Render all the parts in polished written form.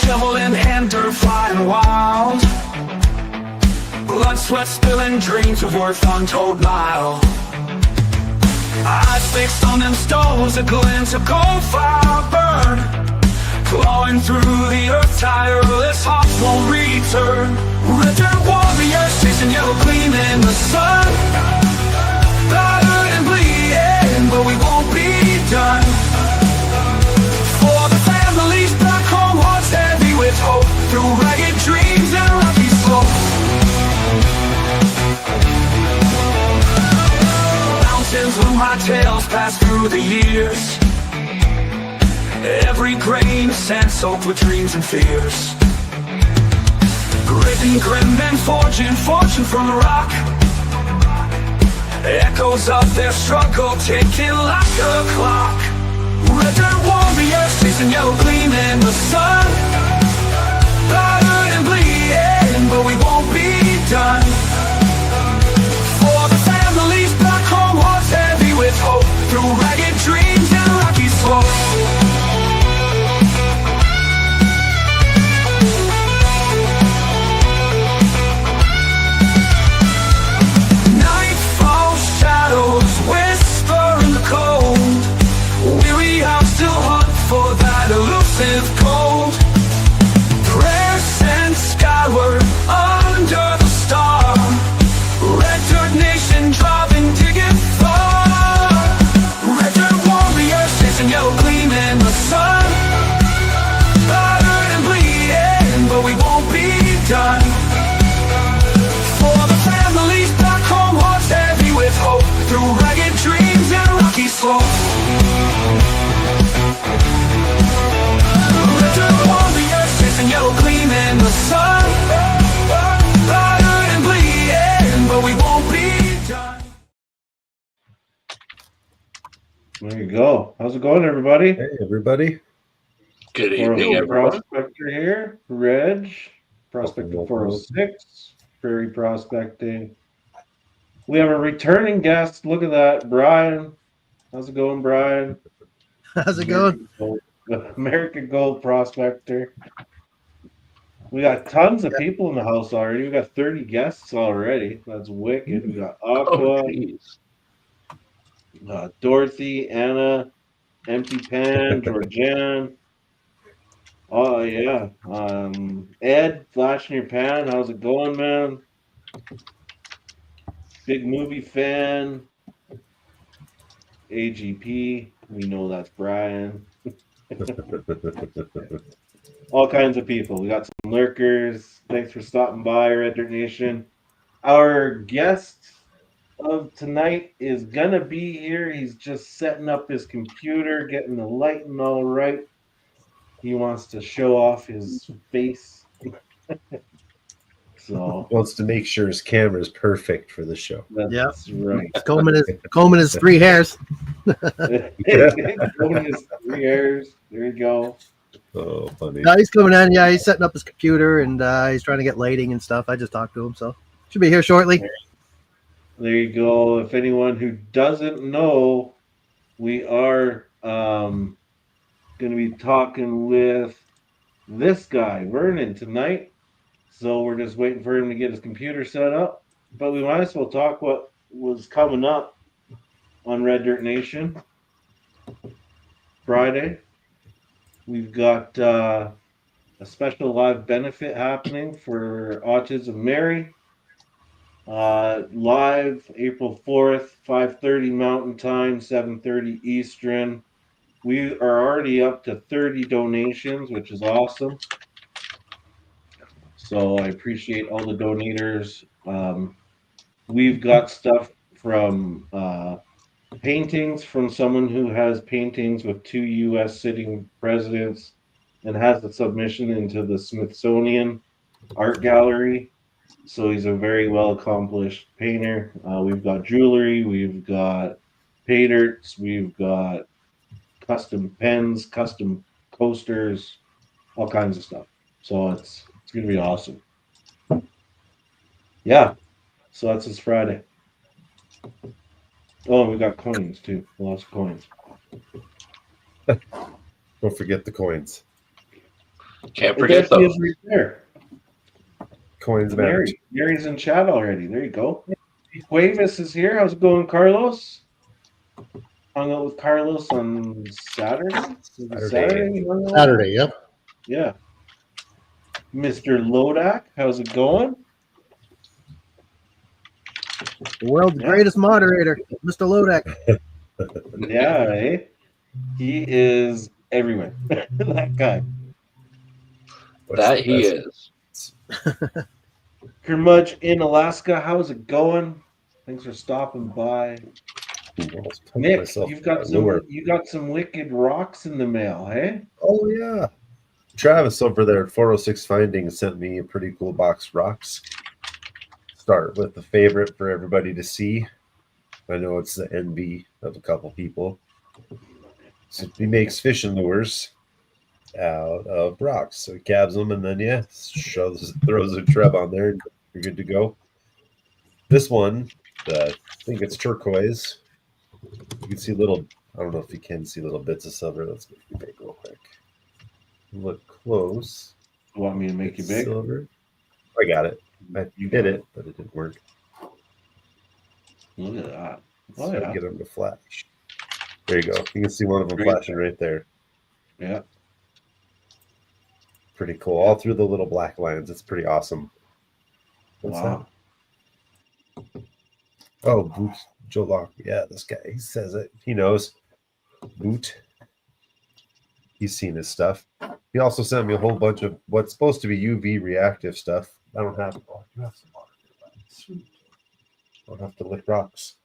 shovel in hand, dirt flying wild. Blood, sweat spilling, dreams of worth untold mile. Eyes fixed on them stones, a glint of gold fire burn. Clawing through the earth, tireless hearts won't return. Red dirt warriors chasing yellow gleam in the sun. Battered and bleeding, but we won't be done. For the families back home, hearts heavy with hope. Through ragged dreams and rocky slopes. Mountains loom my tales pass through the years. Every grain of sand soaked with dreams and fears. Grit and grim and forging fortune from the rock. Echoes of their struggle ticking like a clock. Red dirt warriors chasing yellow gleam in the sun. Battered and bleeding, but we won't be done. For the families back home, hearts heavy with hope. Through ragged dreams and rocky slopes. Whisper in the cold. Weary hearts still hunt for that elusive cold. Prayer sent skyward under the star. Red dirt nation driving, digging far. Red dirt warriors chasing yellow gleam in the sun. Battered and bleeding, but we won't be done. For the families back home, hearts heavy with hope. Through ragged dreams and rocky slopes. Red dirt warriors chasing yellow gleam in the sun. Battered and bleeding, but we won't be done. There you go. How's it going, everybody? Hey, everybody. Good evening, everyone. Prospector here, Reg, Prospecting 406, Prairie Prospecting. We have a returning guest. Look at that, Brian. How's it going, Brian? How's it going? American Gold Prospector. We got tons of people in the house already. We got 30 guests already. That's wicked. We got Aqua, Dorothy, Anna, Empty Pan, Georgianne. Oh, yeah. Ed, Flash in Your Pan. How's it going, man? Big movie fan. AGP. We know that's Brian. All kinds of people. We got some lurkers. Thanks for stopping by, Red Dirt Nation. Our guest of tonight is gonna be here. He's just setting up his computer, getting the lighting all right. He wants to show off his face. So Wants to make sure his camera is perfect for the show. that's right. Combing his three hairs. Combing his 3 hairs. There you go. Oh, funny. No, he's coming in. Yeah, he's setting up his computer and he's trying to get lighting and stuff. I just talked to him, so should be here shortly. There you go. If anyone who doesn't know, we are going to be talking with this guy, Vernon, tonight. So we're just waiting for him to get his computer set up. But we might as well talk what was coming up on Red Dirt Nation. Friday, we've got a special live benefit happening for Autism Mary. Live April 4th, 5:30 Mountain Time, 7:30 Eastern. We are already up to 30 donations, which is awesome. So I appreciate all the donators. We've got stuff from paintings from someone who has paintings with 2 U.S. sitting presidents and has the submission into the Smithsonian Art Gallery. So he's a very well-accomplished painter. We've got jewelry, we've got pay dirts, we've got custom pens, custom coasters, all kinds of stuff. So it's going to be awesome. Yeah. So that's this Friday. Oh, we got coins too. Lots of coins. Don't forget the coins. Can't forget There she those. is right there. Coins matter. Mary's in chat already. There you go. Cuevas is here. How's it going, Carlos? Hung out with Carlos on Saturday. Was it Saturday? you hung out? Saturday, yep. Yeah. Mr. Lodak, how's it going? The world's Yeah. greatest moderator, Mr. Lodak. Yeah, eh? He is everywhere. That guy. What's That the he best? is. Kermudge in Alaska, how's it going? Thanks for stopping by. Almost pumped Nick, myself you with got that lure. some wicked rocks in the mail, hey? Oh yeah. Travis over there at 406 Findings sent me a pretty cool box of rocks. Start with the favorite for everybody to see. I know it's the envy of a couple people. So he makes fishing lures out of rocks. So he cabs them and then throws a treb on there and you're good to go. This one, I think it's turquoise. You can see I don't know if you can see little bits of silver. Let's make you big real quick. Look close. You want me to make you It's big? silver. I got it. I did it, but it didn't work. Look at that. So Oh, yeah. get them to flash. There you go. You can see one of them Great. flashing right there. Yeah. Pretty cool. All through the little black lines. It's pretty awesome. What's Wow. that? Oh, Boot Joe Locke. Yeah, this guy. He says it. He knows. Boot. He's seen his stuff. He also sent me a whole bunch of what's supposed to be UV reactive stuff. I don't have. Oh, you have some water. Sweet. Don't have to lick rocks.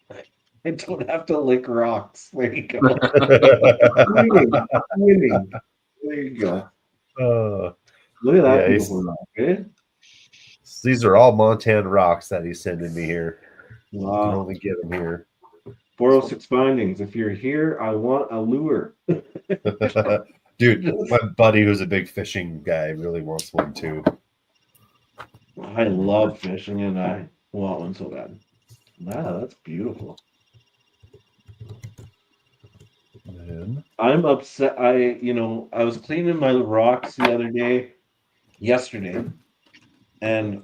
I don't have to lick rocks. There you go. uh, Winning. There you go. Look at that Yeah, beautiful rock, eh? these are all Montana rocks that he's sending me here. You can Wow. only get them here. 406 Findings. If you're here, I want a lure. Dude, my buddy who's a big fishing guy really wants one too. I love fishing and I want one so bad. Wow, that's beautiful. Man. I'm upset. I was cleaning my rocks the other day, yesterday, and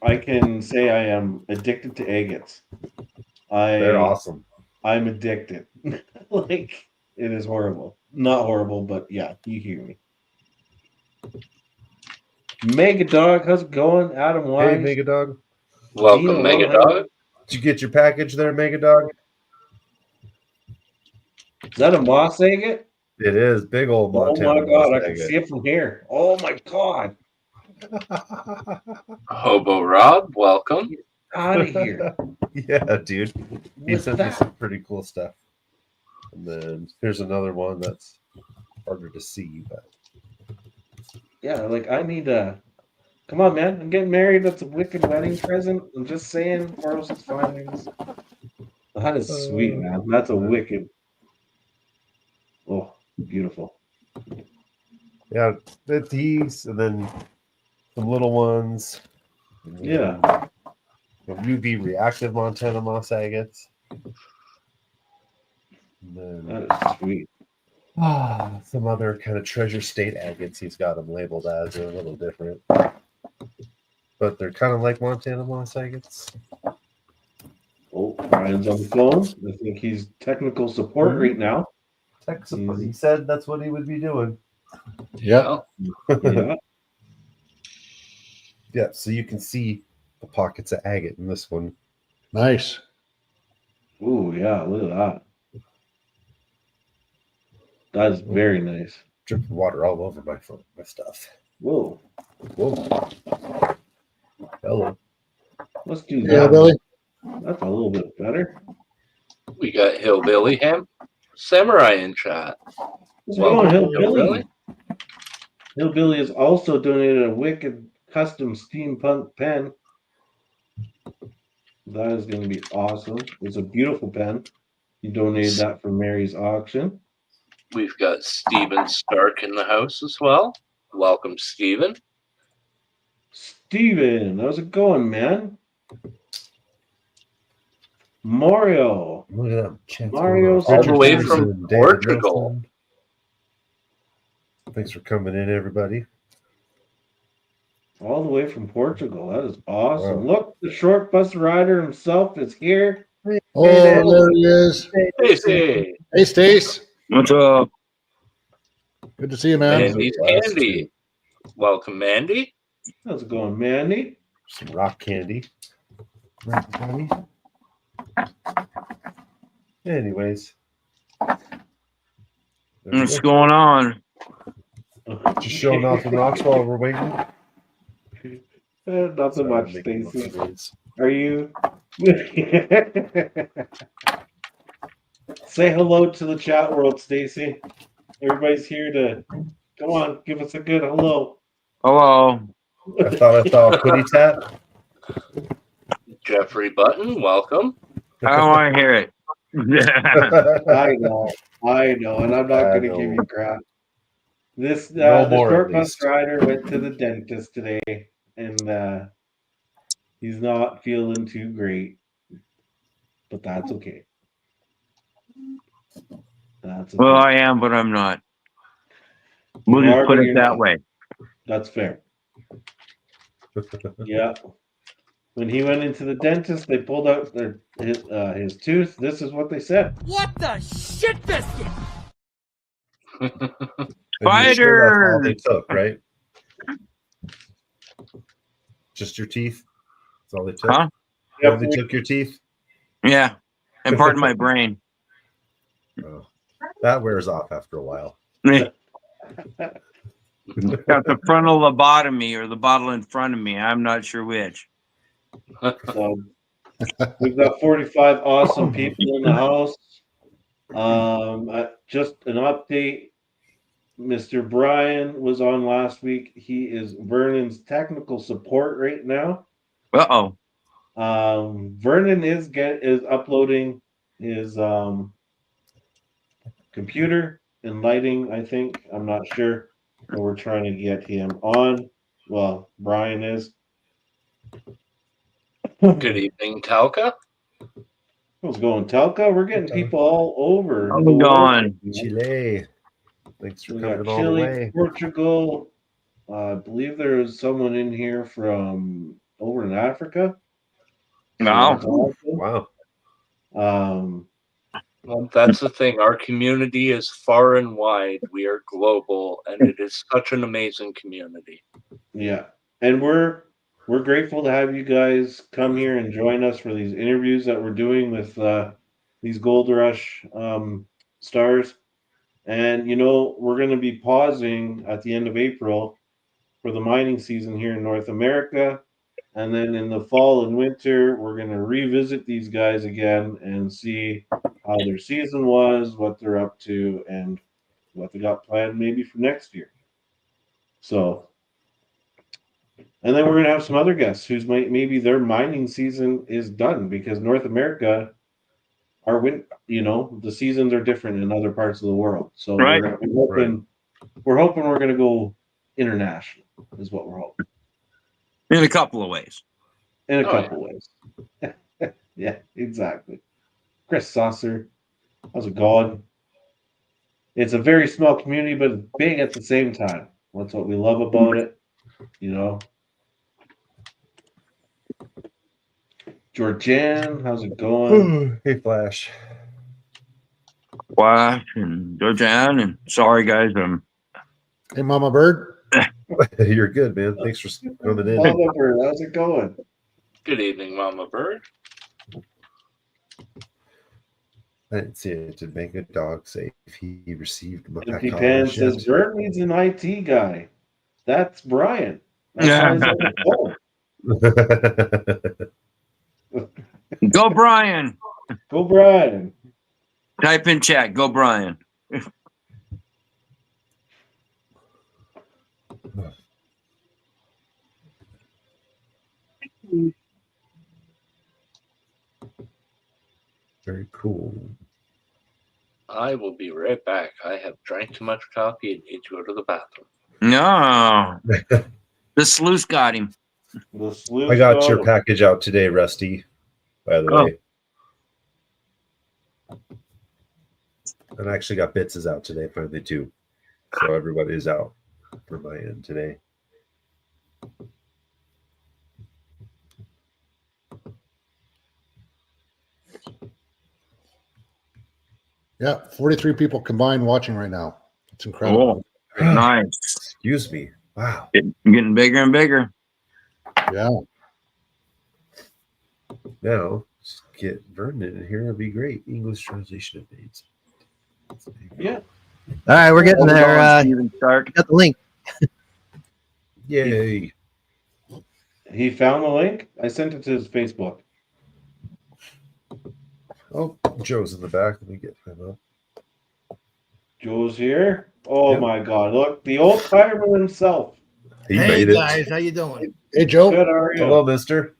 I can say I am addicted to agates. They're awesome. I'm addicted. Like, it is horrible. Not horrible, but yeah, you hear me. Mega Dog, how's it going? Adam Wise. Hey, Mega Dog. Welcome, Dino, Mega Dog. Did you get your package there, Mega Dog? Is that a moss agate? It is. Big old Oh Montana. my god, I moss can see agate. it from here. Oh my god. Hobo Rob, welcome. Out of here. Yeah, dude. He What's sent me that? some pretty cool stuff. And then here's another one that's harder to see, but Yeah, like I need a. Come on, man. I'm getting married. That's a wicked wedding present. I'm just saying. 406 Findings. That is sweet, man. That's a wicked. Oh, beautiful. yeah, it's these and then some little ones. And Yeah. then the UV reactive Montana moss agates. And then That is sweet. some other kind of treasure state agates he's got them labeled as. They're a little different. But they're kind of like Montana moss agates. Oh, Ryan's on the phone. I think he's technical support right now. Tech support. He said that's what he would be doing. Yeah. Yeah. Yeah, so you can see the pockets of agate in this one. Nice. Ooh, yeah. Look at that. That is very nice. Dripping water all over my stuff. Whoa. Whoa. Hello. Let's do Yeah, that. Billy. That's a little bit better. We got Hillbilly Ham Samurai in chat. What's Welcome, going on, Hillbilly? Hillbilly. Hillbilly has also donated a wicked custom steampunk pen. That is going to be awesome. It's a beautiful pen. He donated that for Mary's auction. We've got Steven Stark in the house as well. Welcome, Steven. Steven, how's it going, man? Mario. Look at that. Chance Mario's going on. all the way Richard from Peterson, David Portugal. Nelson. Thanks for coming in, everybody. All the way from Portugal. That is awesome. Wow. Look, the short bus rider himself is here. Oh, Hey there. there he is. Stacy, Hey, Stace. What's up? Good to see you, man. Mandy's Last Candy. Welcome, Mandy. How's it going, Mandy? Some rock candy. Right, buddy? Anyways. What's going on? Just showing off the rocks while we're waiting. Nothing Sorry, much, I'm making Stacy. noise. Are you? Say hello to the chat world, Stacy. Everybody's here to come on, give us a good hello. Hello. I thought I saw a putty tap. Jeffrey Button, welcome. I don't want to hear it. I know, and I'm not I going to give know. you crap. This No the more, short at bus least. rider went to the dentist today, and he's not feeling too great, but that's okay. That's okay. Well, I am, but I'm not. We'll You just are, put but it you're that not. way. That's fair. Yeah. When he went into the dentist, they pulled out his tooth. This is what they said. What the shit biscuit? And you're sure that's all they Spiders! took, right? Just your teeth? That's all they took? Huh? They only took your teeth? Yeah. And part of my brain. Oh, that wears off after a while. Got the frontal lobotomy or the bottle in front of me. I'm not sure which. So we've got 45 awesome people in the house. Just an update. Mr. Brian was on last week. He is Vernon's technical support right now. Uh-oh. Vernon is uploading his computer and lighting, I think. I'm not sure. But we're trying to get him on. Well, Brian is. Good evening, Talca. How's it going, Telka? We're getting people all over. How's the it world. going? Chile. Thanks for We coming got all the Chile, way. Portugal. I believe there's someone in here from over in Africa. So No. that's awesome. Wow. Well, that's the thing. Our community is far and wide. We are global, and it is such an amazing community. Yeah, and we're grateful to have you guys come here and join us for these interviews that we're doing with these Gold Rush stars. And we're going to be pausing at the end of April for the mining season here in North America. And then in the fall and winter, we're going to revisit these guys again and see how their season was, what they're up to, and what they got planned maybe for next year. So, and then we're going to have some other guests whose maybe their mining season is done because North America, the seasons are different in other parts of the world. So Right. we're hoping we're going to go international is what we're hoping. In a couple of ways. In a couple ways. Yeah, exactly. Chris Saucer, how's it going? It's a very small community, but it's big at the same time. That's what we love about it, Georgianne, how's it going? Hey, Flash. Flash and Georgianne and sorry guys, Hey, Mama Bird. You're good, man. Thanks for coming in. Mama Bird, how's it going? Good evening, Mama Bird. I didn't see it. Did make a dog say if he received my Empty Pan says Bert needs an IT guy. That's Brian. That's how he's on the phone. go Brian. Go Brian. Type in chat, go Brian. Very cool. I will be right back. I have drank too much coffee and need to go to the bathroom. No. The sluice got him. I got your package out today, Rusty, by the way. And I actually got Bits' out today, finally, too. So everybody's out for my end today. Yeah, 43 people combined watching right now. It's incredible. Oh, nice. Excuse me. Wow. Getting bigger and bigger. Yeah. Now, just get Vernon in here. It'll be great. English translation of names. Yeah. All right, we're getting Hold there. on, Steven Stark. Got the link. Yay. He found the link. I sent it to his Facebook. Oh, Joe's in the back. Let me get him up. Joe's here. Oh Yep. my God! Look, the old timer himself. He Hey made it. guys, how you doing? Hey, Joe. Good, how are you? Hello, mister.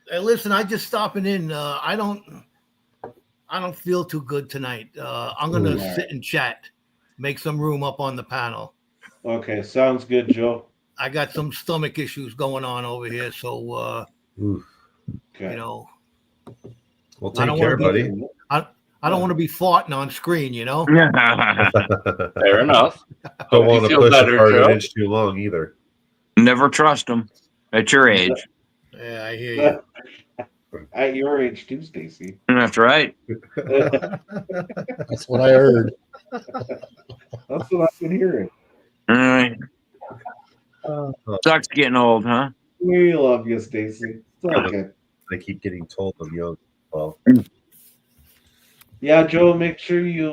Hey, listen, I just stopping in. I don't feel too good tonight. I'm gonna Ooh. sit and chat, make some room up on the panel. Okay, sounds good, Joe. I got some stomach issues going on over here, so Ooh. Okay. you know, Well, I take don't care, wanna be- buddy. I don't want to be farting on screen. You know. Fair enough. Don't Hope you want to feel push better, it hard Joe. an inch too long either. Never trust them at your age. Yeah, I hear you. At your age too, Stacy. That's right. That's what I heard. That's what I've been hearing. All right. Sucks getting old, huh? We love you, Stacy. It's all good. I keep getting told I'm young. Well, Yeah, Joe, make sure you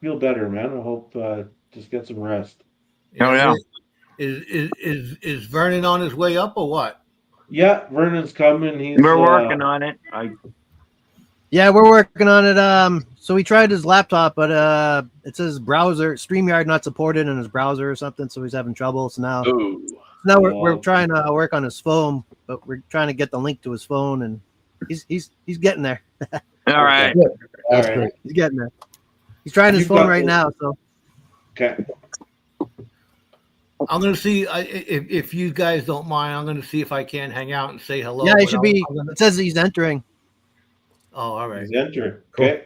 feel better, man. I hope just get some rest. Oh, yeah. Is Vernon on his way up or what? Yeah, Vernon's coming. He's We're working on it. Yeah, we're working on it. So we tried his laptop, but it says browser StreamYard not supported in his browser or something, so he's having trouble. So now Ooh. we're trying to work on his phone, but we're trying to get the link to his phone, and he's getting there. All right. That's All right. great. He's getting there. He's trying his You've phone got right this. now. So Okay. I'm gonna see if you guys don't mind. I'm gonna see if I can hang out and say hello. yeah, he but should be. I'm gonna- It says he's entering. Oh, all right. He's entering. Cool. Okay.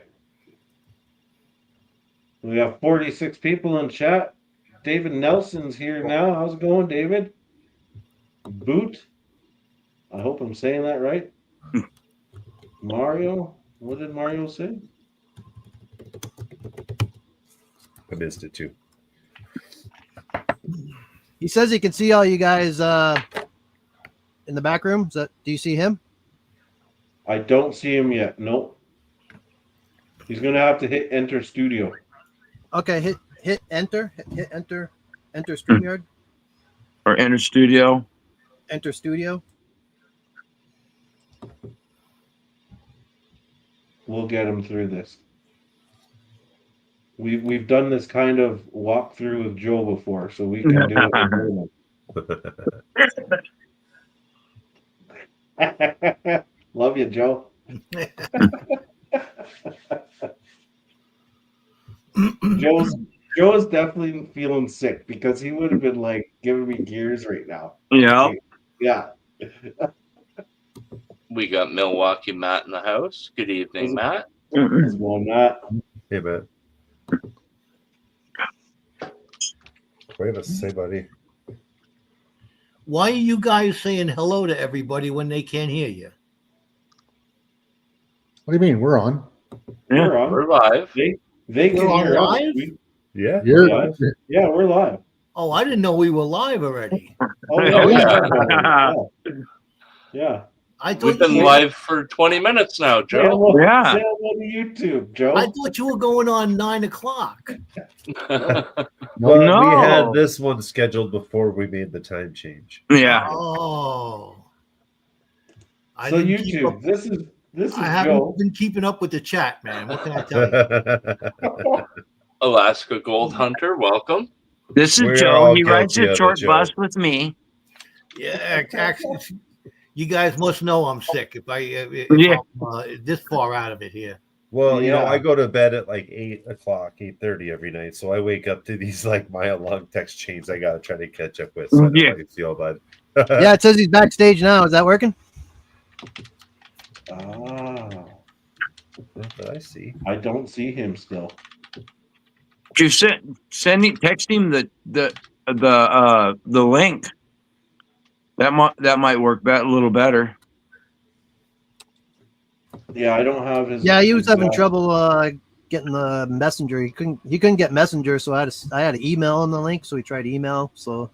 We have 46 people in chat. David Nelson's here now. How's it going, David? Boot. I hope I'm saying that right. Mario. What did Mario say? I missed it too. He says he can see all you guys in the back room. Do you see him? I don't see him yet. Nope. He's gonna have to hit enter studio. Okay, hit enter. Hit enter. Enter StreamYard. Or enter studio. Enter studio. We'll get him through this. We've done this kind of walkthrough with Joe before, so we can do it with Vernon. Love you, Joe. Joe's definitely feeling sick because he would have been like giving me gears right now. Yeah. Yeah. We got Milwaukee Matt in the house. Good evening, Matt. What's going on? Hey, man. What do you have to say, buddy? Why are you guys saying hello to everybody when they can't hear you? What do you mean? We're on. Yeah. We're on. We're live. They can We're on hear us. live? Yeah. You're live. Yeah, we're live. Oh, I didn't know we were live already. Oh Oh, yeah. Yeah. I We've thought been you, live for 20 minutes now, Say Joe. hello, Yeah. say hello to YouTube, Joe. I thought you were going on 9:00. Well, No. we had this one scheduled before we made the time change. Yeah. Oh. So didn't keep YouTube, up- this is I haven't Joe. been keeping up with the chat, man. What can I tell you? Alaska Gold Hunter, welcome. This is We're Joe. all He rides guilty a of it, short Joe. bus with me. Yeah, actually, you guys must know I'm sick if Yeah. I'm this far out of it here. Well, you know, Yeah. I go to bed at like 8:00, 8:30 every night, so I wake up to these like mile-long text chains I gotta try to catch up with. So I know Yeah. how you feel, bud. Yeah, it says he's backstage now. Is that working? Ah, Not that I see. I don't see him still. You text him the link. That might work a little better. Yeah, I don't have his. Yeah, he was having exact- trouble getting the messenger. He couldn't get messenger, so I had to email him the link. So he tried email. So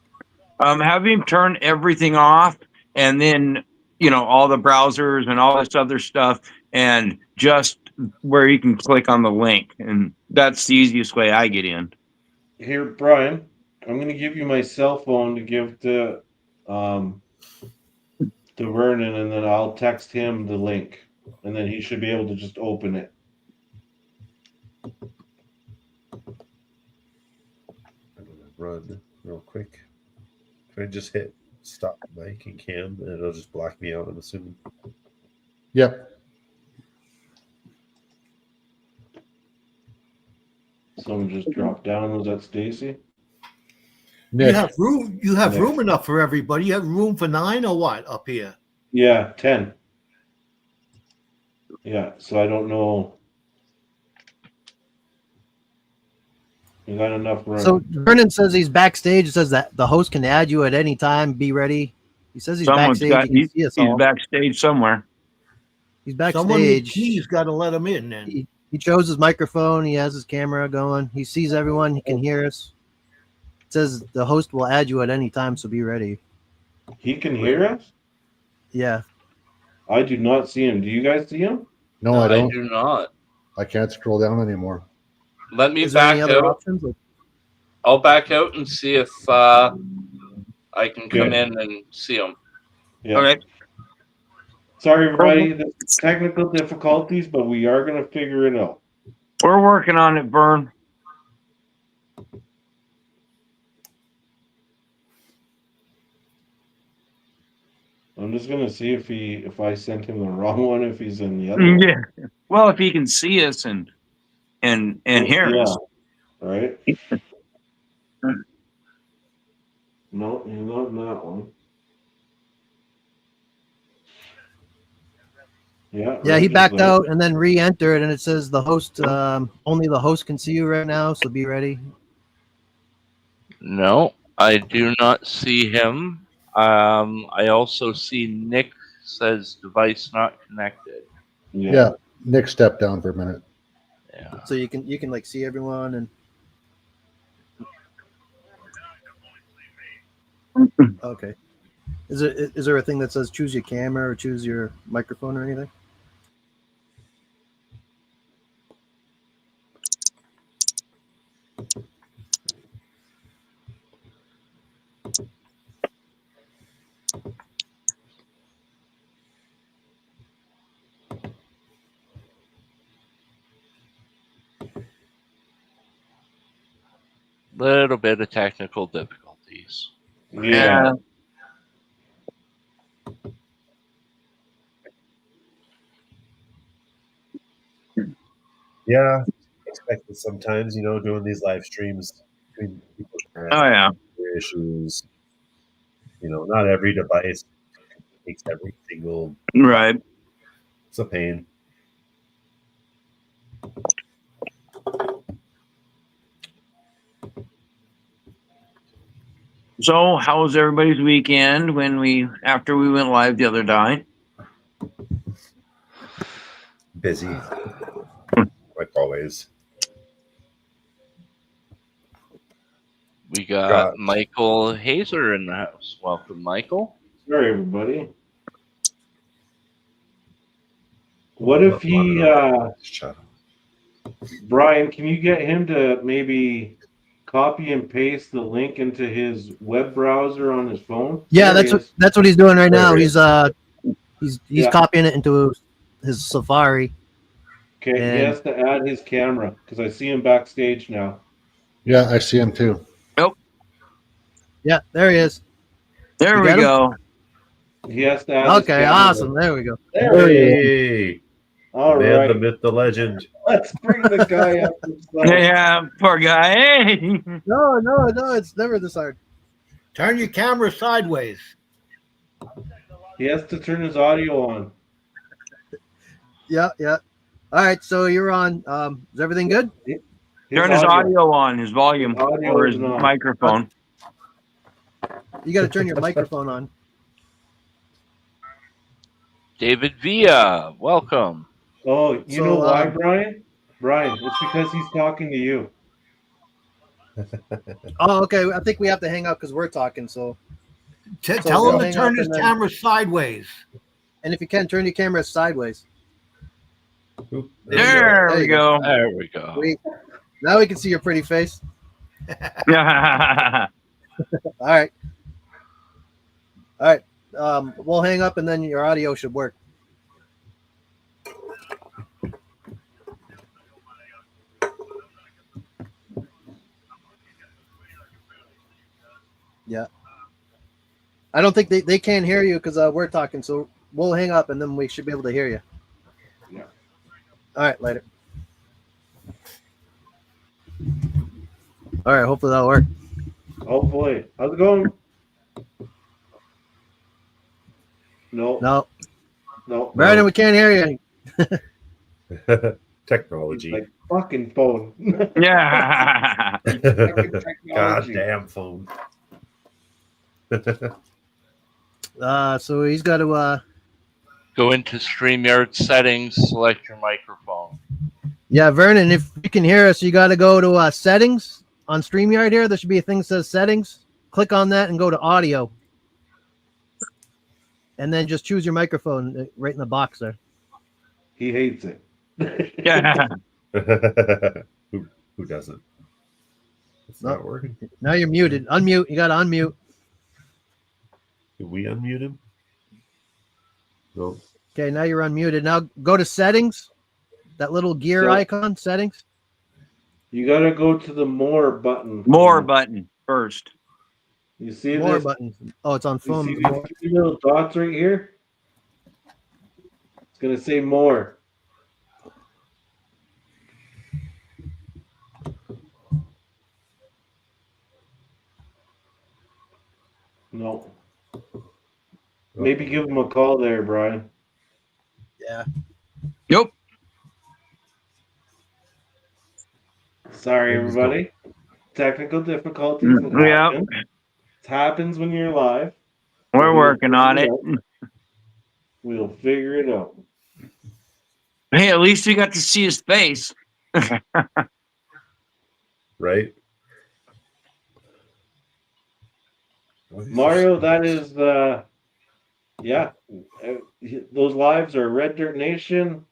Have him turn everything off, and then all the browsers and all this other stuff, and just where you can click on the link, and that's the easiest way I get in. Here, Brian, I'm going to give you my cell phone to give to Vernon, and then I'll text him the link, and then he should be able to just open it. I'm gonna run real quick. Can I just hit stop mic and cam, and it'll just block me out? I'm assuming. Yep. Someone just dropped down. Was that Stacy? You Nick. have room. You have Nick. room enough for everybody. You have room for 9 or what up here? Yeah, 10. Yeah, so I don't know. We got enough room. So Vernon says he's backstage. It says that the host can add you at any time. Be ready. He says he's backstage. He can see us he's all. backstage somewhere. He's Someone with backstage. keys got to let him in. Then He chose his microphone. He has his camera going. He sees everyone. He can hear us. It says the host will add you at any time, so be ready. He can hear us? Yeah. I do not see him. Do you guys see him? No, I I don't. do not. I can't scroll down anymore. Let me Is there any back other out. options? Like, I'll back out and see if I can come Okay. in and see him. Yeah. Okay. Sorry, everybody. The technical difficulties, but we are going to figure it out. We're working on it, Vern. I'm just going to see if I sent him the wrong one, if he's in the other one. Yeah. Well, if he can see us and hear us. Right? No, he's not in that one. Yeah. yeah, he Rich is backed there. out and then re-entered, and it says the host. Only the host can see you right now, so be ready. No, I do not see him. I also see Nick says device not connected. Yeah. Nick stepped down for a minute. Yeah. So you can like see everyone and. Okay. Is there a thing that says choose your camera or choose your microphone or anything? Little bit of technical difficulties. Yeah. Yeah, expected sometimes. Doing these live streams between people Oh yeah. issues. Not every device takes every single. Right. It's a pain. So, how was everybody's weekend after we went live the other night? Busy, like always. We got Michael Hazer in the house. Welcome, Michael. Sorry, everybody. What if he, Shut up. Brian, can you get him to maybe copy and paste the link into his web browser on his phone? Yeah, There he is. that's what he's doing right now. There he He's Yeah. copying it into his Safari. Okay, he and- has to add his camera because I see him backstage now. Yeah, I see him too. Yeah, there he is. There You we got him? go. He has to add his Okay, camera. awesome. There we go. There he is. Hey, All man, right. the myth, the legend. Let's bring the guy up. himself. Yeah, poor guy. Hey. No, it's never this hard. turn your camera sideways. He has to turn his audio on. Yeah. All right, so you're on. Is everything good? Turn his audio on, his volume, His audio or his isn't on. microphone. You got to turn your microphone on. David Villa, welcome. Oh, you So, know why, Brian? Brian, it's because he's talking to you. Oh, okay. I think we have to hang up because we're talking. So, Tell we'll him to hang turn up his and then- camera sideways. and if you can, turn your camera sideways. Oop, There we go. There we go. Sweet. Now we can see your pretty face. Yeah. All right. All right. We'll hang up and then your audio should work. Yeah. I don't think they can't hear you because we're talking. So we'll hang up and then we should be able to hear you. Yeah. All right. Later. All right. Hopefully that'll work. Hopefully. How's it going? No. No. No. Brandon, we can't hear you. Technology. Like fucking phone. Yeah. Fucking technology. Goddamn phone. So he's got to Go into StreamYard settings, select your microphone. yeah, Vernon, if you can hear us, you got to go to settings on StreamYard here. There should be a thing that says settings. Click on that and go to audio. And then just choose your microphone right in the box there. He hates it. Yeah. Who doesn't? It's No. not working. Now you're muted. Unmute. You got to unmute. Did we unmute him? No. Okay, now you're unmuted. Now go to settings. That little gear So- icon, settings. You gotta go to the more button. More button first. You see More this? buttons. Oh, it's on You phone. see these three little dots right here? It's gonna say more. No. Maybe give him a call there, Brian. Yeah. Yep. Sorry, everybody. Technical difficulties. It Yeah. happens. It happens when you're live. We're working on it. We'll figure it out. Hey, at least we got to see his face. Right? Mario, that is yeah. Those lives are Red Dirt Nation,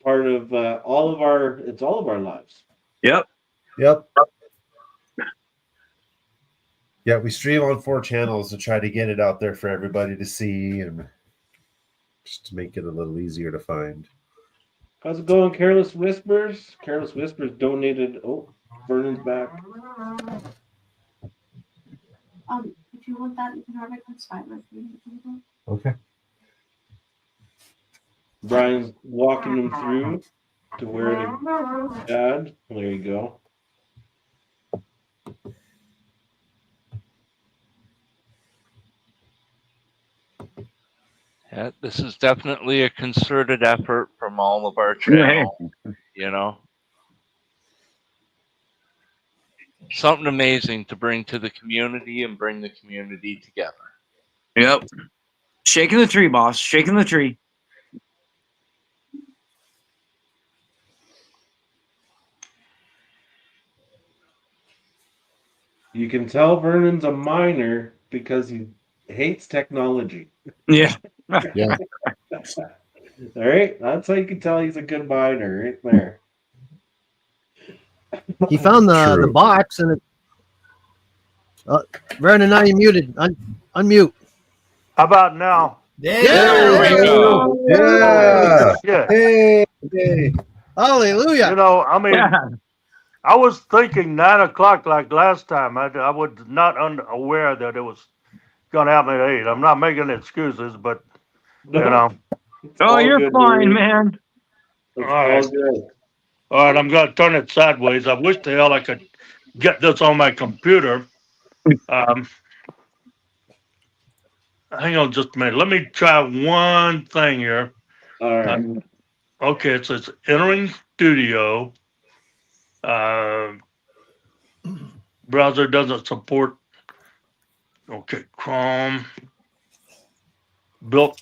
part of all of our lives. Yep. Yep. Yeah, we stream on 4 channels to try to get it out there for everybody to see and just to make it a little easier to find. How's it going, Careless Whispers? Careless Whispers donated. Oh, Vernon's back. If you want that, you can have it. That's fine with me. Okay. Brian's walking them through to where to add. There you go. Yeah, this is definitely a concerted effort from all of our channel. You know, something amazing to bring to the community and bring the community together. Yep. Shaking the tree, boss. Shaking the tree. You can tell Vernon's a miner because he hates technology. Yeah. Yeah. All right, that's how you can tell he's a good miner, right there. He found the True. box and it. Vernon, now you're muted. Unmute. How about now? There we go. Yeah. Yeah. Hey. Hey. Hallelujah. You know, I mean, Yeah. I was thinking 9 o'clock like last time. I was not aware that it was going to happen at 8. I'm not making excuses, but, you know. It's Oh, all you're good, fine, dude. man. It's All right. all good. All right, I'm going to turn it sideways. I wish the hell I could get this on my computer. Hang on just a minute. Let me try one thing here. All right. Okay, it says entering studio. Uh, browser doesn't support. Okay, Chrome. Built.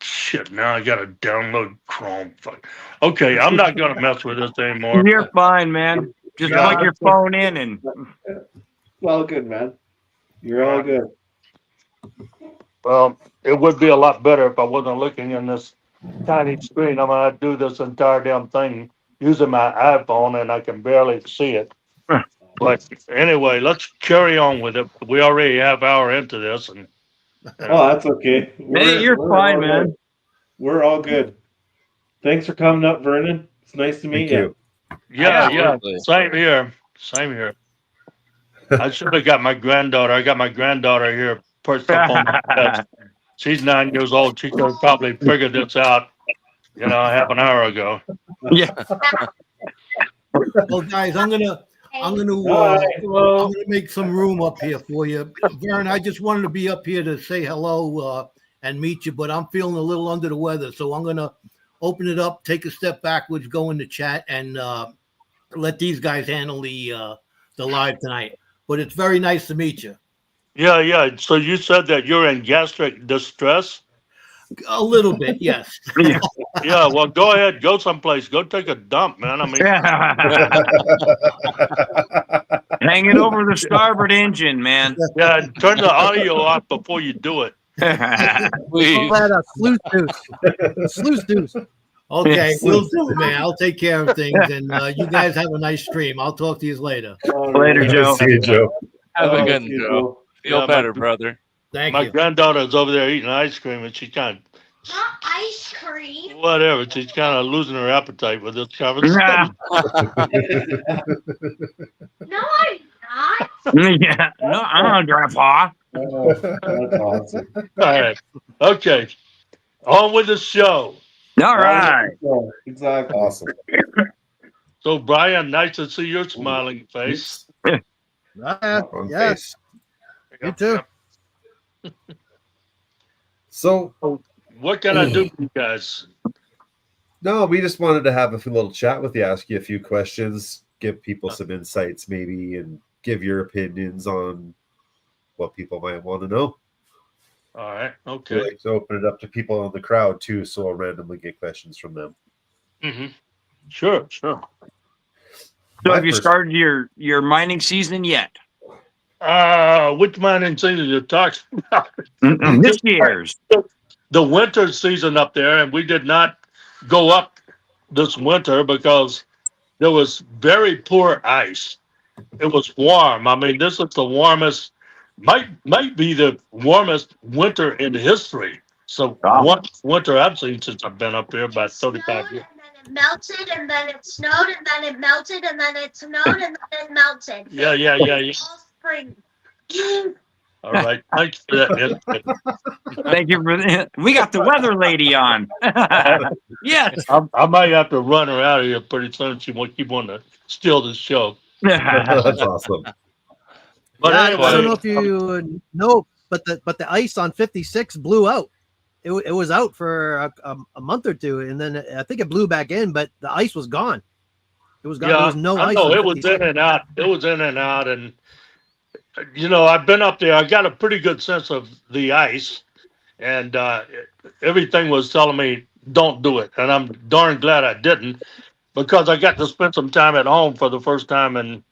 Shit, now I gotta download Chrome. Fuck. Okay, I'm not gonna mess with this anymore. You're fine, man. Just Yeah. plug your phone in and It's all good, man. You're all good. Well, it would be a lot better if I wasn't looking in this tiny screen. I'm gonna do this entire damn thing using my iPhone and I can barely see it. But anyway, let's carry on with it. We already have an hour into this and Oh, that's okay. you're fine, all man. good. We're all good. Thanks for coming up, Vernon. It's nice to meet Thank you. yeah, Absolutely. same here. Same here. I should have got my granddaughter. I got my granddaughter here perched up on my chest. She's 9 years old. She could have probably figured this out, half an hour ago. Yeah. Well, guys, I'm gonna make some room up here for you, Vern. I just wanted to be up here to say hello and meet you, but I'm feeling a little under the weather, so I'm gonna open it up, take a step backwards, go into chat, and let these guys handle the live tonight. But it's very nice to meet you. Yeah. So you said that you're in gastric distress? A little bit, yes. Yeah, well, go ahead. Go someplace. Go take a dump, man. I mean, Hang it over the starboard engine, man. yeah, turn the audio off before you do it. Please. Call that a sluice deuce. Sluice deuce. Okay, we'll do, man. I'll take care of things, and you guys have a nice stream. I'll talk to you later. Later, Joe. See you, Joe. Have a Oh, good see you, Joe. Feel Yeah, better, brother. Thank My you. granddaughter's over there eating ice cream, and she's kind Not ice cream. of whatever. She's kind of losing her appetite with this conversation. No, I'm not. Yeah. No, Grandpa. Oh, that's awesome. All right. Okay. On with the show. All right. Exactly. Awesome. So, Brian, nice to see your smiling face. On Yeah, face. you too. So, What can I do for you guys? no, we just wanted to have a little chat with you, ask you a few questions, give people some insights maybe, and give your opinions on what people might want to know. All right. We Okay. like to open it up to people in the crowd too, so I'll randomly get questions from them. Mm-hmm. Sure. So My have you first- started your mining season yet? Which mining season you talking about? This year's. The winter season up there, and we did not go up this winter because there was very poor ice. It was warm. I mean, this is the warmest, might be the warmest winter in history. So Wow. one winter I've seen since I've been up here about 35 years. And then it melted, and then it snowed, and then it melted, and then it snowed, and then it melted. Yeah. All spring. All right. Thanks for that input. Thank you for that. We got the weather lady on. Yes. I might have to run her out of here pretty soon. She won't keep wanting to steal the show. That's awesome. But Yeah, anyway, I don't know if you know, but the ice on 56 blew out. It was out for a month or two, and then I think it blew back in, but the ice was gone. It was gone. There was no I ice. know on it was 56. in and out. It was in and out, and I've been up there. I got a pretty good sense of the ice, and everything was telling me don't do it, and I'm darn glad I didn't because I got to spend some time at home for the first time in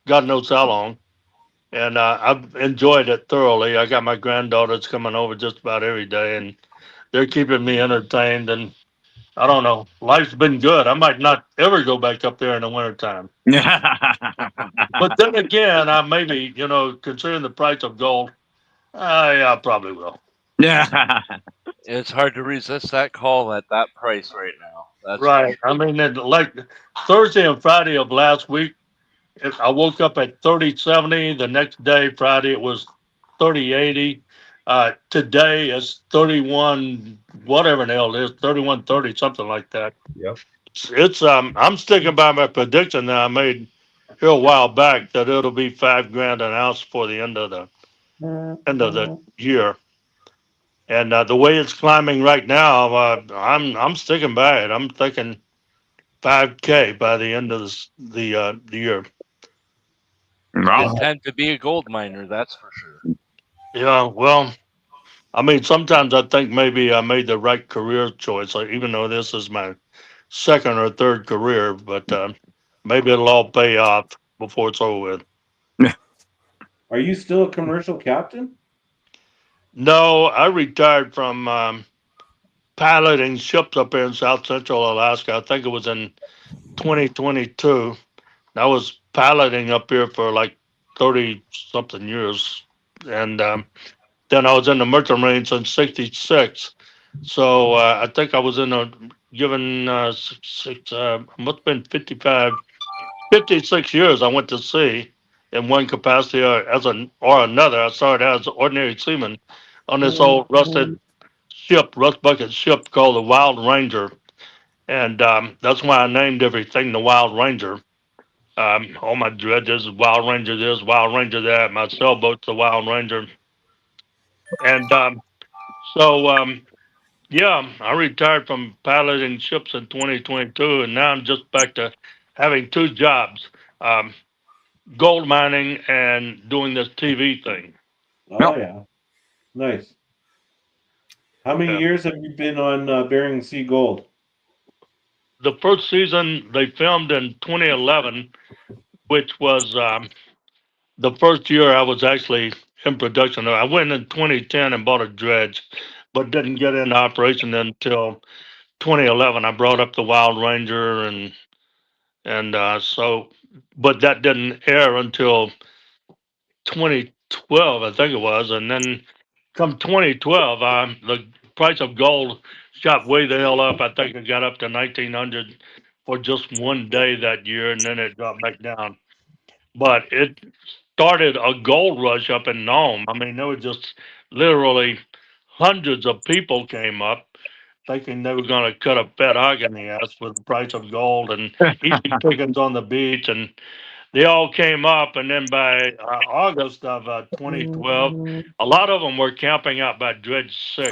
God knows how long, and I've enjoyed it thoroughly. I got my granddaughters coming over just about every day, and they're keeping me entertained, and I don't know. Life's been good. I might not ever go back up there in the wintertime. But then again, I maybe, considering the price of gold, yeah, I probably will. Yeah. It's hard to resist that call at that price right now. That's Right. I mean, like Thursday and Friday of last week, I woke up at 30.70. The next day, Friday, it was 30.80. Today is 31, whatever the hell it is, 31.30, something like that. Yep. It's I'm sticking by my prediction that I made here a while back that it'll be $5,000 an ounce for the end of the year. And the way it's climbing right now, I'm sticking by it. I'm thinking 5K by the end of the year. Wow. Intend to be a gold miner, that's for sure. Yeah, well, I mean, sometimes I think maybe I made the right career choice, like, even though this is my second or third career, but maybe it'll all pay off before it's over with. Are you still a commercial captain? No, I retired from piloting ships up here in South Central Alaska. I think it was in 2022. I was piloting up here for like 30 something years. And then I was in the Merchant Marine since 66. So I think I was in a given must have been 56 years I went to sea in one capacity or another. I started as an ordinary seaman on this old rust bucket ship called the Wild Ranger. And that's why I named everything the Wild Ranger. All my dredges, Wild Ranger this, Wild Ranger that. My sailboat's the Wild Ranger. And yeah, I retired from piloting ships in 2022, and now I'm just back to having two jobs: gold mining and doing this TV thing. Oh yeah, nice. How many Yeah. years have you been on Bering Sea Gold? The first season they filmed in 2011, which was the first year I was actually in production. I went in 2010 and bought a dredge, but didn't get into operation until 2011. I brought up the Wild Ranger and but that didn't air until 2012, I think it was. And then come 2012, the price of gold shot way the hell up. I think it got up to 1900 for just one day that year, and then it dropped back down. But it started a gold rush up in Nome. I mean, there were just literally hundreds of people came up thinking they were going to cut a fat hog in the ass with the price of gold and easy pickings on the beach. And they all came up. And then by August of 2012, a lot of them were camping out by Dredge 6.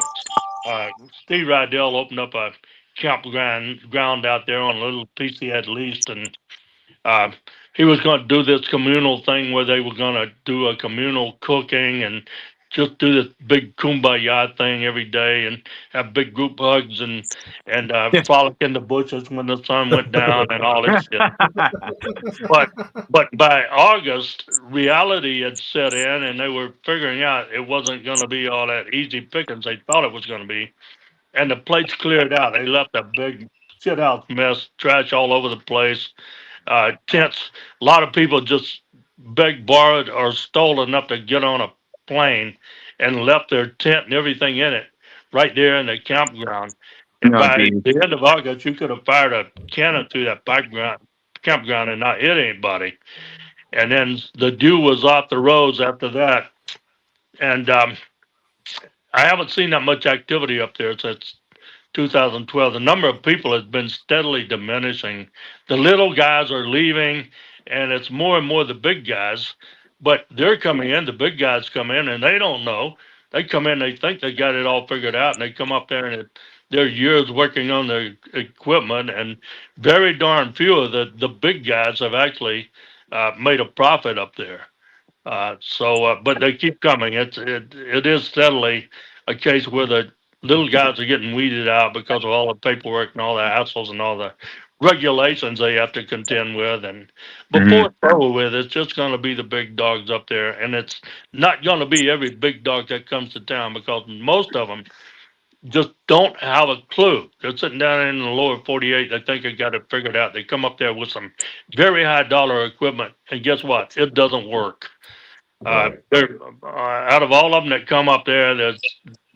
Steve Rydell opened up a campground out there on a little piece he had leased. And uh, he was going to do this communal thing where they were going to do a communal cooking and just do this big kumbaya thing every day and have big group hugs and frolic in the bushes when the sun went down and all this shit. But by August, reality had set in, and they were figuring out it wasn't going to be all that easy pickings they thought it was going to be. And the plates cleared out. They left a big shit house mess, trash all over the place. Tents. A lot of people just begged, borrowed, or stole enough to get on a plane and left their tent and everything in it right there in the campground. And by the end of August, you could have fired a cannon through that campground and not hit anybody. And then the dew was off the roads after that. And I haven't seen that much activity up there since 2012. The number of people has been steadily diminishing. The little guys are leaving, and it's more and more the big guys. But they're coming in. The big guys come in, and they don't know. They come in, they think they got it all figured out, and they come up there, and they're years working on their equipment, and very darn few of the big guys have actually made a profit up there. But they keep coming. It is steadily a case where the little guys are getting weeded out because of all the paperwork and all the hassles and all the regulations they have to contend with. And before it's over with, it's just going to be the big dogs up there. And it's not going to be every big dog that comes to town because most of them just don't have a clue. They're sitting down in the lower 48. They think they got it figured out. They come up there with some very high dollar equipment. And guess what? It doesn't work. Out of all of them that come up there, there's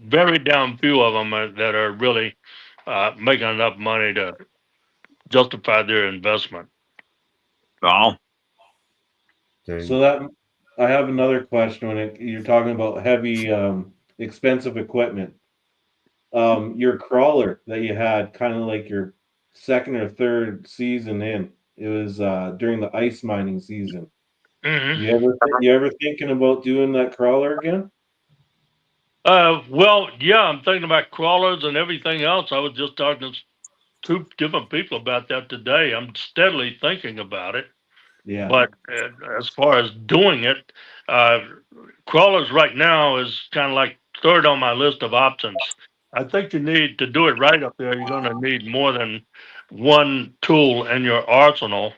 very damn few of them that are really making enough money to justify their investment. Wow. So that I have another question. When you're talking about heavy, expensive equipment, your crawler that you had, kind of like your second or third season in, it was during the ice mining season. You ever thinking about doing that crawler again? Well, yeah, I'm thinking about crawlers and everything else. I was just talking two different people about that today. I'm steadily thinking about it. Yeah. But as far as doing it, uh, crawlers right now is kind of like third on my list of options. I think you need to do it right up there. You're going to need more than one tool in your arsenal.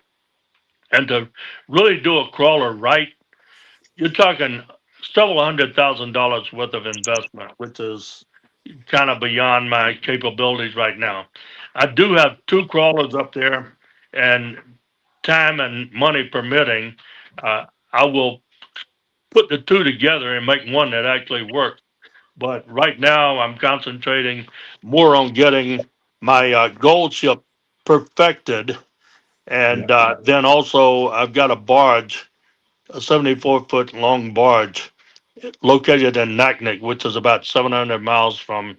And to really do a crawler right, you're talking several $100,000 worth of investment, which is kind of beyond my capabilities right now. I do have two crawlers up there, and time and money permitting, I will put the two together and make one that actually works. But right now, I'm concentrating more on getting my gold ship perfected. And then also, I've got a barge, a 74-foot long barge located in Naknek, which is about 700 miles from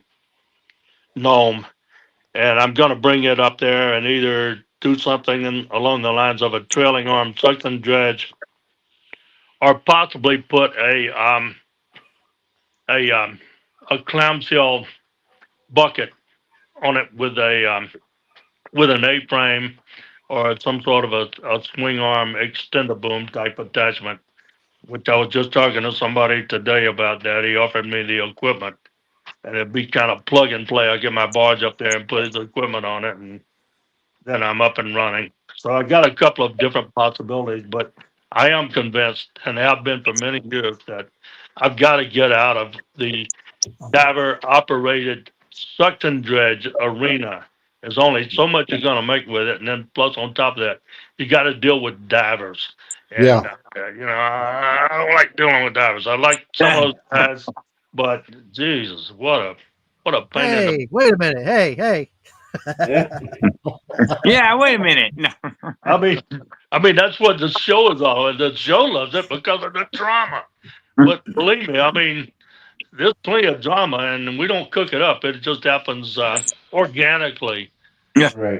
Nome. And I'm going to bring it up there and either do something along the lines of a trailing arm suction dredge, or possibly put a clamshell bucket on it with an A-frame or some sort of a swing arm extender boom type attachment. Which I was just talking to somebody today about that. He offered me the equipment, and it'd be kind of plug and play. I get my barge up there and put his equipment on it, and then I'm up and running. So I got a couple of different possibilities, but I am convinced, and have been for many years, that I've got to get out of the diver operated suction dredge arena. There's only so much you're going to make with it, and then plus on top of that, you got to deal with divers. And, Yeah. I don't like dealing with divers. I like some of those guys, but Jesus, what a pain in the. Hey, wait a minute. Hey. Yeah, wait a minute. No. I mean that's what the show is all. The show loves it because of the drama. But believe me, I mean, there's plenty of drama, and we don't cook it up. It just happens organically. Right.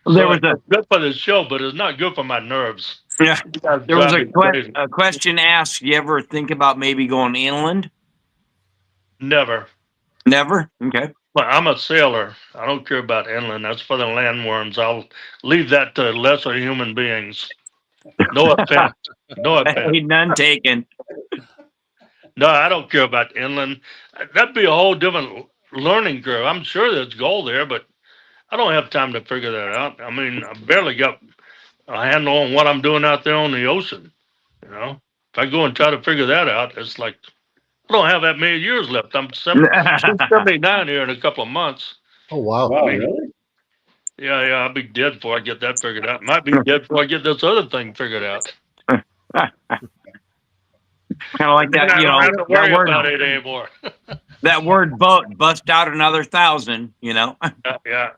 There was it's good for the show, but it's not good for my nerves. Yeah. You guys There was drive me crazy. a question asked. You ever think about maybe going inland? Never. Never. Okay. Well, I'm a sailor. I don't care about inland. That's for the landworms. I'll leave that to lesser human beings. No offense. No offense. Hey, none taken. No, I don't care about inland. That'd be a whole different learning curve. I'm sure there's gold there, but I don't have time to figure that out. I mean, I barely got a handle on what I'm doing out there on the ocean. You know, if I go and try to figure that out, it's like I don't have that many years left. I'm 79 here in a couple of months. Oh, wow. Wow, really? Yeah, I'll be dead before I get that figured out. Might be dead before I get this other thing figured out. Kind of like that, I you don't have know, to worry that word, about it anymore. that word boat bust out another 1,000, you know. Yeah.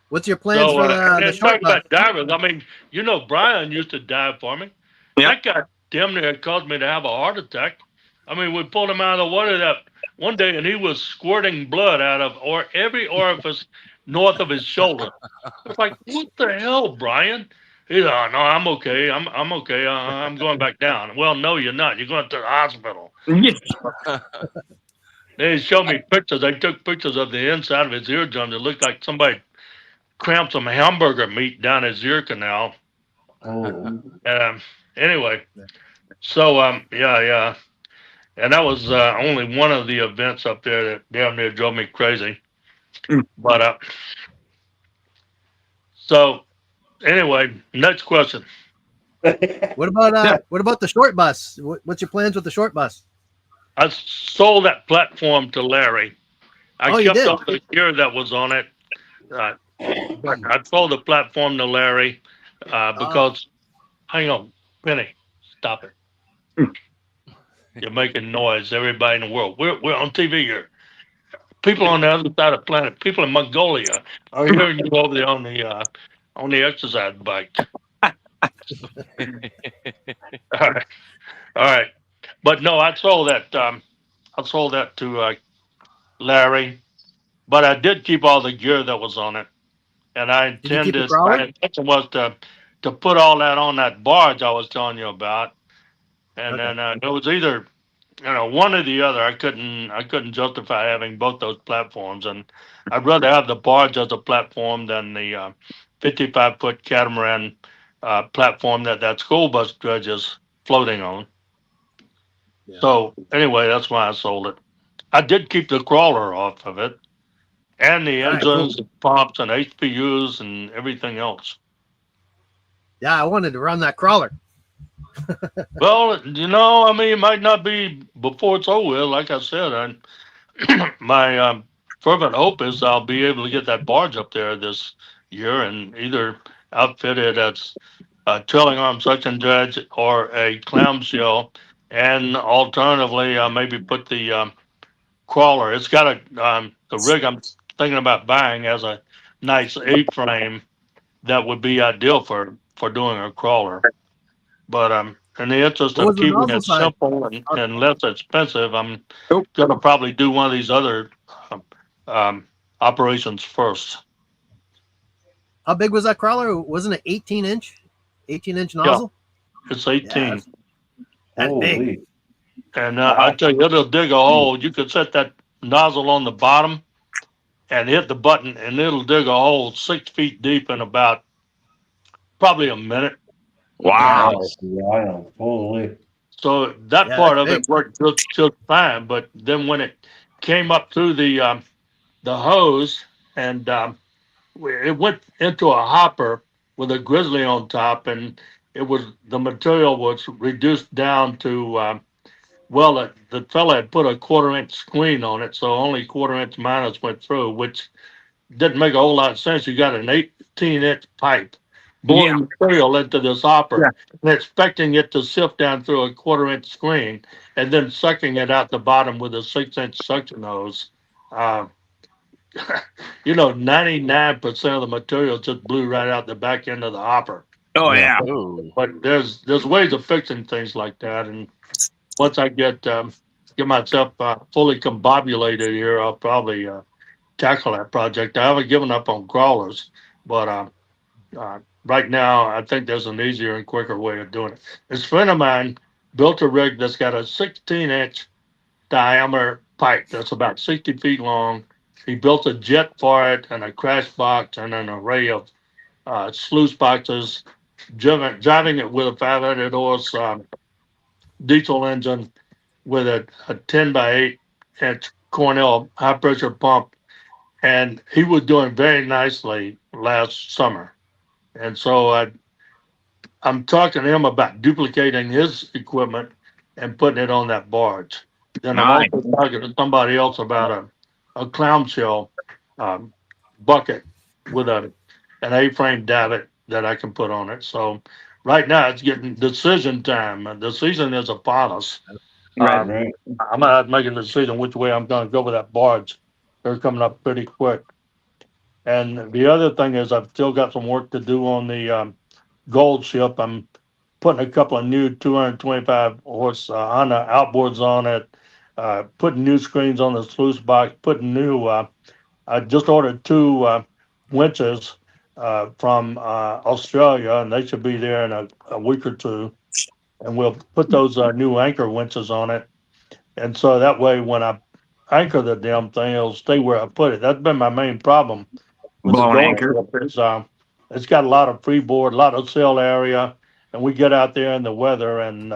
What's your plans for the and short talking about bus? divers, I mean, you know, Brian used to dive for me. Yeah. That guy damn near caused me to have a heart attack. I mean, we pulled him out of the water that one day, and he was squirting blood out of every orifice north of his shoulder. It's like, what the hell, Brian? He's no, I'm okay. I'm okay. I'm going back down. Well, no, you're not. You're going to the hospital. They showed me pictures. They took pictures of the inside of his eardrum. It looked like somebody cramped some hamburger meat down his ear canal. Oh. Anyway, so yeah, and that was only one of the events up there that damn near drove me crazy. But so anyway, next question. What about the short bus? What's your plans with the short bus? I sold that platform to Larry. I kept all the gear that was on it. But I sold the platform to Larry because, hang on, Penny, stop it. You're making noise. Everybody in the world. We're on TV here. People on the other side of the planet, people in Mongolia are hearing you over there on the exercise bike. All right. But no, I sold that to Larry, but I did keep all the gear that was on it, and my intention was to put all that on that barge I was telling you about, and then it was either one or the other. I couldn't justify having both those platforms, and I'd rather have the barge as a platform than the 55-foot catamaran platform that school bus dredge is floating on. Yeah. So anyway, that's why I sold it. I did keep the crawler off of it, and the All right, engines, cool. pumps, and HPUs, and everything else. Yeah, I wanted to run that crawler. Well, it might not be before it's over with. Like I said, my fervent hope is I'll be able to get that barge up there this year and either outfit it as a trailing arm suction dredge or a clamshell, and alternatively, maybe put the crawler. It's got the rig I'm thinking about buying has a nice A-frame that would be ideal for doing a crawler. But in the interest What was of the keeping nozzle it size? simple and less expensive, I'm Nope. gonna probably do one of these other um, operations first. How big was that crawler? Wasn't it 18-inch nozzle? It's 18. Yeah, that's big. Holy. And I tell you, it'll dig a hole. You could set that nozzle on the bottom and hit the button, and it'll dig a hole 6 feet deep in about probably a minute. Wow. That's wild. Holy. So that Yeah, part that's of big. it worked just fine. But then when it came up through the hose and it went into a hopper with a grizzly on top, and the material was reduced down to the fella had put a 1/4-inch screen on it, so only 1/4-inch minus went through, which didn't make a whole lot of sense. You got an 18-inch pipe blowing material into this hopper and expecting it to sift down through a 1/4-inch screen and then sucking it out the bottom with a 6-inch suction hose. 99% of the material just blew right out the back end of the hopper. Oh yeah. Ooh. But there's ways of fixing things like that, and once I get myself fully combobulated here, I'll probably tackle that project. I haven't given up on crawlers, but right now I think there's an easier and quicker way of doing it. This friend of mine built a rig that's got a 16-inch diameter pipe that's about 60 feet long. He built a jet for it and a crash box and an array of sluice boxes, driving it with a 500 horse diesel engine with a 10 by 8 inch Cornell high pressure pump. And he was doing very nicely last summer. And so I'm talking to him about duplicating his equipment and putting it on that barge. Then Nice. I'm also talking to somebody else about a clamshell bucket with an A-frame davit that I can put on it. So right now it's getting decision time. The season is upon us. Right. Right. I'm gonna have to make a decision which way I'm gonna go with that barge. They're coming up pretty quick. And the other thing is I've still got some work to do on the gold ship. I'm putting a couple of new 225 horse Honda outboards on it, putting new screens on the sluice box, putting new, I just ordered 2 winches from Australia, and they should be there in a week or two. And we'll put those new anchor winches on it. And so that way, when I anchor the damn thing, it'll stay where I put it. That's been my main problem with the Blown gold anchor. ship is, it's got a lot of freeboard, a lot of sail area, and we get out there in the weather, and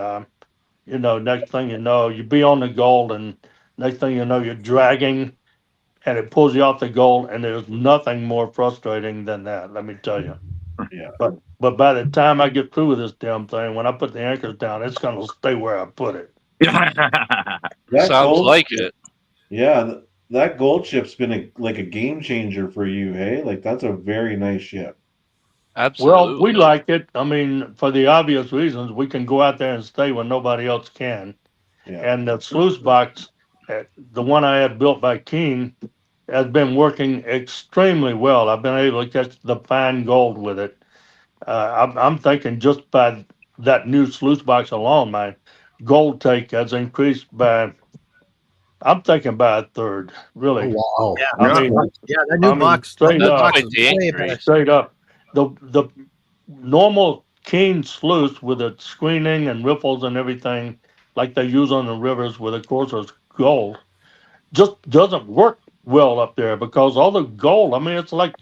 next thing you know, you be on the gold, and next thing you know, you're dragging, and it pulls you off the gold, and there's nothing more frustrating than that. Let me tell you. Yeah. But by the time I get through with this damn thing, when I put the anchors down, it's gonna stay where I put it. That Sounds gold like ship- it. Yeah, that gold ship's been like a game changer for you, hey? Like that's a very nice ship. Absolutely. Well, we like it. I mean, for the obvious reasons, we can go out there and stay when nobody else can. Yeah. And the sluice box, the one I had built by King, has been working extremely well. I've been able to catch the fine gold with it. I'm thinking just by that new sluice box alone, my gold take has increased by, I'm thinking by a third, really. Oh, wow. Yeah, I mean, that new box. That straight new up. box Quite is the way increase. better. Straight up. The normal King sluice with its screening and riffles and everything like they use on the rivers where the course is gold, just doesn't work well up there because all the gold, I mean, it's like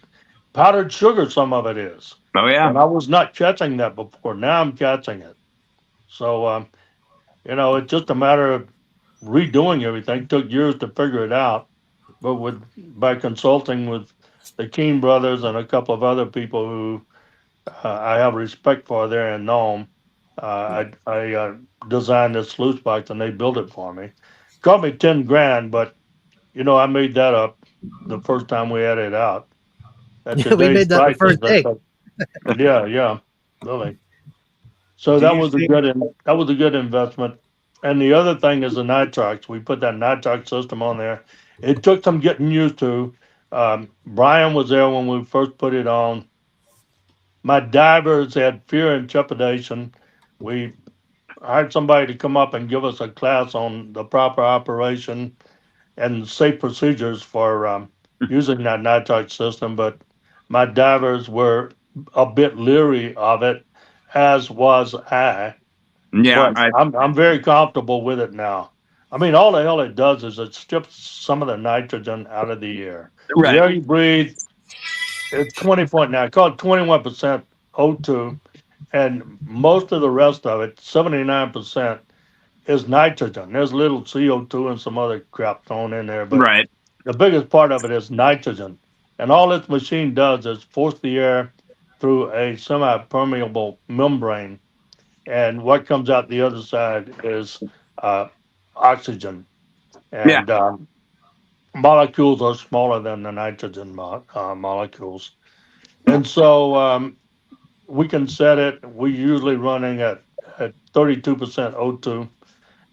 powdered sugar, some of it is. Oh And yeah. I was not catching that before. Now I'm catching it. So, it's just a matter of redoing everything. Took years to figure it out, but by consulting with the Keene brothers and a couple of other people who I have respect for there in Nome, I designed this sluice box and they built it for me. Cost me 10 grand, but I made that up the first time we had it out. At Yeah, we today's made that the prices, first day. yeah, really. So Do that you was a think good investment. And the other thing is the nitrox. We put that nitrox system on there. It took some getting used to. Brian was there when we first put it on. My divers had fear and trepidation. We hired somebody to come up and give us a class on the proper operation and safe procedures for using that nitrox system. But my divers were a bit leery of it, as was I. Yeah. But I'm very comfortable with it now. I mean, all the hell it does is it strips some of the nitrogen out of the air. The Right. air you breathe, it's 20 now. I call it 21% O2, and most of the rest of it, 79%, is nitrogen. There's a little CO2 and some other crap thrown in there, but Right. the biggest part of it is nitrogen. And all this machine does is force the air through a semi-permeable membrane, and what comes out the other side is uh, oxygen. Yeah. And molecules are smaller than the nitrogen molecules. And so we can set it. We usually running at 32% O2,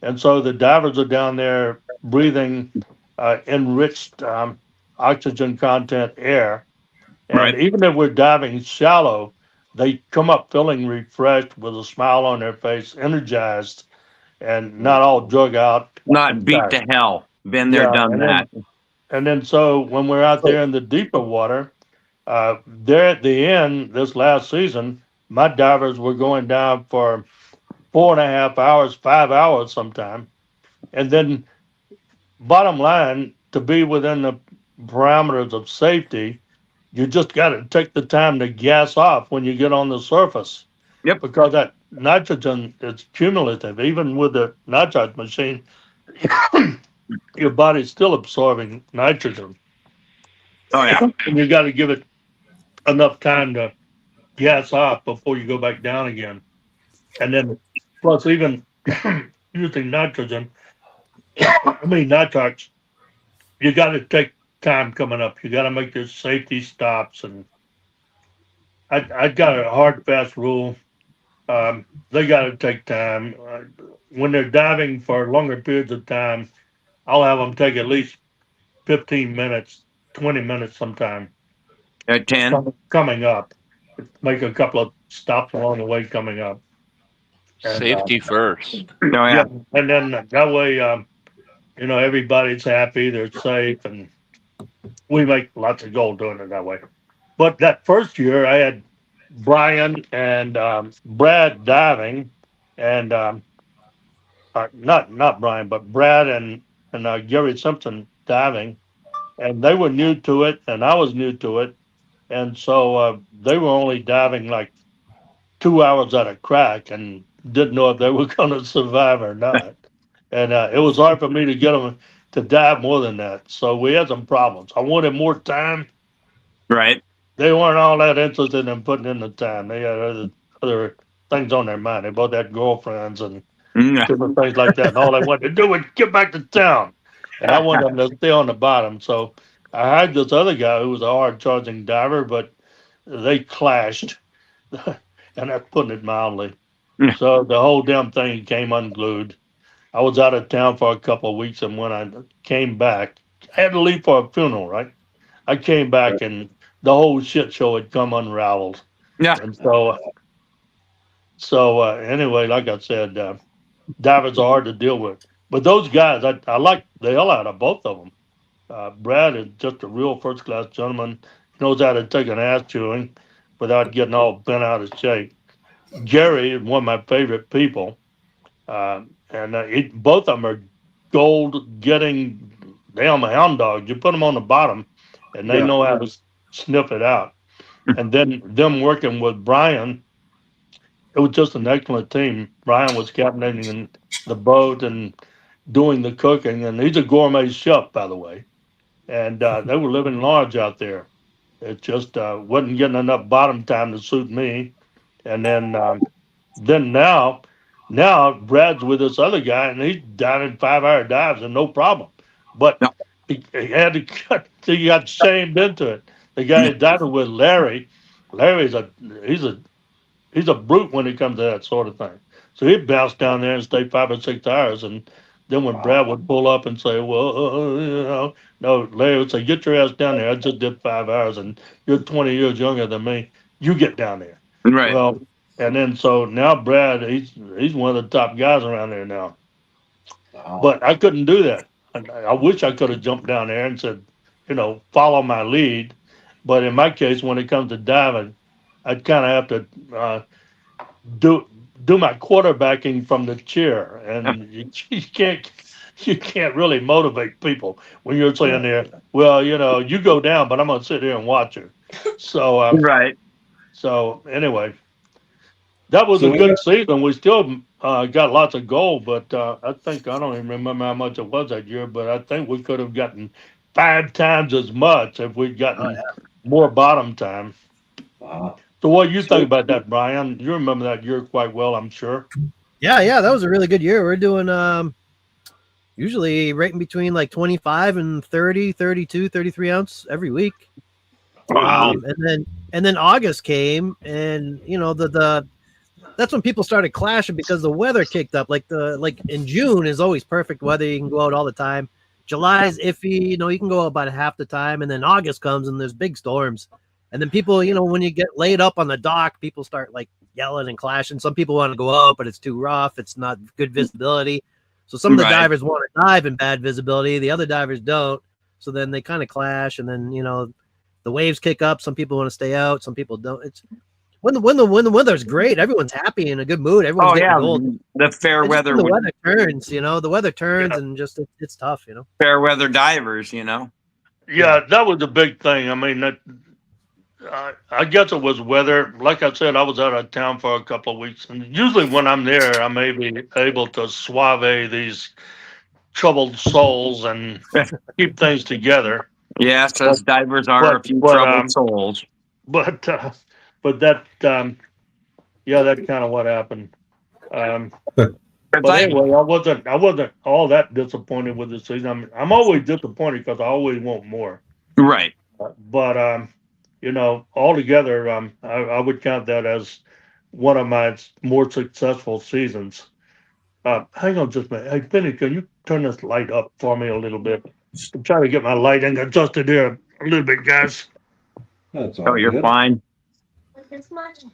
and so the divers are down there breathing enriched oxygen content air. And Right. even if we're diving shallow, they come up feeling refreshed with a smile on their face, energized, and not all drug out. Not In beat fact, to hell. Been there, yeah, done that. and then so when we're out So there in the deeper water, there at the end this last season, my divers were going down for 4.5 hours, 5 hours sometime, and then bottom line, to be within the parameters of safety, you just got to take the time to gas off when you get on the surface. Yep. Because that nitrogen is cumulative. Even with the nitrogen machine, your body's still absorbing nitrogen. Oh yeah. And you got to give it enough time to gas off before you go back down again. And then, plus, even using nitrogen, nitrox, you got to take time coming up. You got to make your safety stops. And I got a hard, fast rule. They got to take time. When they're diving for longer periods of time, I'll have them take at least 15 minutes, 20 minutes sometime At 10. coming up. Make a couple of stops along the way coming up. And Safety first. Oh yeah. and then that way, everybody's happy, they're safe, and we make lots of gold doing it that way. But that first year, I had Brian and Brad diving, and not Brian, but Brad and Gary Simpson diving, and they were new to it, and I was new to it, and so they were only diving like 2 hours at a crack, and didn't know if they were going to survive or not. And it was hard for me to get them to dive more than that. So we had some problems. I wanted more time. Right. They weren't all that interested in putting in the time. They had other things on their mind. They both had girlfriends and Mm. different things like that. And all they wanted to do was get back to town. And I wanted them to stay on the bottom. So I had this other guy who was a hard charging diver, but they clashed. And that's putting it mildly. Yeah. So the whole damn thing came unglued. I was out of town for a couple of weeks, and when I came back, I had to leave for a funeral, right? I came back, and the whole shit show had come unraveled. Yeah. And so anyway, like I said, divers are hard to deal with. But those guys, I like the hell out of both of them. Brad is just a real first class gentleman. He knows how to take an ass chewing without getting all bent out of shape. Gary is one of my favorite people. and both of them are gold getting damn hound dogs. You put them on the bottom, and they Yeah. know how to sniff it out. And then them working with Brian, it was just an excellent team. Brian was captaining the boat and doing the cooking, and he's a gourmet chef, by the way. And they were living large out there. It just wasn't getting enough bottom time to suit me. And then now Brad's with this other guy, and he's down in 5-hour dives and no problem. But No. he had to cut. He got shamed into it. The guy he diving with Larry. Larry's he's a brute when it comes to that sort of thing. So he'd bounce down there and stay 5 or 6 hours, and then when Brad would pull up and say, "Well, no," Larry would say, "Get your ass down there. I just did 5 hours, and you're 20 years younger than me. You get down there." Right. Well, and then so now Brad, he's one of the top guys around there now. Wow. But I couldn't do that. I wish I could have jumped down there and said, follow my lead. But in my case, when it comes to diving, I'd kind of have to do my quarterbacking from the chair, and you can't really motivate people when you're saying there, well, you go down, but I'm gonna sit here and watch you. So Right. so anyway, that was So a we good got- season. We still got lots of gold, but I don't even remember how much it was that year, but I think we could have gotten 5 times as much if we'd gotten more bottom time. Wow. So what do you think about that, Brian? You remember that year quite well, I'm sure. Yeah, that was a really good year. We're doing usually right in between like 25 and 30, 32, 33 ounce every week. Wow. And then August came, and that's when people started clashing because the weather kicked up. Like in June is always perfect weather. You can go out all the time. July's iffy, you can go out about half the time, and then August comes and there's big storms. And then people, when you get laid up on the dock, people start like yelling and clashing. Some people want to go out, but it's too rough. It's not good visibility. So some of the divers want to dive in bad visibility. The other divers don't. So then they kind of clash, and then the waves kick up. Some people want to stay out. Some people don't. It's when the weather's great, everyone's happy in a good mood. Everyone's getting gold. The fair It's just weather. when the weather turns, the weather turns, and just it's tough, Fair weather divers. Yeah, that was a big thing. I mean, I guess it was weather. Like I said, I was out of town for a couple of weeks, and usually when I'm there, I'm able to suave these troubled souls and keep things together. Yes, as divers are a few troubled souls. But that that's kind of what happened. But anyway, I wasn't all that disappointed with the season. I'm always disappointed because I always want more. Right. But altogether, I would count that as one of my more successful seasons. Hang on just a minute. Hey, Benny, can you turn this light up for me a little bit? I'm trying to get my lighting adjusted here a little bit, guys. That's all Oh, you're good. fine. This much.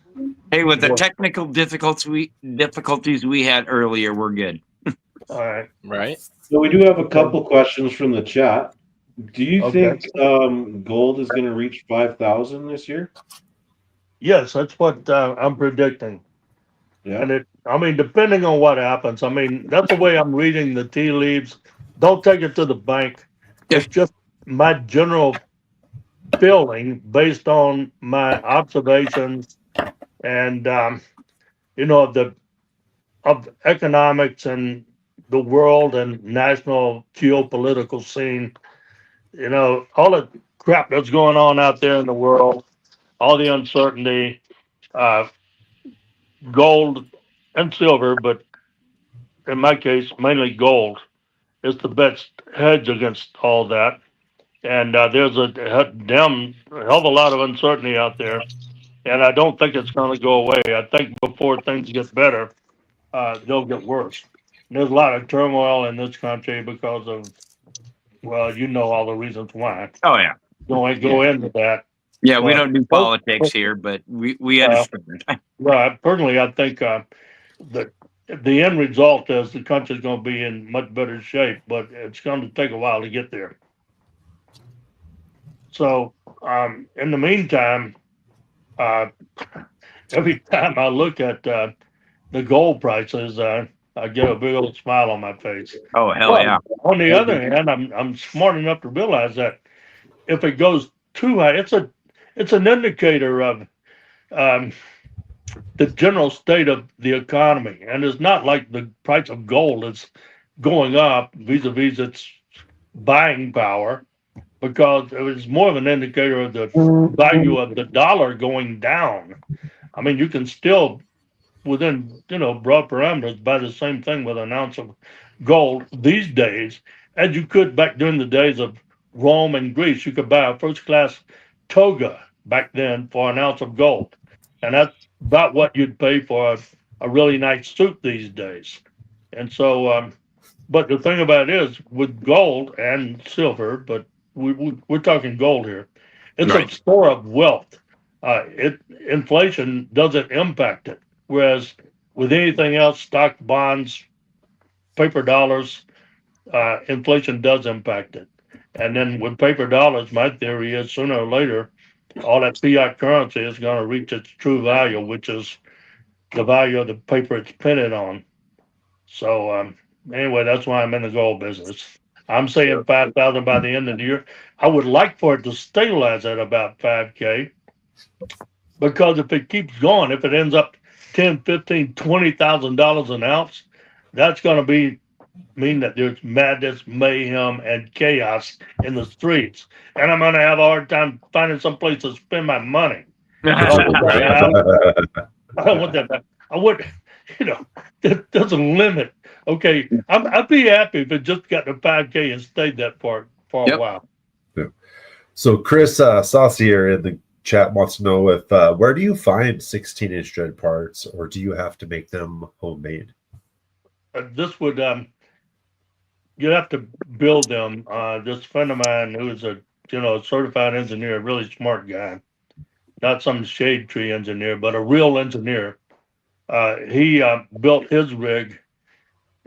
Hey, with the technical difficulties we had earlier, we're good. All right. Right. So we do have a couple questions from the chat. Do you Okay. think gold is going to reach 5,000 this year? Yes, that's what I'm predicting. Yeah. And depending on what happens, that's the way I'm reading the tea leaves. Don't take it to the bank. It's just my general feeling based on my observations and of economics and the world and national geopolitical scene. All the crap that's going on out there in the world, all the uncertainty, gold and silver, but in my case, mainly gold is the best hedge against all that. And there's a damn hell of a lot of uncertainty out there. And I don't think it's going to go away. I think before things get better, they'll get worse. And there's a lot of turmoil in this country because of, well, all the reasons why. Oh yeah. Don't go into that. Yeah, we don't do politics here, but we understand. Well, personally, I think that the end result is the country's going to be in much better shape, but it's going to take a while to get there. So, in the meantime, every time I look at the gold prices, I get a big old smile on my face. Oh, hell But yeah. on the other hand, I'm smart enough to realize that if it goes too high, it's an indicator of um, the general state of the economy, and it's not like the price of gold is going up vis-a-vis its buying power, because it was more of an indicator of the value of the dollar going down. I mean, you can still, within broad parameters, buy the same thing with an ounce of gold these days as you could back during the days of Rome and Greece. You could buy a first class toga back then for an ounce of gold, and that's about what you'd pay for a really nice suit these days. And so, but the thing about it is, with gold and silver, but we're talking gold here, it's Right. a store of wealth. Inflation doesn't impact it, whereas with anything else, stock, bonds, paper dollars, inflation does impact it. And then with paper dollars, my theory is sooner or later, all that fiat currency is going to reach its true value, which is the value of the paper it's printed on. So anyway, that's why I'm in the gold business. I'm saying 5,000 by the end of the year. I would like for it to stabilize at about 5K, because if it keeps going, if it ends up 10, 15, $20,000 an ounce, that's going to mean that there's madness, mayhem, and chaos in the streets, and I'm going to have a hard time finding some place to spend my money. I don't want that back. I would, there's a limit. Okay, I'd be happy if it just got to 5K and stayed that for a Yep. while. So Chris Saucier in the chat wants to know if where do you find 16-inch dread parts, or do you have to make them homemade? This would you'd have to build them. This friend of mine who is a certified engineer, a really smart guy, not some shade tree engineer, but a real engineer. He built his rig,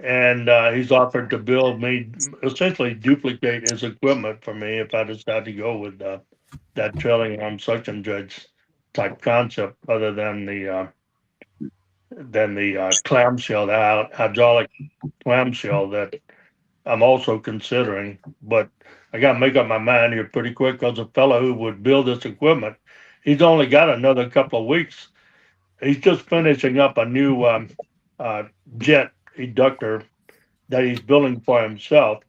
and he's offered to build me, essentially duplicate his equipment for me if I decide to go with that trailing arm suction dredge type concept, other than the clamshell, the hydraulic clamshell that I'm also considering. But I got to make up my mind here pretty quick, because the fellow who would build this equipment, he's only got another couple of weeks. He's just finishing up a new jet eductor that he's building for himself,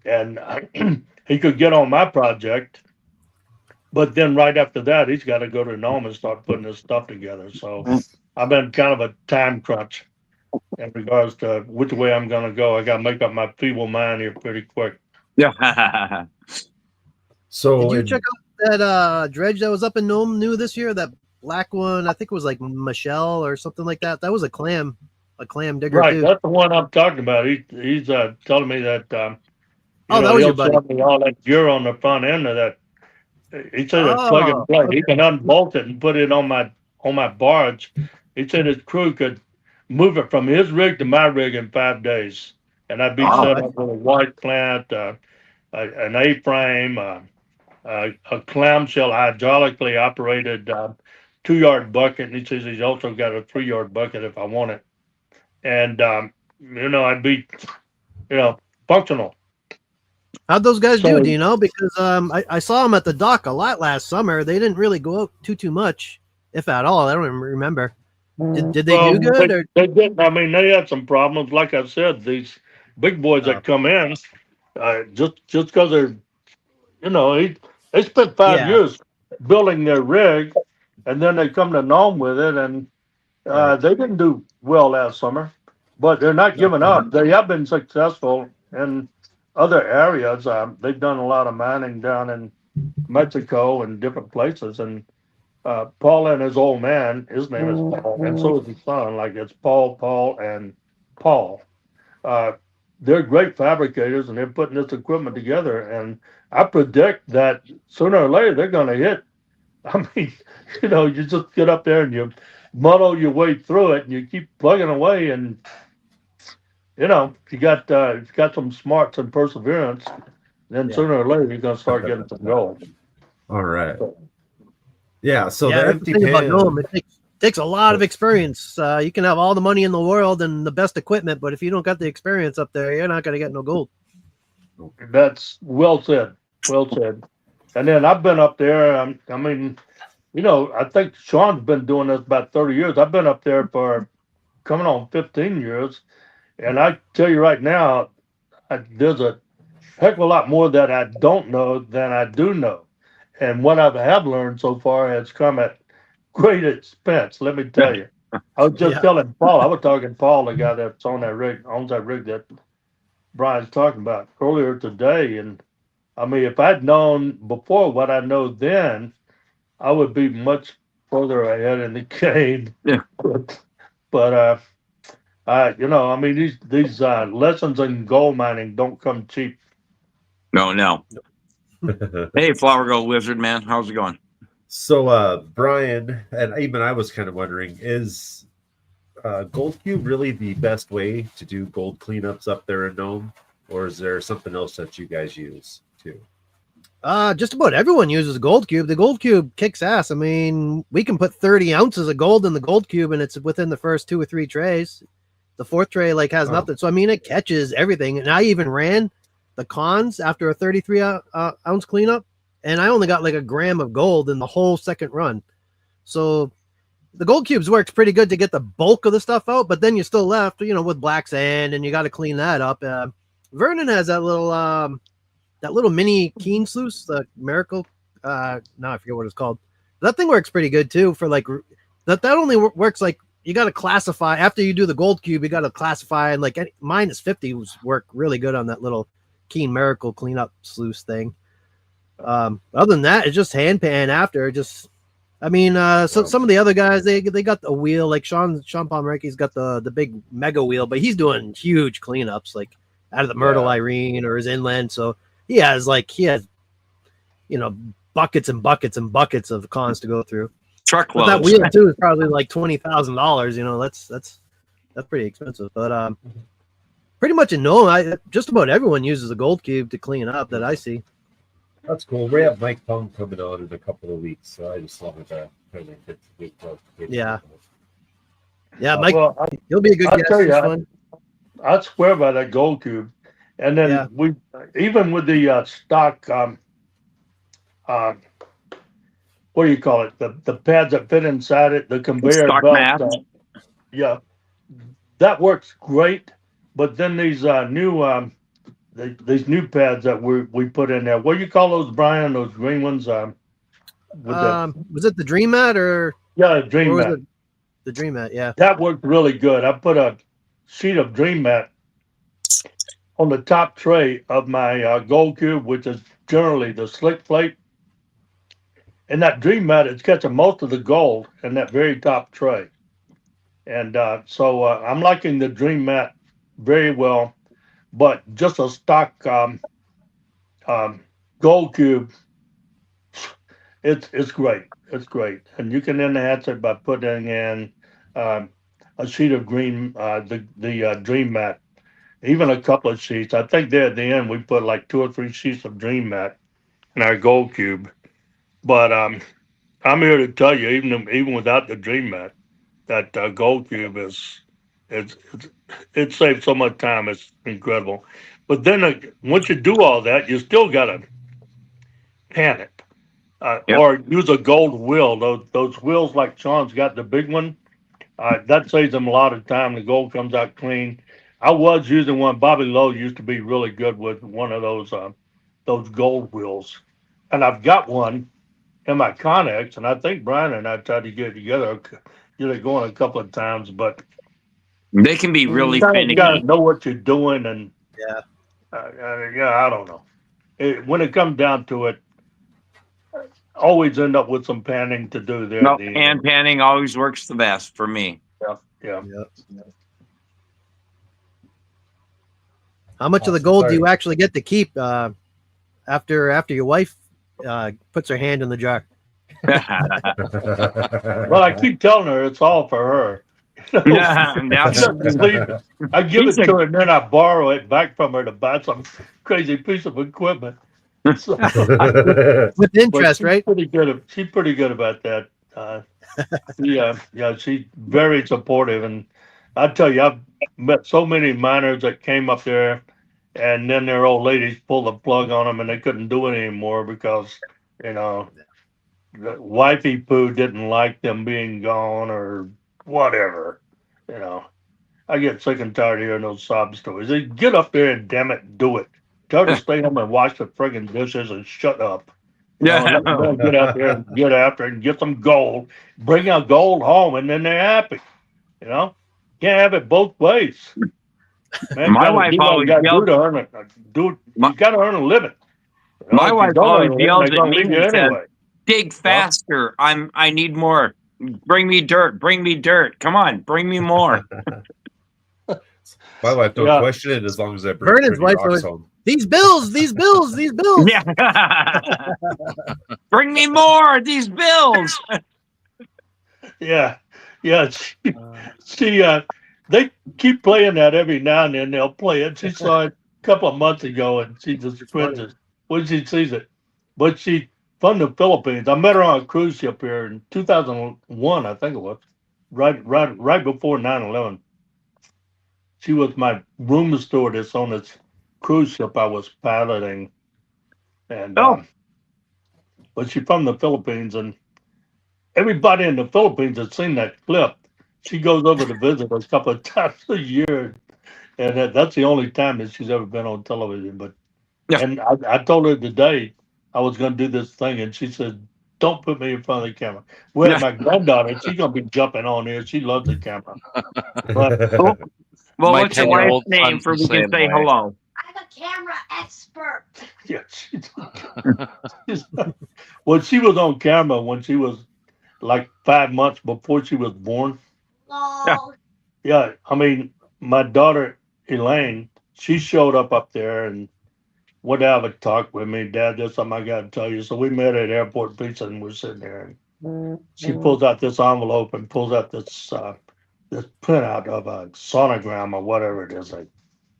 and he could get on my project, but then right after that, he's got to go to Nome and start putting his stuff together. So I've been kind of a time crunch in regards to which way I'm going to go. I got to make up my feeble mind here pretty quick. Yeah. So Did you check out that dredge that was up in Nome new this year? That black one, I think it was like Michelle or something like that. That was a clam digger Right, too. that's the one I'm talking about. He's telling me that. That was your buddy. Sell me all that gear on the front end of that. He said it's plug and play. Okay. He can unbolt it and put it on my barge. He said his crew could move it from his rig to my rig in 5 days, and I'd be set up with a white plant, an A-frame, a clamshell hydraulically operated 2-yard bucket, and he says he's also got a 3-yard bucket if I want it. And I'd be functional. How'd those guys So- do? Do you know? Because I saw them at the dock a lot last summer. They didn't really go out too much, if at all. I don't even remember. Did they do good? Or They didn't. I mean, they had some problems. Like I said, these big boys that come in, just because they're, they spent 5 years building their rig, and then they come to Nome with it, and they didn't do well last summer. But they're not giving up. They have been successful in other areas. They've done a lot of mining down in Mexico and different places, and Paul and his old man, his name is Paul, and so is his son. Like, it's Paul, and Paul. They're great fabricators, and they're putting this equipment together. And I predict that sooner or later they're going to hit. I mean, you just get up there and you muddle your way through it, and you keep plugging away, and if you got some smarts and perseverance, then sooner or later you're going to start getting some gold. all right. Yeah, so yeah, the the empty thing about pan. Nome, it Takes a lot of experience. You can have all the money in the world and the best equipment, but if you don't got the experience up there, you're not going to get no gold. That's well said. Well said. And then I've been up there. I mean, I think Sean's been doing this about 30 years. I've been up there for coming on 15 years. And I tell you right now, there's a heck of a lot more that I don't know than I do know. And what I have learned so far has come at great expense, let me tell you. I was just telling Paul, I was talking to Paul, the guy that's on that rig, owns that rig that Brian's talking about earlier today. And I mean, if I'd known before what I know then, I would be much further ahead in the game. Yeah. But I mean, these lessons in gold mining don't come cheap. No. Hey, Flower Gold Wizard, man. How's it going? So, Brian, and even I was kind of wondering, is Gold Cube really the best way to do gold cleanups up there in Nome? Or is there something else that you guys use too? Just about everyone uses Gold Cube. The Gold Cube kicks ass. I mean, we can put 30 ounces of gold in the Gold Cube and it's within the first 2 or 3 trays. The fourth tray has nothing. So, I mean, it catches everything. And I even ran the cons after a 33 ounce cleanup. And I only got like a gram of gold in the whole second run. So the Gold Cubes works pretty good to get the bulk of the stuff out, but then you're still left, with black sand and you got to clean that up. Vernon has that little mini Keen sluice, the Miracle. I forget what it's called. That thing works pretty good too for that only works like you got to classify after you do the Gold Cube. You got to classify and minus 50 work really good on that little Keen Miracle cleanup sluice thing. Other than that, it's just hand pan after. Some of the other guys they got the wheel, like Sean Pomeranke's got the big mega wheel, but he's doing huge cleanups like out of the Myrtle Irene or his inland. So he has buckets and buckets and buckets of cons to go through. Truckloads. But that wheel too is probably like $20,000. That's pretty expensive. But pretty much in Nome, just about everyone uses the Gold Cube to clean up that I see. That's cool. We have Mike Pung coming on in a couple of weeks, so I just wanted to kind of get the big club. Yeah, Mike, you'll be a good guest. Tell you, I swear by that Gold Cube. And then we, even with the stock, what do you call it? The pads that fit inside it, the conveyor stock belt. That works great. But then these these new pads that we put in there. What do you call those, Brian? Those green ones? Was it the Dream Mat or? Yeah, Dream Mat. The Dream Mat, yeah. That worked really good. I put a sheet of Dream Mat on the top tray of my Gold Cube, which is generally the slick plate. And that Dream Mat is catching most of the gold in that very top tray. And so I'm liking the Dream Mat very well. But just a stock Gold Cube, it's great. It's great, and you can enhance it by putting in a sheet of green, the Dream Mat, even a couple of sheets. I think there at the end we put like 2 or 3 sheets of Dream Mat in our Gold Cube. But I'm here to tell you, even without the Dream Mat, that Gold Cube it saves so much time. It's incredible. But then once you do all that, you still got to pan it or use a gold wheel. Those wheels like Sean's got, the big one, that saves them a lot of time. The gold comes out clean. I was using one. Bobby Lowe used to be really good with one of those gold wheels. And I've got one in my Connex, and I think Brian and I tried to get it together, get it going a couple of times, but they can be really finicky. You gotta know what you're doing, and I don't know. When it comes down to it, always end up with some panning to do there. No, hand panning always works the best for me. Yeah. How much of the gold do you actually get to keep after your wife puts her hand in the jar? Well, I keep telling her it's all for her. I give it to her and then I borrow it back from her to buy some crazy piece of equipment. So, with interest, right? She's pretty good about that. Yeah, she's very supportive, and I tell you, I've met so many miners that came up there, and then their old ladies pulled the plug on them, and they couldn't do it anymore because you know the wifey poo didn't like them being gone or whatever. You know, I get sick and tired of hearing those sob stories. They get up there and damn it, do it. Tell her to stay home and wash the friggin' dishes and shut up. You know, and let them get out there and get after it and get some gold, bring out gold home, and then they're happy. You know, can't have it both ways. Man, My gotta wife do what always you gotta do yells. to earn it. You My, gotta earn a living. You know, my if you wife don't always earn a living, yells they're at gonna me leave you and says, anyway. "Dig faster! I need more. Bring me dirt. Bring me dirt. Come on, bring me more." My wife don't Yeah. question it as long as I bring Vernon's pretty wife's rocks always, home. these bills, these bills, these bills. Yeah. Bring me more. These bills. Yeah, yeah. They keep playing that every now and then. They'll play it. She saw it a couple of months ago, and she just cringes when she sees it. But she from the Philippines. I met her on a cruise ship here in 2001, I think it was, right before 9/11. She was my room stewardess on this cruise ship I was piloting, and Oh, but she's from the Philippines, and everybody in the Philippines has seen that clip. She goes over to visit us a couple of times a year, and that's the only time that she's ever been on television. But yeah. and I told her today I was going to do this thing, and she said, "Don't put me in front of the camera." Well, my granddaughter, she's going to be jumping on here. She loves the camera. But Well, My what's your wife's 10-year-old name son's for the we can same say way. hello? I'm a camera expert. yeah, well, she was on camera when she was like 5 months before she was born. Yeah. Lol. Yeah, I mean, my daughter Elaine, she showed up there and would have a talk with me. Dad, there's something I got to tell you. So we met at Airport Pizza, and we're sitting there. And she pulls out this envelope and pulls out this printout of a sonogram or whatever it is like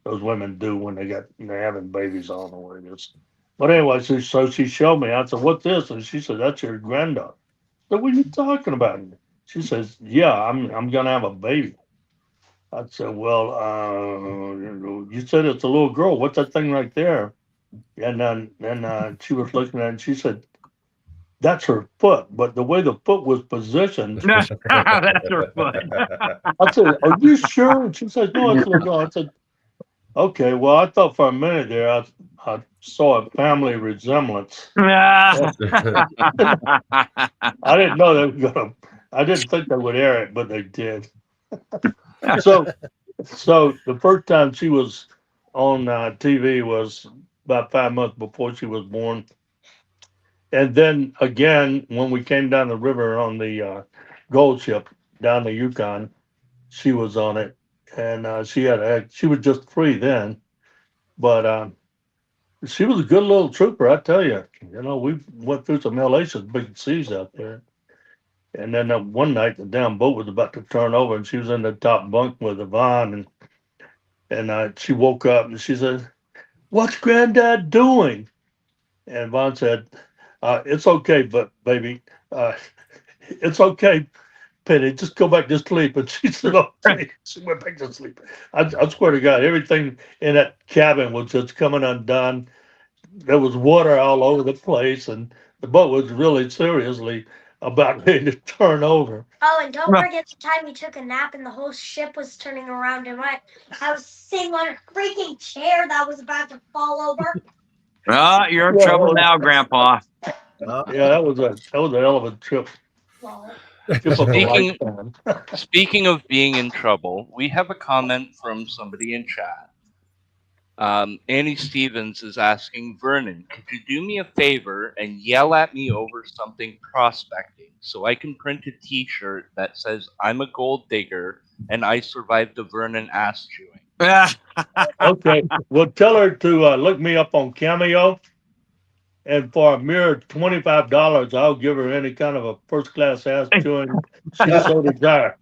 those women do when they're having babies on or whatever it is. But anyway, so she showed me. I said, "What's this?" And she said, "That's your granddaughter." So what are you talking about? She says, "Yeah, I'm gonna have a baby." I said, "Well, you said it's a little girl. What's that thing right there?" And then she was looking at it and she said, "That's her foot." But the way the foot was positioned, That's her foot. I said, "Are you sure?" And she said, "No, it's a little girl." I said, "Okay." Well, I thought for a minute there, I saw a family resemblance. I didn't know they were gonna. I didn't think they would air it, but they did. So the first time she was on TV was about 5 months before she was born. And then again, when we came down the river on the gold ship down the Yukon, she was on it, and she was just 3 then, but she was a good little trooper, I tell you. You know, we went through some hellacious big seas out there. And then one night, the damn boat was about to turn over, and she was in the top bunk with Yvonne, and she woke up and she said, "What's Granddad doing?" And Vaughn said, "It's okay, but baby, uh, it's okay, Penny. Just go back to sleep." And she said, "Okay." She went back to sleep. I swear to God, everything in that cabin was just coming undone. There was water all over the place, and the boat was really seriously about ready to turn over. Oh, and don't forget the time you took a nap and the whole ship was turning around and I was sitting on a freaking chair that was about to fall over. Oh, you're in trouble now, Grandpa. Yeah, that was a hell of a trip. Lol. Trip of a Speaking lifetime. speaking of being in trouble, we have a comment from somebody in chat. Annie Stevens is asking, Vernon, could you do me a favor and yell at me over something prospecting so I can print a t-shirt that says I'm a gold digger and I survived the Vernon ass chewing? Okay, well, tell her to look me up on Cameo, and for a mere $25, I'll give her any kind of a first class ass chewing she so desires.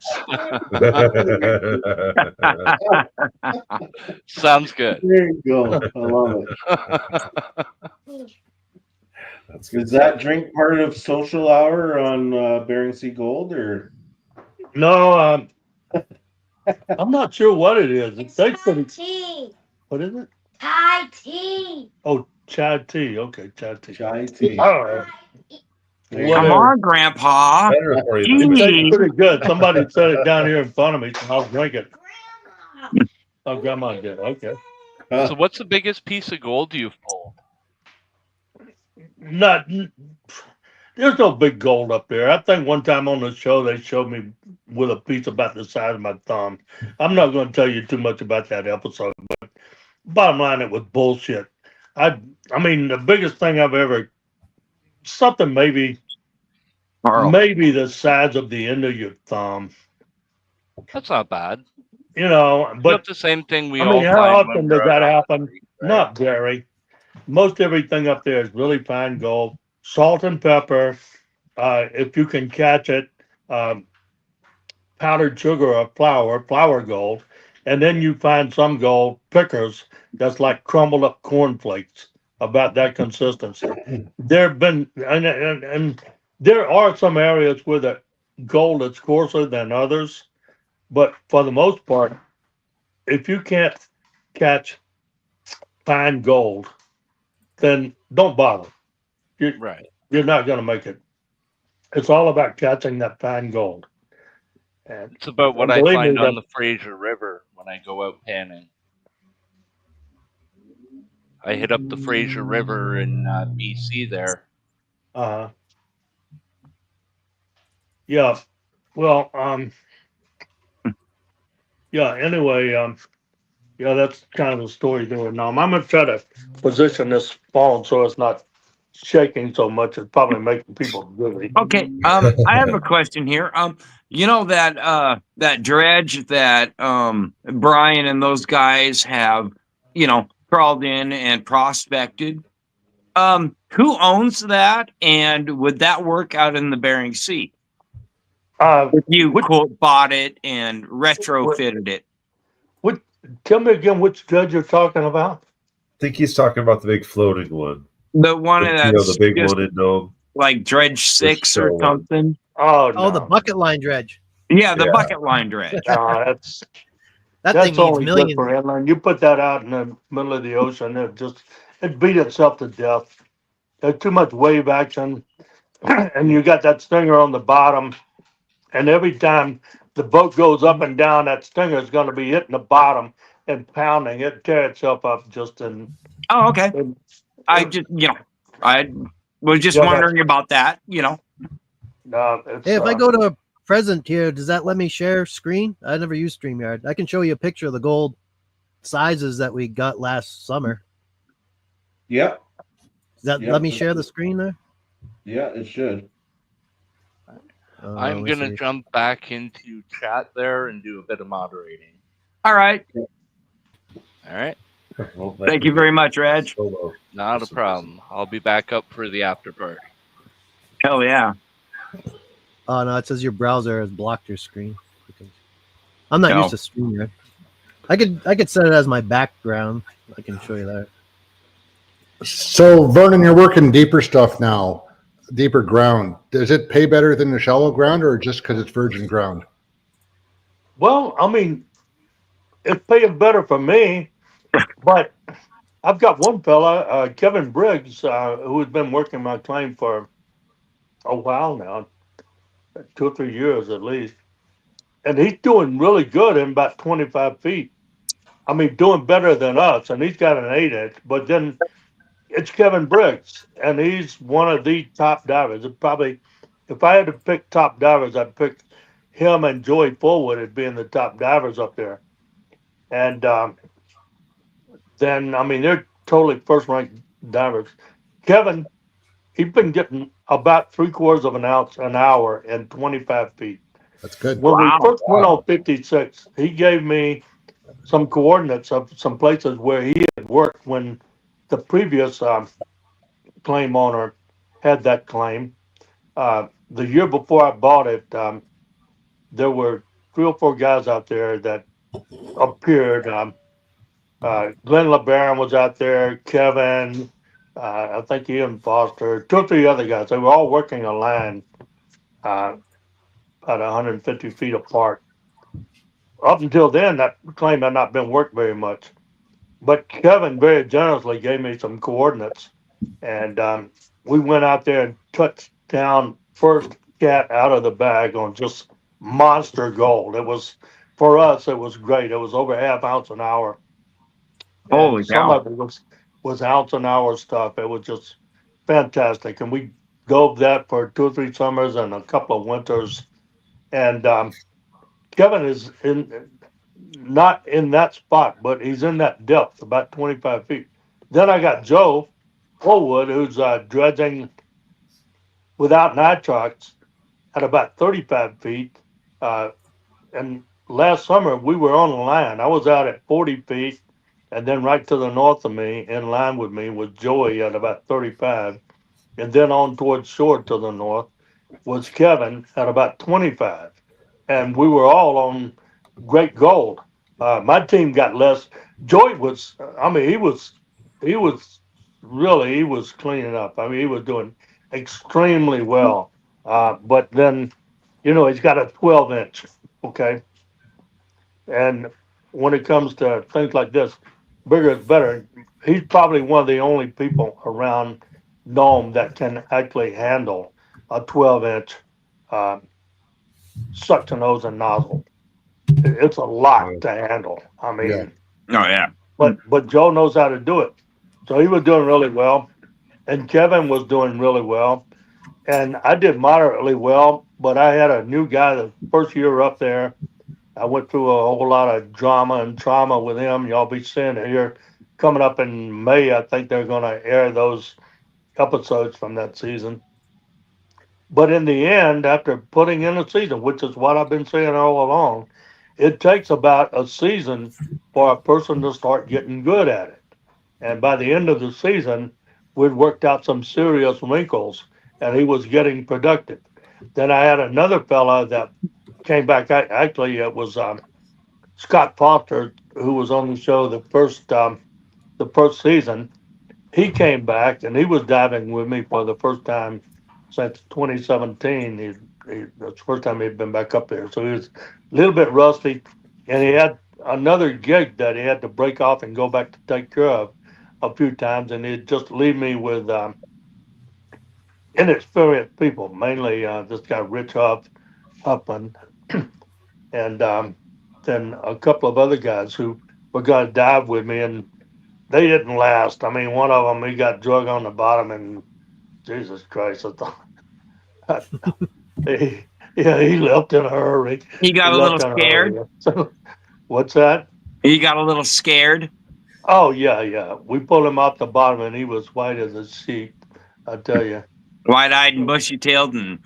Sounds good. There you go. I love it. That's good. Is that drink part of social hour on Bering Sea Gold, or No, I'm not sure what it is. It It's tastes Thai pretty. tea. What is it? Thai tea. Oh, chai tea. Okay, chai tea. chai tea? All right. There you Come go. Whatever. on, Grandpa. Better for you It than tastes Gee. pretty good. Somebody set it down here in front of me, so I'll drink it. Grandma. Oh, Grandma did. Okay. So what's the biggest piece of gold you've pulled? Not. There's no big gold up there. I think one time on the show they showed me with a piece about the size of my thumb. I'm not going to tell you too much about that episode, but bottom line, it was bullshit. I mean, the biggest thing I've ever, something maybe Carl. the size of the end of your thumb. That's not bad. You know, But but the same thing we I all mean, how find often when does we're that out on happen? the creek, right? Not very. Most everything up there is really fine gold, salt and pepper. If you can catch it, um, powdered sugar or flour gold, and then you find some gold pickers that's like crumbled up cornflakes, about that consistency. There have been, and there are some areas where the gold is coarser than others, but for the most part, if you can't catch fine gold, then don't bother. Right. You're not going to make it. It's all about catching that fine gold. And It's about what I believe find me, on the Fraser River when I go out panning. I hit up the Fraser River in BC there. Yeah. Well, yeah, anyway, yeah, that's kind of the story there. Now, I'm going to try to position this phone so it's not shaking so much. It's probably making people dizzy. Okay. I have a question here. You know that dredge that Brian and those guys have, crawled in and prospected. Who owns that, and would that work out in the Bering Sea? If you quote bought it and retrofitted it. Tell me again which judge you're talking about. I think he's talking about the big floating one. The one that's the big just one in Nome. like Dredge 6 or show one. something. Oh, no. Oh, the bucket line dredge. Yeah, the Yeah. bucket line dredge. No, that's That that's thing needs only good millions. for inland. You put that out in the middle of the ocean, it beat itself to death. There's too much wave action, and you got that stinger on the bottom, and every time the boat goes up and down, that stinger is going to be hitting the bottom and pounding it, tear itself up just in. Oh, okay. I just, I was just Yeah, wondering about that, No, it's, Hey, if I go to a present here, does that let me share screen? I never used StreamYard. I can show you a picture of the gold sizes that we got last summer. Yep. Does that Yep. let me share the screen there? Yeah, it should. I'm let me going to see. jump back into chat there and do a bit of moderating. All right. All right. Well, Thank you very much, Reg. Solo. Not a problem. I'll be back up for the after part. Hell yeah. Oh no, it says your browser has blocked your screen. I'm not No. used to StreamYard. I could set it as my background. I can show you that. So, Vernon, you're working deeper stuff now, deeper ground. Does it pay better than the shallow ground, or just because it's virgin ground? well, I mean, it's paying better for me, but I've got one fella, Kevin Briggs, who has been working my claim for a while now, 2 or 3 years at least, and he's doing really good in about 25 feet. I mean, doing better than us, and he's got an 8-inch. But then it's Kevin Briggs, and he's one of the top divers. It probably, if I had to pick top divers, I'd pick him and Joey Fullwood as being the top divers up there. And then, I mean, they're totally first-ranked divers. Kevin, he's been getting about 3/4 of an ounce an hour in 25 feet. That's good. When Wow. we first went on 56, he gave me some coordinates of some places where he had worked when the previous claim owner had that claim. The year before I bought it, there were 3 or 4 guys out there that appeared. Glenn LeBaron was out there, Kevin, I think Ian Foster, 2 or 3 other guys. They were all working a line about 150 feet apart. Up until then, that claim had not been worked very much. But Kevin very generously gave me some coordinates, and we went out there and touched down first cat out of the bag on just monster gold. It was, for us, it was great. It was over half ounce an hour. Holy And some cow. of it was ounce an hour stuff. It was just fantastic. And we dove that for 2 or 3 summers and a couple of winters. And Kevin is not in that spot, but he's in that depth, about 25 feet. Then I got Joe Fullwood, who's dredging without nitrox at about 35 feet. And last summer we were on the line. I was out at 40 feet, and then right to the north of me, in line with me, was Joey at about 35. And then on towards shore to the north was Kevin at about 25. And we were all on great gold. My team got less. Joey was, I mean, he was cleaning up. I mean, he was doing extremely well. But then, he's got a 12-inch, okay? And when it comes to things like this, bigger is better. He's probably one of the only people around Nome that can actually handle a 12-inch suction hose and nozzle. It's a lot to handle. I mean, Yeah. Oh yeah. but Joe knows how to do it. So he was doing really well, and Kevin was doing really well, and I did moderately well. But I had a new guy the first year up there. I went through a whole lot of drama and trauma with him. Y'all be seeing it here coming up in May. I think they're going to air those episodes from that season. But in the end, after putting in a season, which is what I've been saying all along, it takes about a season for a person to start getting good at it. And by the end of the season, we'd worked out some serious wrinkles and he was getting productive. Then I had another fella that came back. Actually, it was Scott Foster, who was on the show the first season. He came back and he was diving with me for the first time since 2017. That's the first time he'd been back up there. So he was a little bit rusty, and he had another gig that he had to break off and go back to take care of a few times, and he'd just leave me with inexperienced people, mainly this guy Rich Huffman, and then a couple of other guys who were going to dive with me, and they didn't last. I mean, one of them, he got drug on the bottom, and Jesus Christ, I thought he left in a hurry. He got a little scared. So, what's that? He got a little scared. Oh yeah. We pulled him off the bottom, and he was white as a sheet. I tell you, Wide-eyed and bushy-tailed and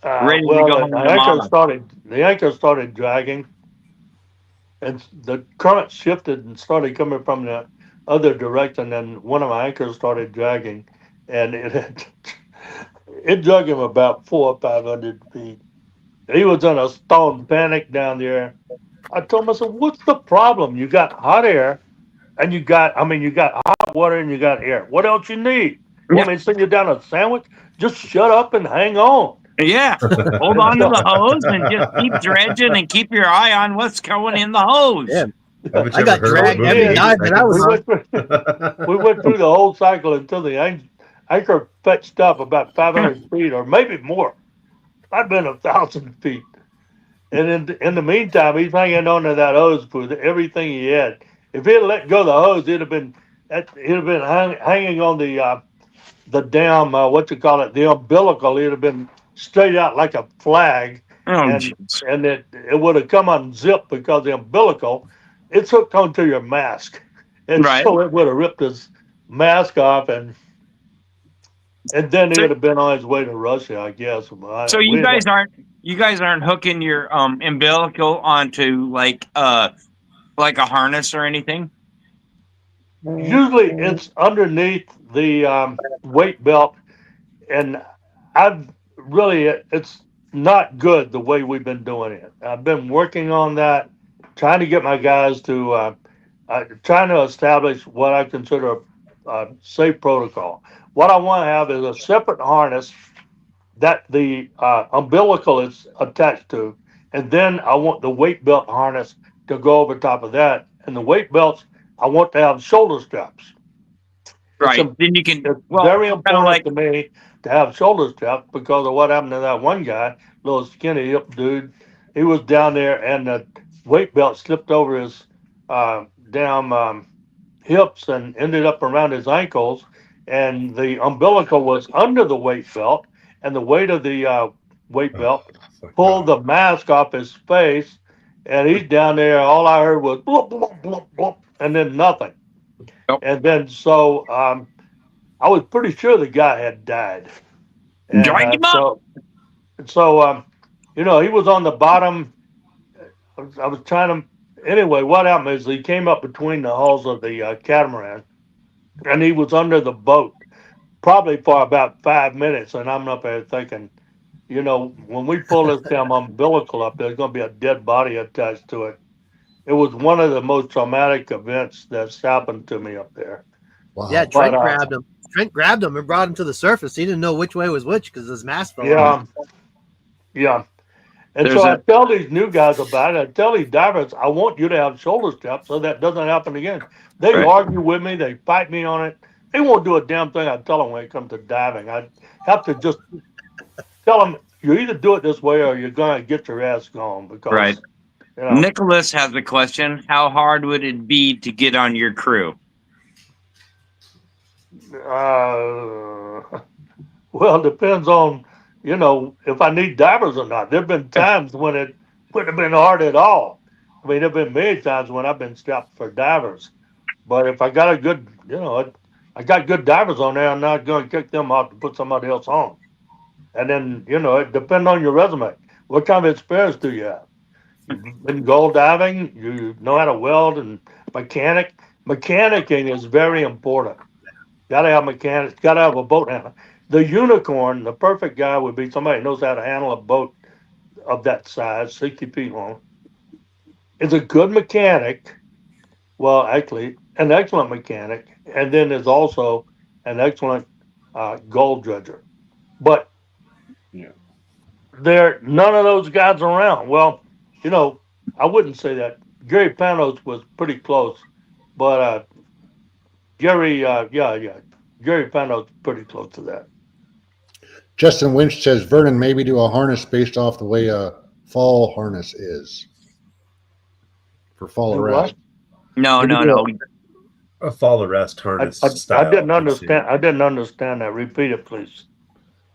ready to well, go home the to mama. anchor started dragging, and the current shifted and started coming from the other direction, and one of my anchors started dragging, and it drug him about 400 or 500 feet. He was in a stone panic down there. I told him, I said, "What's the problem? You got hot air, and you got hot water, and you got air. What else you need? Want me to send you down a sandwich? Just shut up and hang on." Yeah. Hold on to the hose and just keep dredging and keep your eye on what's going in the hose. Yeah. Haven't I you got ever heard of dragged a every movie? dive that I was on. We went through the whole cycle until the anchor fetched up about 500 feet or maybe more. I've been 1,000 feet. And in the meantime, he's hanging on to that hose with everything he had. If he had let go of the hose, he'd have been hanging on the damn the umbilical. He'd have been straight out like a flag, and it would have come unzipped because the umbilical it's hooked onto your mask, and so it would have ripped his mask off, and then he would have been on his way to Russia, I guess. So you guys aren't hooking your umbilical onto like a harness or anything? Usually it's underneath the weight belt, and it's not good the way we've been doing it. I've been working on that, trying to get my guys to trying to establish what I consider safe protocol. What I want to have is a separate harness that the umbilical is attached to, and then I want the weight belt harness to go over top of that. And the weight belts, I want to have shoulder straps. Right. Then you can, It's well, very kind of important like, to me to have shoulder straps because of what happened to that one guy, little skinny hip dude. He was down there and the weight belt slipped over his damn hips and ended up around his ankles. And the umbilical was under the weight belt, and the weight of the weight belt pulled the mask off his face. And he's down there. All I heard was bloop, bloop, bloop, bloop, and then nothing. Yep. And then so I was pretty sure the guy had died. And Join him up. so he was on the bottom. I was trying to. Anyway, what happened is he came up between the hulls of the catamaran, and he was under the boat probably for about 5 minutes. And I'm up there thinking, when we pull this damn umbilical up, there's going to be a dead body attached to it. It was one of the most traumatic events that's happened to me up there. Wow. Yeah, Trent grabbed him. Trent grabbed him and brought him to the surface. He didn't know which way was which because his mask fell off. Yeah. And There's so I tell these new guys about it. I tell these divers, I want you to have shoulder straps so that doesn't happen again. They Right. argue with me. They fight me on it. They won't do a damn thing I tell them when it comes to diving. I have to just tell them, you either do it this way or you're going to get your ass gone. Because, Right. Nicholas has a question. How hard would it be to get on your crew? Well, it depends on, if I need divers or not. There have been times when it wouldn't have been hard at all. I mean, there have been many times when I've been strapped for divers. But if I got a good, I got good divers on there, I'm not going to kick them out to put somebody else on. And then, it depends on your resume. What kind of experience do you have? You've been gold diving, you know how to weld and mechanic. Mechanicking is very important. Got to have mechanics, got to have a boat handler. The unicorn, the perfect guy would be somebody who knows how to handle a boat of that size, 60 feet long, is a good mechanic. Well, actually, an excellent mechanic, and then is also an excellent gold dredger. But none of those guys around. Well, I wouldn't say that. Gary Panos was pretty close, but Gary Panos pretty close to that. Justin Winch says, Vernon, maybe do a harness based off the way a fall harness is for fall Do arrest. No. A fall arrest harness. I didn't understand. I didn't understand that. Repeat it, please.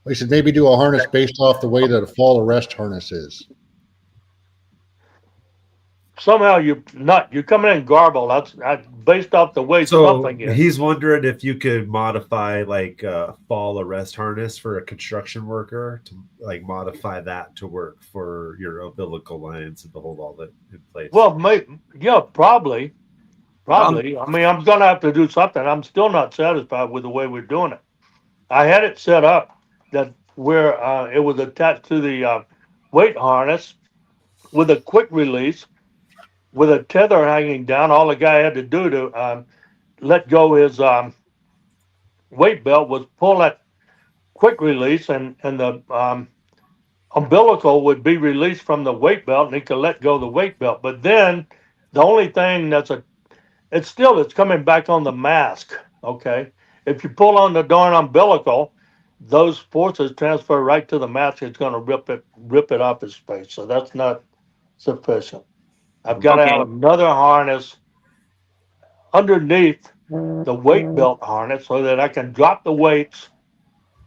He said maybe do a harness based off the way that a fall arrest harness is. Somehow you're coming in garbled. That's based off the way So something is. he's wondering if you could modify like a fall arrest harness for a construction worker to like modify that to work for your umbilical lines and to hold all that in place. Well, probably. I mean, I'm gonna have to do something. I'm still not satisfied with the way we're doing it. I had it set up that where it was attached to the weight harness with a quick release, with a tether hanging down. All the guy had to do to let go his weight belt was pull that quick release, and the umbilical would be released from the weight belt, and he could let go of the weight belt. But then the only thing it's coming back on the mask. Okay, if you pull on the darn umbilical, those forces transfer right to the mask. It's going to rip it off his face. So that's not sufficient. I've got to have another harness underneath the weight belt harness so that I can drop the weights,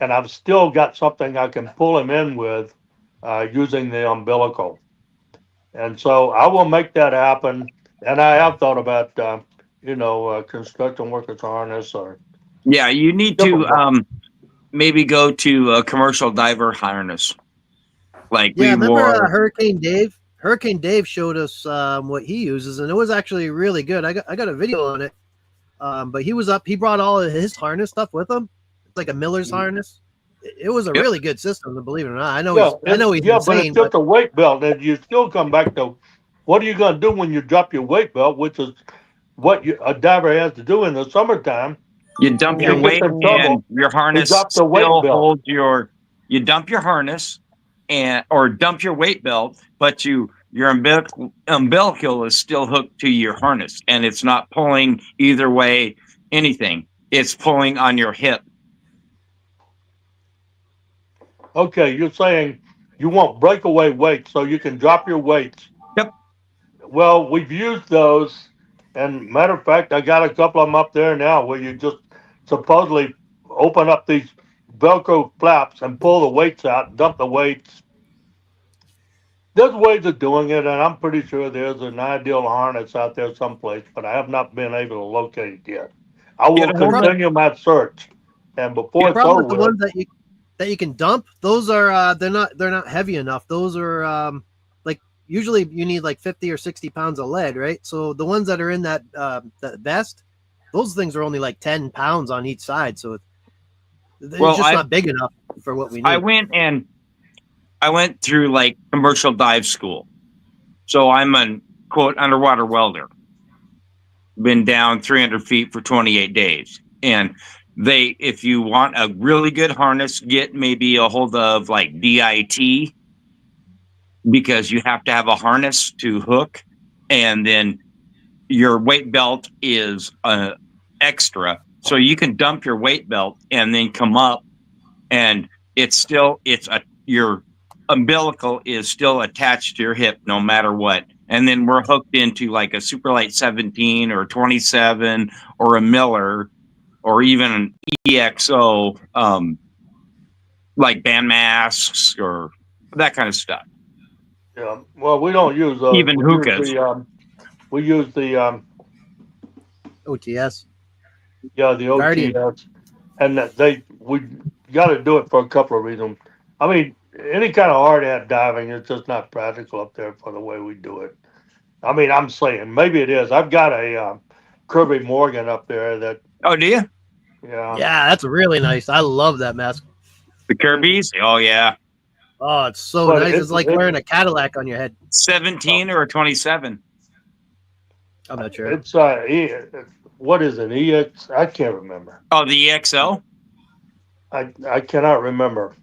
and I've still got something I can pull him in with using the umbilical. And so I will make that happen. And I have thought about, construction workers harness or. Yeah, you need to maybe go to a commercial diver harness. Like remember Hurricane Dave? Hurricane Dave showed us what he uses, and it was actually really good. I got a video on it. But he brought all of his harness stuff with him. It's like a Miller's harness. It was a really good system, believe it or not. I know he's insane, but it's just a weight belt, and you still come back to what are you going to do when you drop your weight belt, which is what a diver has to do in the summertime. You dump If your you weight get in trouble, and your harness drop the weight still belt. holds your. You dump your harness or dump your weight belt, but your umbilical is still hooked to your harness, and it's not pulling either way. Anything. It's pulling on your hip. Okay, you're saying you want breakaway weights so you can drop your weights. Yep. Well, we've used those, and matter of fact, I got a couple of them up there now where you just supposedly open up these Velcro flaps and pull the weights out, dump the weights. There's ways of doing it, and I'm pretty sure there's an ideal harness out there someplace, but I have not been able to locate it yet. I will Get a hold of- continue my search, and before The it's problem over with the with, ones that you can dump, those are they're not heavy enough. Those are like usually you need like 50 or 60 pounds of lead, right? So the ones that are in that vest, those things are only like 10 pounds on each side. So it's just not big enough for what we need. I went through like commercial dive school. So I'm an quote underwater welder. Been down 300 feet for 28 days. And if you want a really good harness, get maybe a hold of like DIT, because you have to have a harness to hook. And then your weight belt is extra. So you can dump your weight belt and then come up, and your umbilical is still attached to your hip no matter what. And then we're hooked into like a Superlight 17 or 27 or a Miller or even an EXO, like band masks or that kind of stuff. yeah, well, we don't use those. Even hookahs. We use the OTS. yeah, the Guardian. OTS, and we got to do it for a couple of reasons. I mean, any kind of hard hat diving is just not practical up there for the way we do it. I mean, I'm saying maybe it is. I've got a Kirby Morgan up there that. Oh, do you? Yeah. Yeah, that's really nice. I love that mask. The Kirby's? Oh, yeah. Oh, it's so But nice. It's like wearing a Cadillac on your head. 17 or a 27? I'm not sure. It's what is it? EX? I can't remember. Oh, the EXO? I cannot remember.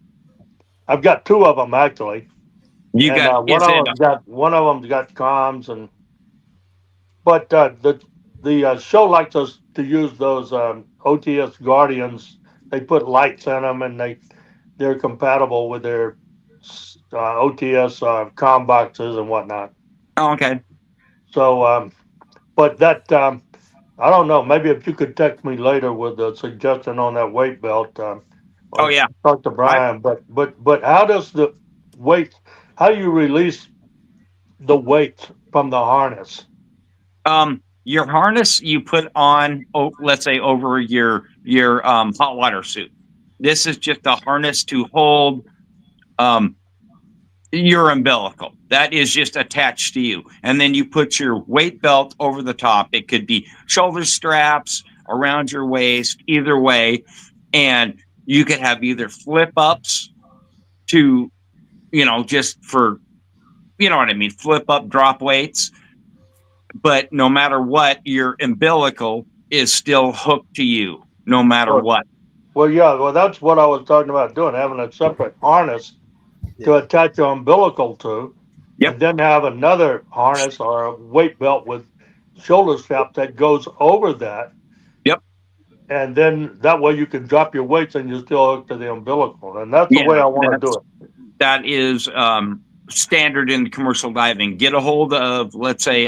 I've got two of them actually. You And, got one of them's got comms but the show likes us to use those OTS Guardians. They put lights in them and they're compatible with their OTS comm boxes and whatnot. Oh, okay. So, but that I don't know. Maybe if you could text me later with a suggestion on that weight belt. Oh, yeah. Talk to Brian. But how does the weight? How do you release the weight from the harness? Your harness you put on, let's say over your hot water suit. This is just a harness to hold your umbilical. That is just attached to you. And then you put your weight belt over the top. It could be shoulder straps around your waist, either way. And you could have either flip ups to, just for, you know what I mean? Flip up drop weights. But no matter what, your umbilical is still hooked to you, no matter what. Well, yeah. Well, that's what I was talking about doing, having a separate harness to attach your umbilical to. Yep. And then have another harness or a weight belt with shoulder strap that goes over that. Yep. And then that way you can drop your weights and you're still hooked to the umbilical. And that's the way I want to do it. That is standard in commercial diving. Get a hold of, let's say,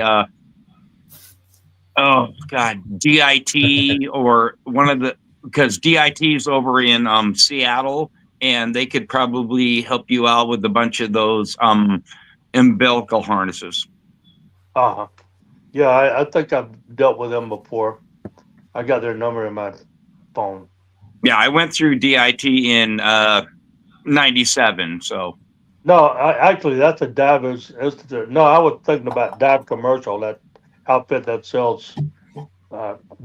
DIT or one of because DIT is over in Seattle, and they could probably help you out with a bunch of those umbilical harnesses. Yeah, I think I've dealt with them before. I got their number in my phone. Yeah, I went through DIT in 97. So no, actually that's a Dive Institute. No, I was thinking about Dive Commercial, that outfit that sells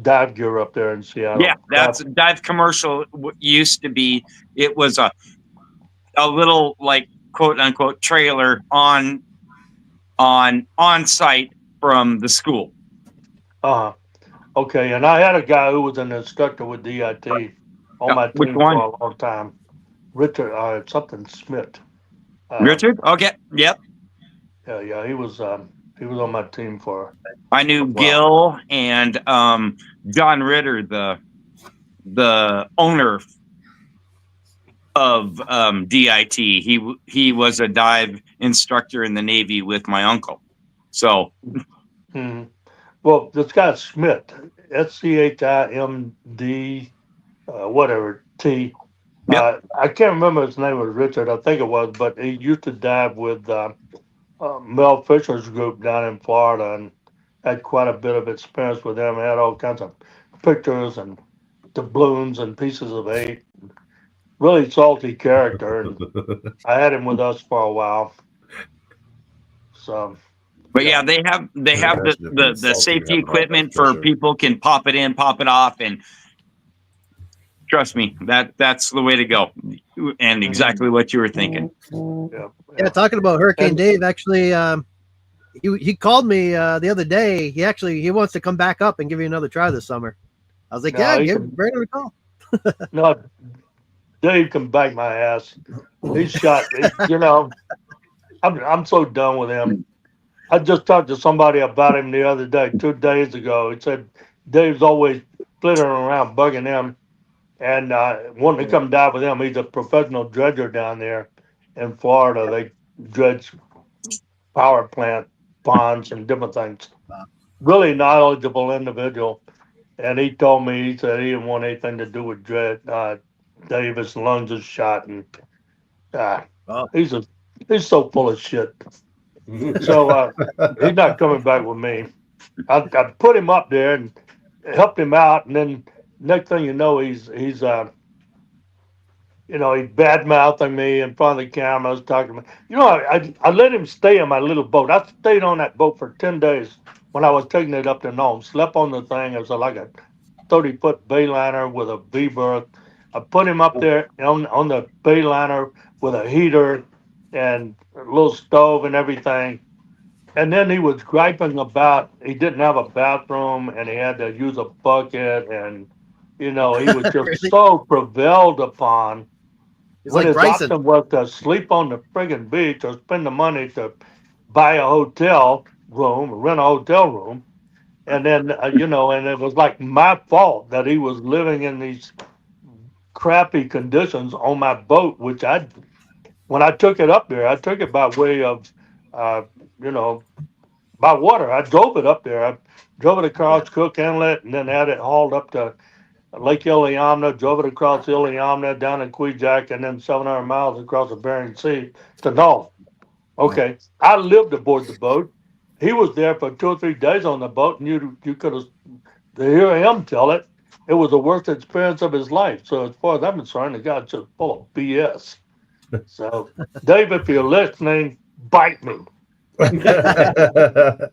dive gear up there in Seattle. Yeah, that's Dive Commercial. Used to be, it was a little like quote unquote trailer on site from the school. Okay, and I had a guy who was an instructor with DIT on my Which team one? for a long time. Richard, something Smith. Richard? Okay. Yep. Yeah, he was on my team for I knew a while. Gil and John Ritter, the owner of DIT. He was a dive instructor in the Navy with my uncle. So Mhm. Well, this guy Smith, SCHIMD, whatever T. Yep. I can't remember his name was Richard. I think it was, but he used to dive with Mel Fisher's group down in Florida and had quite a bit of experience with them. Had all kinds of pictures and doubloons and pieces of eight. Really salty character, and I had him with us for a while. So, but yeah, they have the safety equipment for people can pop it in, pop it off, and trust me, that's the way to go. And exactly what you were thinking. Yeah, talking about Hurricane Dave, actually, he called me the other day. He wants to come back up and give you another try this summer. I was like, No, he give can- Brandon a call. no, Dave can bite my ass. He's shot. I'm so done with him. I just talked to somebody about him the other day, 2 days ago. He said Dave's always flittering around, bugging him, and wanting to come dive with him. He's a professional dredger down there in Florida. They dredge power plant ponds and different things. Really knowledgeable individual. And he told me, he said he didn't want anything to do with Dave. His lungs is shot, and he's so full of shit. So he's not coming back with me. I put him up there and helped him out, and then next thing you know, he's bad mouthing me in front of the cameras, talking to me. I let him stay in my little boat. I stayed on that boat for 10 days when I was taking it up to Nome. Slept on the thing. It was like a 30-foot bayliner with a V berth. I put him up there on the bayliner with a heater and a little stove and everything. And then he was griping about he didn't have a bathroom and he had to use a bucket, and he was just Really? so prevailed upon. He's When like his Bryson. option was to sleep on the friggin' beach or spend the money to buy a hotel room, rent a hotel room, and then and it was like my fault that he was living in these crappy conditions on my boat, which when I took it up there, I took it by way of, by water. I drove it up there. I drove it across Cook Inlet and then had it hauled up to Lake Iliamna, drove it across Iliamna down in Queejack, and then 700 miles across the Bering Sea to North. Okay, I lived aboard the boat. He was there for 2 or 3 days on the boat, and you could have to hear him tell it. It was the worst experience of his life. So as far as I'm concerned, the guy's just full of BS. So, Dave, if you're listening, bite me. There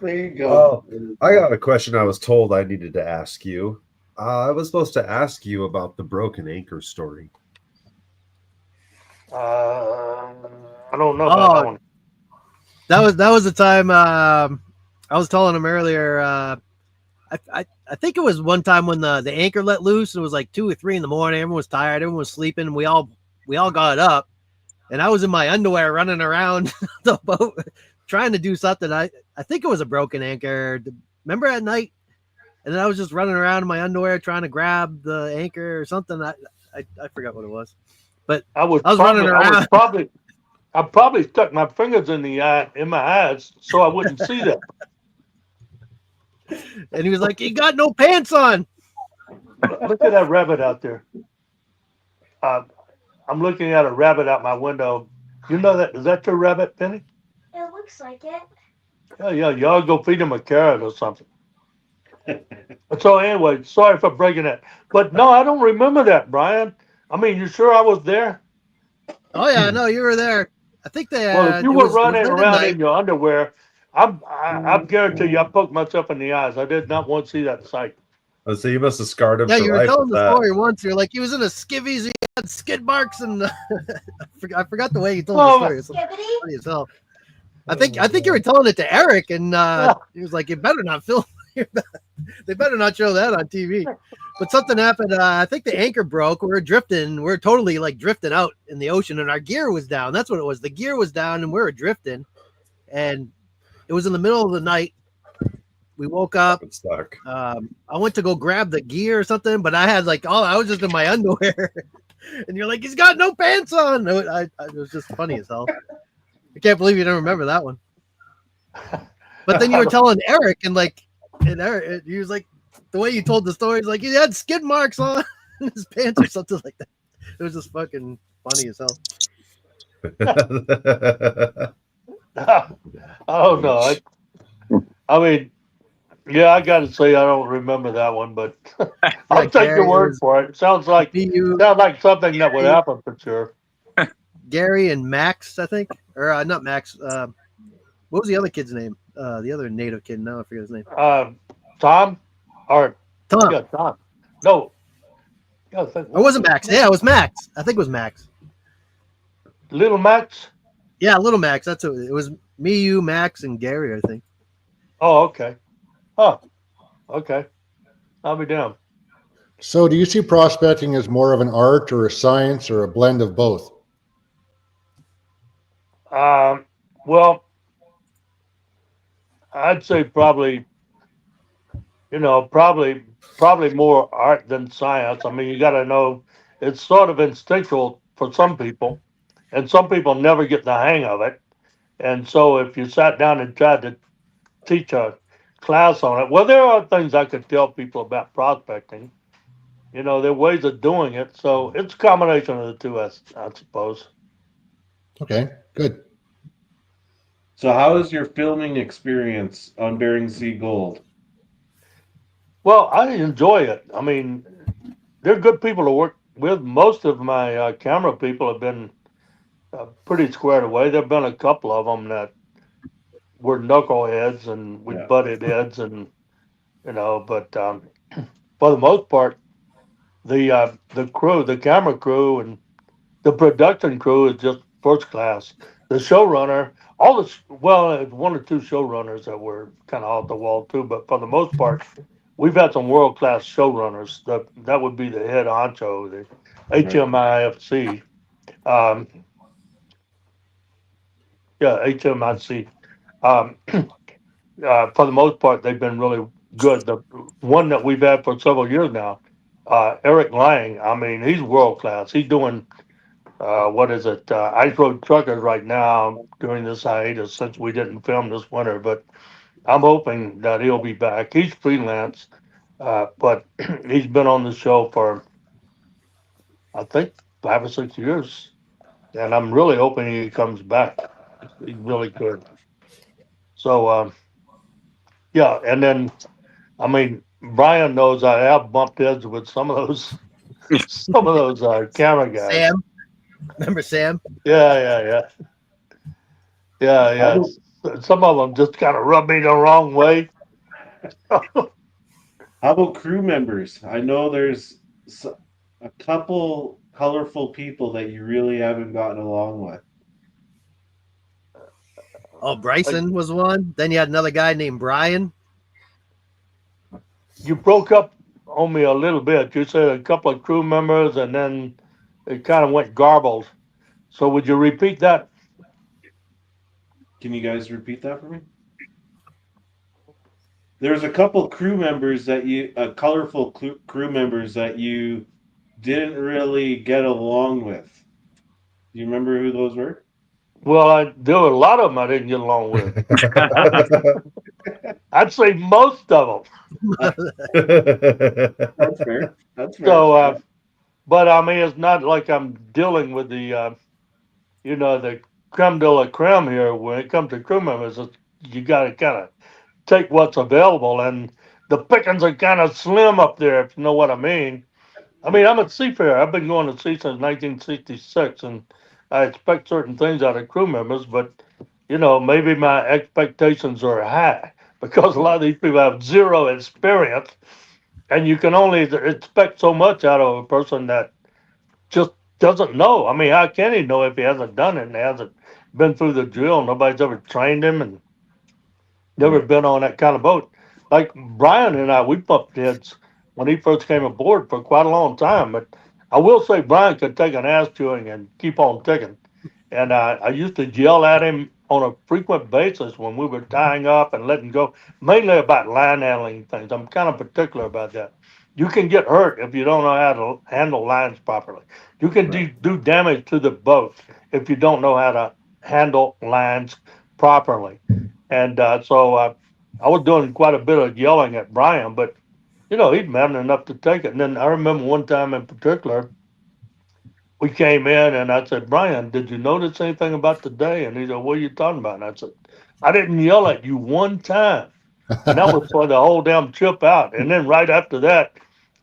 you go. I got a question I was told I needed to ask you. I was supposed to ask you about the broken anchor story. I don't know about that one. That was the time I was telling him earlier. I think it was one time when the anchor let loose. It was like 2 or 3 in the morning. Everyone was tired. Everyone was sleeping. And we all got up, and I was in my underwear running around the boat trying to do something. I think it was a broken anchor. Remember at night? And then I was just running around in my underwear trying to grab the anchor or something. I forgot what it was, but I was running around. I probably stuck my fingers in my eyes so I wouldn't see that. And he was like, "You got no pants on." Look at that rabbit out there. I'm looking at a rabbit out my window. You know that? Is that your rabbit, Penny? It looks like it. Yeah. Y'all go feed him a carrot or something. So anyway, sorry for breaking it. But no, I don't remember that, Brian. I mean, you sure I was there? Oh yeah, no, you were there. I think they. Well, if you were running around in your underwear, I guarantee you, I poked myself in the eyes. I did not want to see that sight. Oh, so you must have scarred him. Yeah, for you were life telling with the that. story once. You're like, he was in a skivvies. He had skid marks, and I forgot the way you told the story. It's funny as hell. I think you were telling it to Eric, and he was like, "You better not film." They better not show that on TV. But something happened. I think the anchor broke. We were drifting. We were totally like drifting out in the ocean, and our gear was down. That's what it was. The gear was down, and we were drifting. And it was in the middle of the night. We woke up. It's stuck. I went to go grab the gear or something, but I had like, I was just in my underwear. And you're like, he's got no pants on. It was just funny as hell. I can't believe you don't remember that one. But then you were telling Eric, and Eric, he was like, the way you told the story is like he had skid marks on his pants or something like that. It was just fucking funny as hell. I don't know. I mean, yeah, I got to say I don't remember that one, but I'll take your word for it. Sounds like something that would happen for sure. Gary and Max, I think, or not Max. What was the other kid's name? The other native kid. Now I forget his name. Tom. Or Tom. Yeah, Tom. No. Yeah, it wasn't Max. Yeah, it was Max. I think it was Max. Little Max? Yeah, Little Max. That's it. It was me, you, Max, and Gary, I think. Oh, okay. Oh, okay. I'll be down. So do you see prospecting as more of an art or a science or a blend of both? Well, I'd say probably more art than science. I mean, you got to know it's sort of instinctual for some people, and some people never get the hang of it. And so if you sat down and tried to teach a class on it, well, there are things I could tell people about prospecting. There are ways of doing it. So it's a combination of the two, I suppose. Okay, good. So how is your filming experience on Bering Sea Gold? Well, I enjoy it. I mean, they're good people to work with. Most of my camera people have been pretty squared away. There have been a couple of them that were knuckleheads and we butted heads, and but for the most part, the crew, the camera crew, and the production crew is just first class. The showrunner, it's one or two showrunners that were kind of off the wall too, but for the most part, we've had some world class showrunners. That would be the head honcho, the HMIFC. HMIC. For the most part, they've been really good. The one that we've had for several years now, Eric Lang. I mean, he's world class. He's doing Ice Road Truckers right now during this hiatus since we didn't film this winter. But I'm hoping that he'll be back. He's freelance, but he's been on the show for I think 5 or 6 years, and I'm really hoping he comes back. He's really good. So, and then, I mean, Brian knows I have bumped heads with some of those camera guys. Sam, remember Sam? Yeah. Some of them just kind of rub me the wrong way. How about crew members? I know there's a couple colorful people that you really haven't gotten along with. Oh, Bryson was one. Then you had another guy named Brian. You broke up on me a little bit. You said a couple of crew members, and then it kind of went garbled. So would you repeat that? Can you guys repeat that for me? There's a couple crew members colorful crew members that you didn't really get along with. Do you remember who those were? Well, there were a lot of them I didn't get along with. I'd say most of them. That's fair. So, but I mean, it's not like I'm dealing with the creme de la creme here. When it comes to crew members, you got to kind of take what's available, and the pickings are kind of slim up there, if you know what I mean. I mean, I'm a seafarer. I've been going to sea since 1966, and I expect certain things out of crew members, but maybe my expectations are high because a lot of these people have zero experience, and you can only expect so much out of a person that just doesn't know. I mean, how can he know if he hasn't done it and hasn't been through the drill? Nobody's ever trained him and never been on that kind of boat. like Brian and I, we bumped heads when he first came aboard for quite a long time. But I will say Brian could take an ass chewing and keep on ticking. And I used to yell at him on a frequent basis when we were tying up and letting go, mainly about line handling things. I'm kind of particular about that. You can get hurt if you don't know how to handle lines properly. You can do damage to the boat if you don't know how to handle lines properly. And I was doing quite a bit of yelling at Brian, but he's man enough to take it. And then I remember one time in particular, we came in and I said, Brian, did you notice anything about today? And he said, what are you talking about? And I said, I didn't yell at you one time. And that was for the whole damn trip out. And then right after that,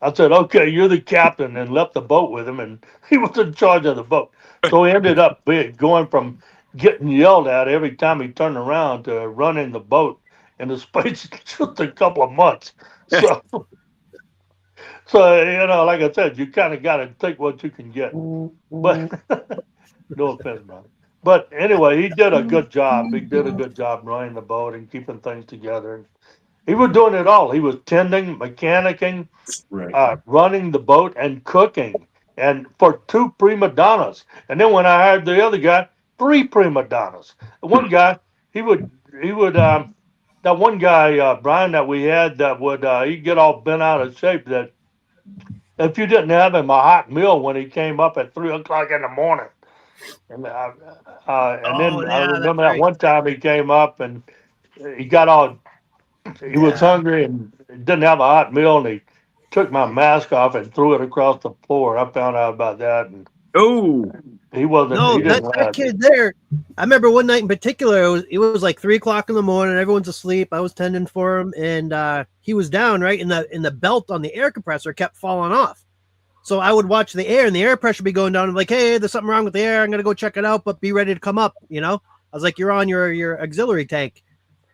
I said, okay, you're the captain, and left the boat with him. And he was in charge of the boat. So he ended up going from getting yelled at every time he turned around to running the boat in the space of just a couple of months. So, like I said, you kind of got to take what you can get. But no offense, man. But anyway, he did a good job. He did a good job running the boat and keeping things together. He was doing it all. He was tending, mechanicking, running the boat, and cooking. And for 2 prima donnas. And then when I hired the other guy, 3 prima donnas. The one guy, that one guy, Brian, that we had, that would, he'd get all bent out of shape, that if you didn't have him a hot meal when he came up at 3 o'clock in the morning. And then I remember that one time he came up and he got all, he was hungry and didn't have a hot meal, and he took my mask off and threw it across the floor. I found out about that. And he wasn't. No, he didn't that kid there. I remember one night in particular. It was like 3 o'clock in the morning. Everyone's asleep. I was tending for him, and he was down right in the belt on the air compressor kept falling off. So I would watch the air, and the air pressure be going down. I'm like, hey, there's something wrong with the air. I'm gonna go check it out, but be ready to come up. I was like, you're on your auxiliary tank.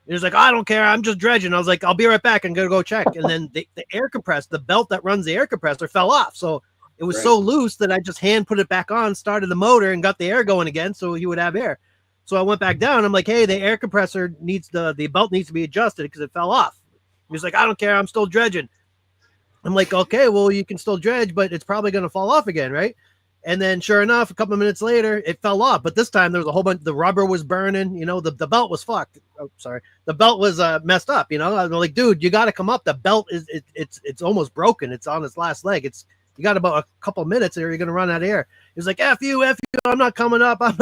He was like, I don't care. I'm just dredging. I was like, I'll be right back. I'm gonna go check. And then the air compressor, the belt that runs the air compressor, fell off. So it was so loose that I just hand put it back on, started the motor, and got the air going again, so he would have air. So I went back down. I'm like, hey, the air compressor needs the belt needs to be adjusted because it fell off. He was like, I don't care. I'm still dredging. I'm like, okay, well, you can still dredge, but it's probably going to fall off again, right? And then sure enough, a couple of minutes later, it fell off. But this time there was a whole bunch, the rubber was burning, the belt was fucked. Oh, sorry. The belt was messed up, I'm like, dude, you got to come up. The belt it's almost broken. It's on its last leg. You got about a couple of minutes or you're going to run out of air. He was like, F you, I'm not coming up. I'm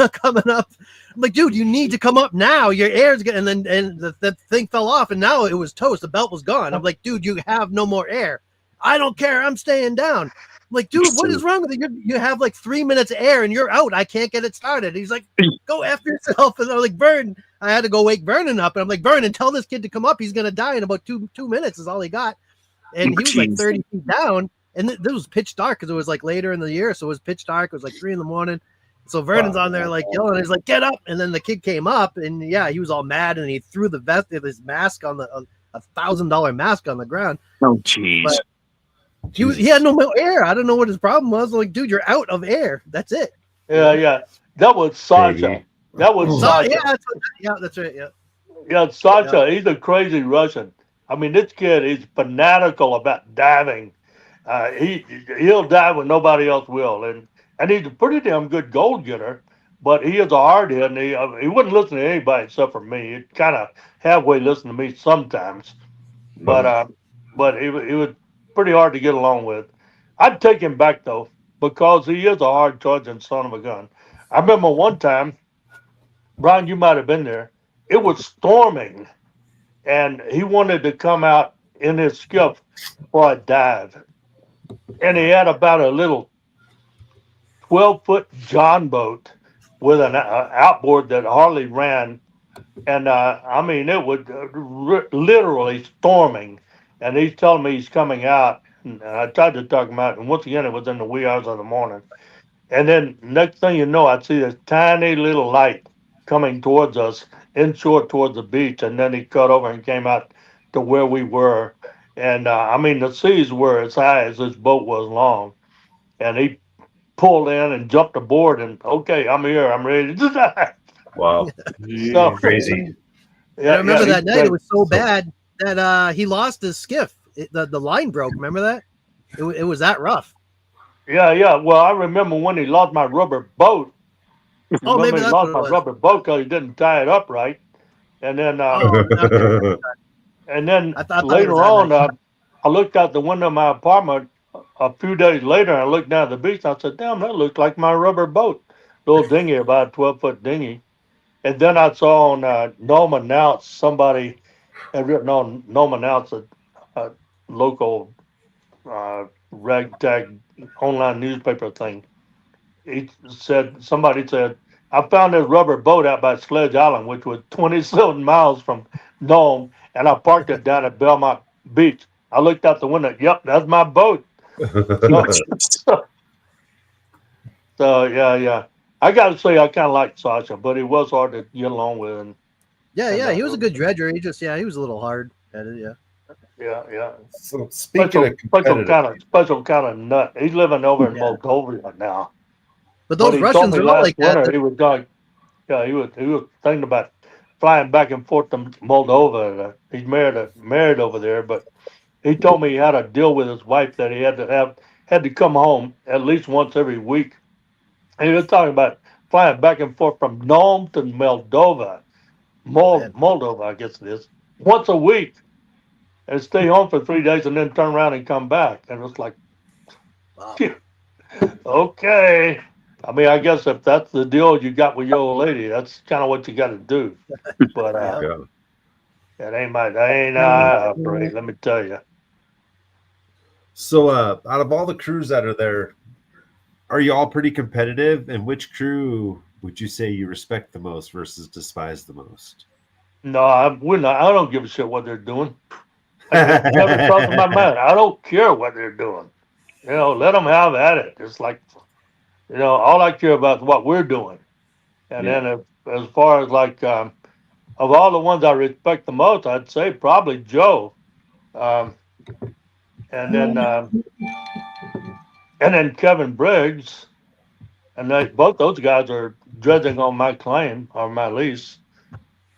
like, dude, you need to come up now. Your air's getting, and the thing fell off and now it was toast. The belt was gone. I'm like, dude, you have no more air. I don't care. I'm staying down. I'm like, dude, what is wrong with you? You have like 3 minutes of air and you're out. I can't get it started. He's like, go after yourself. And I'm like, Vernon, I had to go wake Vernon up. And I'm like, Vernon, tell this kid to come up. He's going to die in about two minutes is all he got. And he was like 30 feet down. And this was pitch dark because it was like later in the year. So it was pitch dark. It was like 3 a.m. So Vernon's on there like yelling. He's like, get up. And then the kid came up and he was all mad and he threw the vest of his mask on the $1,000 mask on the ground. Oh, jeez. He had no more air. I don't know what his problem was. I'm like, dude, you're out of air. That's it. Yeah. That was Sasha. That was Sasha. That's right. Yeah, Sasha. He's a crazy Russian. I mean, this kid is fanatical about diving. He'll dive when nobody else will, and he's a pretty damn good gold getter. But he is a hard head, and he wouldn't listen to anybody except for me. He kind of halfway listen to me sometimes, but he was pretty hard to get along with. I'd take him back though, because he is a hard charging son of a gun. I remember one time, Brian, you might have been there. It was storming, and he wanted to come out in his skiff for a dive, and he had about a little 12-foot John boat with an outboard that hardly ran, and I mean it was literally storming. And he's telling me he's coming out. And I tried to talk him out. And once again, it was in the wee hours of the morning. And then next thing you know, I'd see this tiny little light coming towards us, inshore towards the beach. And then he cut over and came out to where we were. And I mean, the seas were as high as this boat was long. And he pulled in and jumped aboard. And, okay, I'm here. I'm ready to dive. Wow. So, crazy. I remember that night. It was so bad. that he lost his skiff. The line broke. Remember that? It was that rough. Yeah. Well, I remember when he lost my rubber boat. Oh, maybe Remember he that's lost what it my was. rubber boat because he didn't tie it up right. And then, Oh, okay. I thought it was later that on, night. I looked out the window of my apartment a few days later, and I looked down at the beach. And I said, "Damn, that looks like my rubber boat, little dinghy, about a 12-foot dinghy." And then I saw on Nome Announce somebody had written on Nome Announce a local ragtag online newspaper thing. Somebody said, I found this rubber boat out by Sledge Island, which was 27 miles from Nome, and I parked it down at Belmont Beach. I looked out the window. Yep, that's my boat. So, yeah. I got to say, I kind of like Sasha, but he was hard to get along with. And Yeah. He was a good dredger. He was a little hard at it. Yeah. yeah. So speaking of competitive, Special kind of nut. He's living over in Yeah. Moldova now. But But those he told Russians me are all last like that. winter he was going. Yeah, he was thinking about flying back and forth to Moldova. He's married over there, but he told me he had a deal with his wife that he had to come home at least once every week. And he was talking about flying back and forth from Nome to Moldova, Man. Moldova, I guess it is, once a week, and stay home for 3 days and then turn around and come back. And it's like, Wow. okay. I mean, I guess if that's the deal you got with your old lady, that's kind of what you got to do. But yeah. that ain't how I operate. Let me tell you. So out of all the crews that are there, are you all pretty competitive? And which crew would you say you respect the most versus despise the most? No, we're not. I don't give a shit what they're doing. It never crossed my mind. I don't care what they're doing. Let them have at it. It's like, all I care about is what we're doing. And Yeah. then as far as like, of all the ones I respect the most, I'd say probably Joe. Um, and then Kevin Briggs, and both those guys are dredging on my claim or my lease.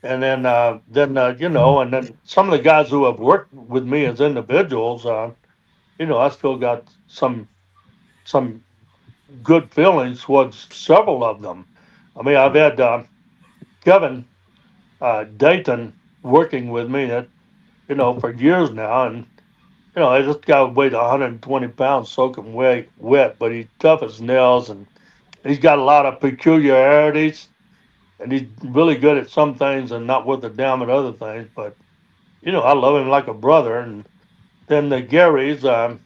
And then and then some of the guys who have worked with me as individuals, I still got some good feelings towards several of them. I mean, I've had Kevin Dayton working with me for years now, and this guy weighed 120 pounds, soaking wet, but he's tough as nails, and he's got a lot of peculiarities, and he's really good at some things and not worth a damn at other things. But I love him like a brother. And then the Garys,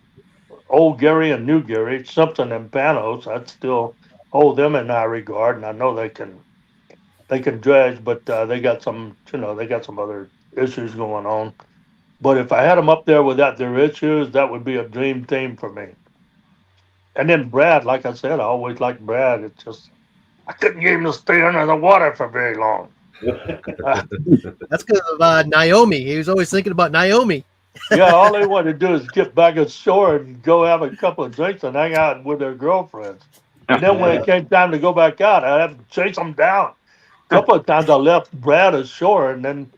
old Gary and new Gary, Simpson and Panos, I'd still hold them in high regard, and I know they can dredge, but they got some other issues going on. But if I had them up there without their issues, that would be a dream team for me. And then Brad, like I said, I always liked Brad. It's just I couldn't get him to stay under the water for very long. That's because of Naomi. He was always thinking about Naomi. Yeah, all they wanted to do is get back ashore and go have a couple of drinks and hang out with their girlfriends. And then when it came time to go back out, I'd have to chase them down. A couple of times I left Brad ashore, and then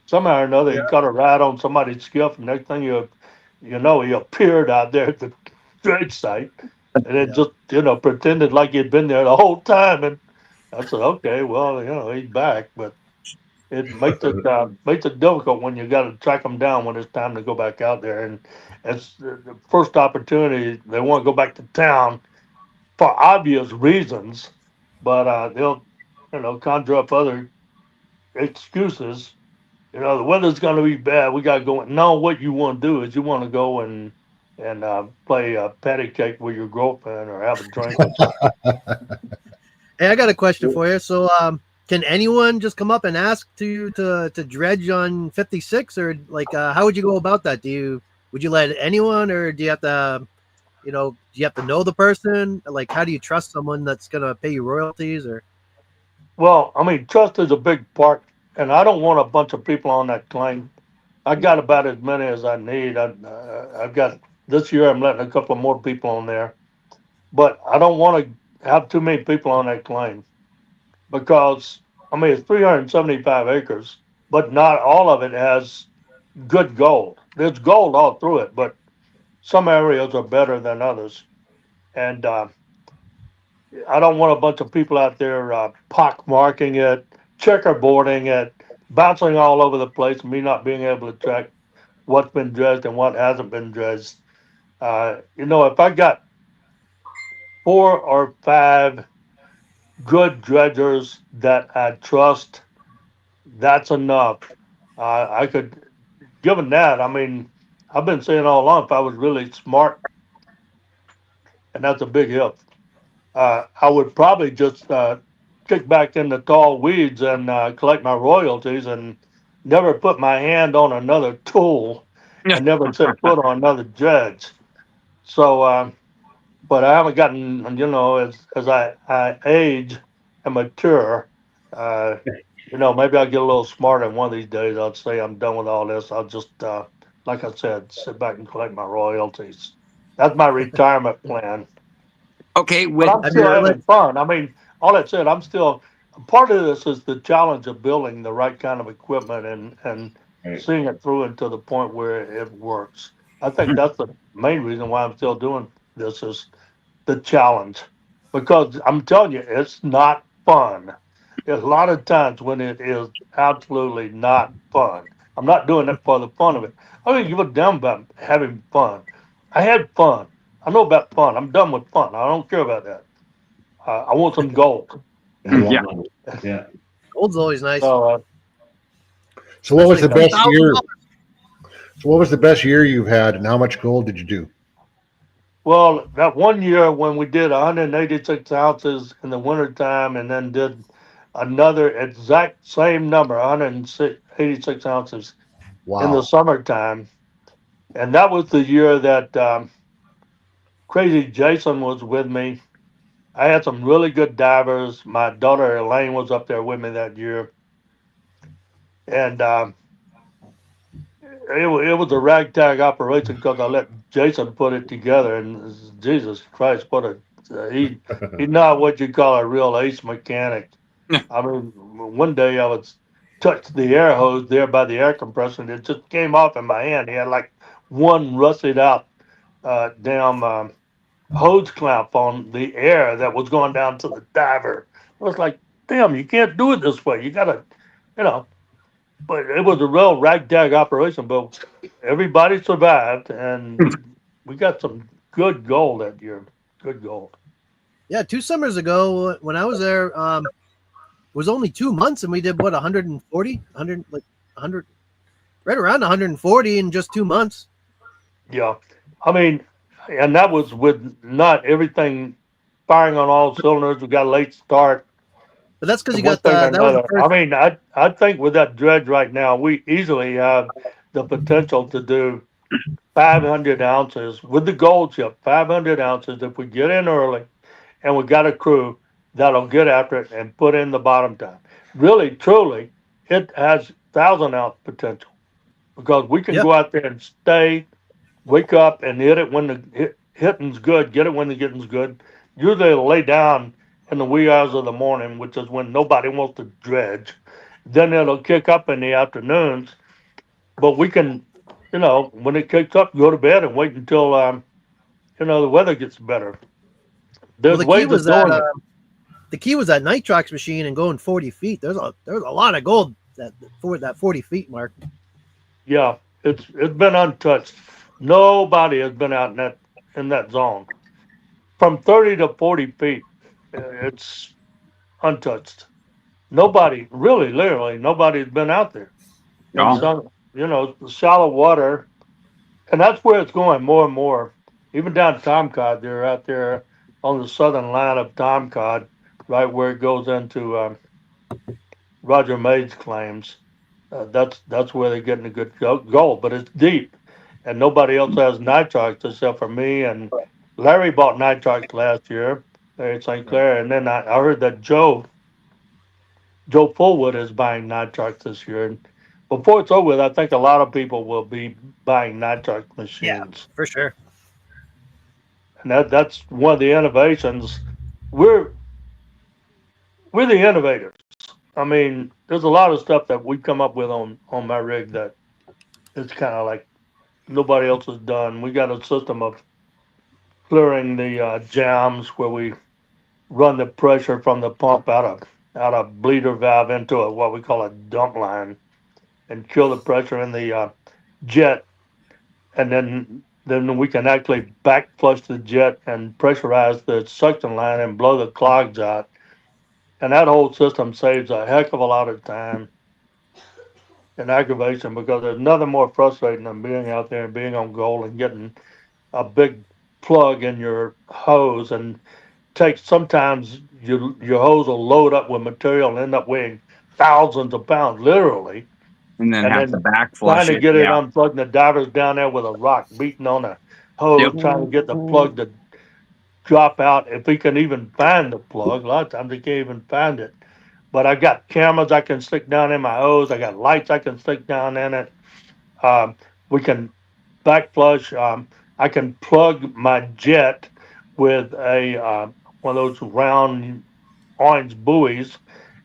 somehow or another he caught a ride on somebody's skiff. And next thing he appeared out there at the dredge site, and then just pretended like he'd been there the whole time. And I said, okay, well, he's back, but it makes it difficult when you got to track them down when it's time to go back out there. And it's the first opportunity they want to go back to town for obvious reasons, but they'll conjure up other excuses. The weather's going to be bad. We got to go. No, what you want to do is you want to go and play patty cake with your girlfriend or have a drink. Hey, I got a question for you. So, can anyone just come up and ask to dredge on 56, or like how would you go about that? Would you let anyone, or do you have to, do you have to know the person? Like, how do you trust someone that's gonna pay you royalties? Or Well, I mean, trust is a big part, and I don't want a bunch of people on that claim. I got about as many as I need. I've got this year. I'm letting a couple more people on there, but I don't want to have too many people on that claim because I mean it's 375 acres, but not all of it has good gold. There's gold all through it, but some areas are better than others. And I don't want a bunch of people out there pock marking it, checkerboarding it, bouncing all over the place, and me not being able to track what's been dredged and what hasn't been dredged. If I got 4 or 5 good dredgers that I trust, that's enough. I could, given that, I mean, I've been saying all along, if I was really smart, and that's a big if, I would probably just kick back in the tall weeds and collect my royalties and never put my hand on another tool and never set foot on another dredge. So, but I haven't gotten, as I age and mature, uh, maybe I'll get a little smarter. And one of these days, I'll say I'm done with all this. I'll just, like I said, sit back and collect my royalties. That's my retirement plan. Okay, But with I'm still having fun. I mean, all that said, I'm still part of this is the challenge of building the right kind of equipment and Right. seeing it through until the point where it works. I think that's the main reason why I'm still doing this is the challenge, because I'm telling you, it's not fun. There's a lot of times when it is absolutely not fun. I'm not doing it for the fun of it. I don't give a damn about having fun. I had fun. I know about fun. I'm done with fun. I don't care about that. I want some gold. I want Yeah. money. Yeah. Gold's always nice. So So what was the Especially best year? So what was the best year you've had, and how much gold did you do? well, that one year when we did 186 ounces in the wintertime and then did another exact same number, 186 ounces in the Wow. summertime. And that was the year that Crazy Jason was with me. I had some really good divers. My daughter Elaine was up there with me that year. And it was a ragtag operation because I let Jason put it together. And Jesus Christ, what a he's not what you call a real ace mechanic. I mean, one day I was touched the air hose there by the air compressor, and it just came off in my hand. He had like one rusted out damn hose clamp on the air that was going down to the diver. I was like, damn, you can't do it this way. You gotta, you know. But it was a real ragtag operation, but everybody survived, and we got some good gold that year. Good gold. Yeah, 2 summers ago when I was there, it was only 2 months, and we did what 140, 100, like 100, right around 140 in just 2 months. Yeah, I mean, and that was with not everything firing on all cylinders. We got a late start. But that's because you One got thing or that was the another. first. I mean, I think with that dredge right now, we easily have the potential to do 500 ounces with the gold chip. 500 ounces if we get in early, and we got a crew that'll get after it and put in the bottom time. Really, truly, it has 1,000 ounce potential because we can Yep. go out there and stay, wake up and hit it when the hitting's good, get it when the getting's good. Usually it'll lay down in the wee hours of the morning, which is when nobody wants to dredge. Then it'll kick up in the afternoons, but we can, when it kicks up, go to bed and wait until, the weather gets better. Well, There's ways of doing it. the key was that nitrox machine and going 40 feet. There's a lot of gold for that 40 feet mark. Yeah, it's been untouched. Nobody has been out in that zone. From 30 to 40 feet, it's untouched. Nobody, really, literally, nobody's been out there. And No. some, shallow water, and that's where it's going more and more. Even down Tom Cod, they're out there on the southern line of Tom Cod, right where it goes into Roger Made's claims. That's where they're getting a good gold, but it's deep, and nobody else has nitrox except for me and Larry bought nitrox last year, Larry St. Clair, and then I heard that Joe Fullwood is buying nitrox this year. And before it's over with, I think a lot of people will be buying nitrox machines, For sure. and that's one of the innovations. We're the innovators. I mean, there's a lot of stuff that we come up with on my rig that it's kind of like nobody else has done. We got a system of clearing the jams where we run the pressure from the pump out of bleeder valve into a what we call a dump line and kill the pressure in the jet, and then we can actually back flush the jet and pressurize the suction line and blow the clogs out. And that whole system saves a heck of a lot of time and aggravation because there's nothing more frustrating than being out there and being on goal and getting a big plug in your hose and take sometimes your hose will load up with material and end up weighing thousands of pounds, literally, And then and have to then back trying flush to it. get it Yeah. unplugged. And the diver's down there with a rock beating on a Yep. hose, trying to get the plug to drop out. If he can even find the plug, a lot of times he can't even find it. But I got cameras I can stick down in my hose. I got lights I can stick down in it. We can back flush. I can plug my jet with a one of those round orange buoys,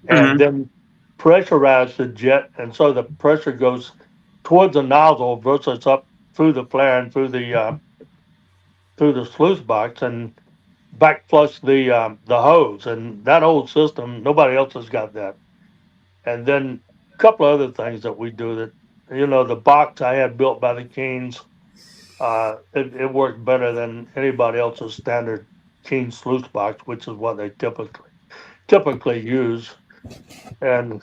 and Mhm. then pressurize the jet, and so the pressure goes towards the nozzle versus up through the flare and through the sluice box, and back flush the hose. And that whole system, nobody else has got that. And then a couple of other things that we do that, the box I had built by the Keens, it worked better than anybody else's standard Keen sluice box, which is what they typically use, and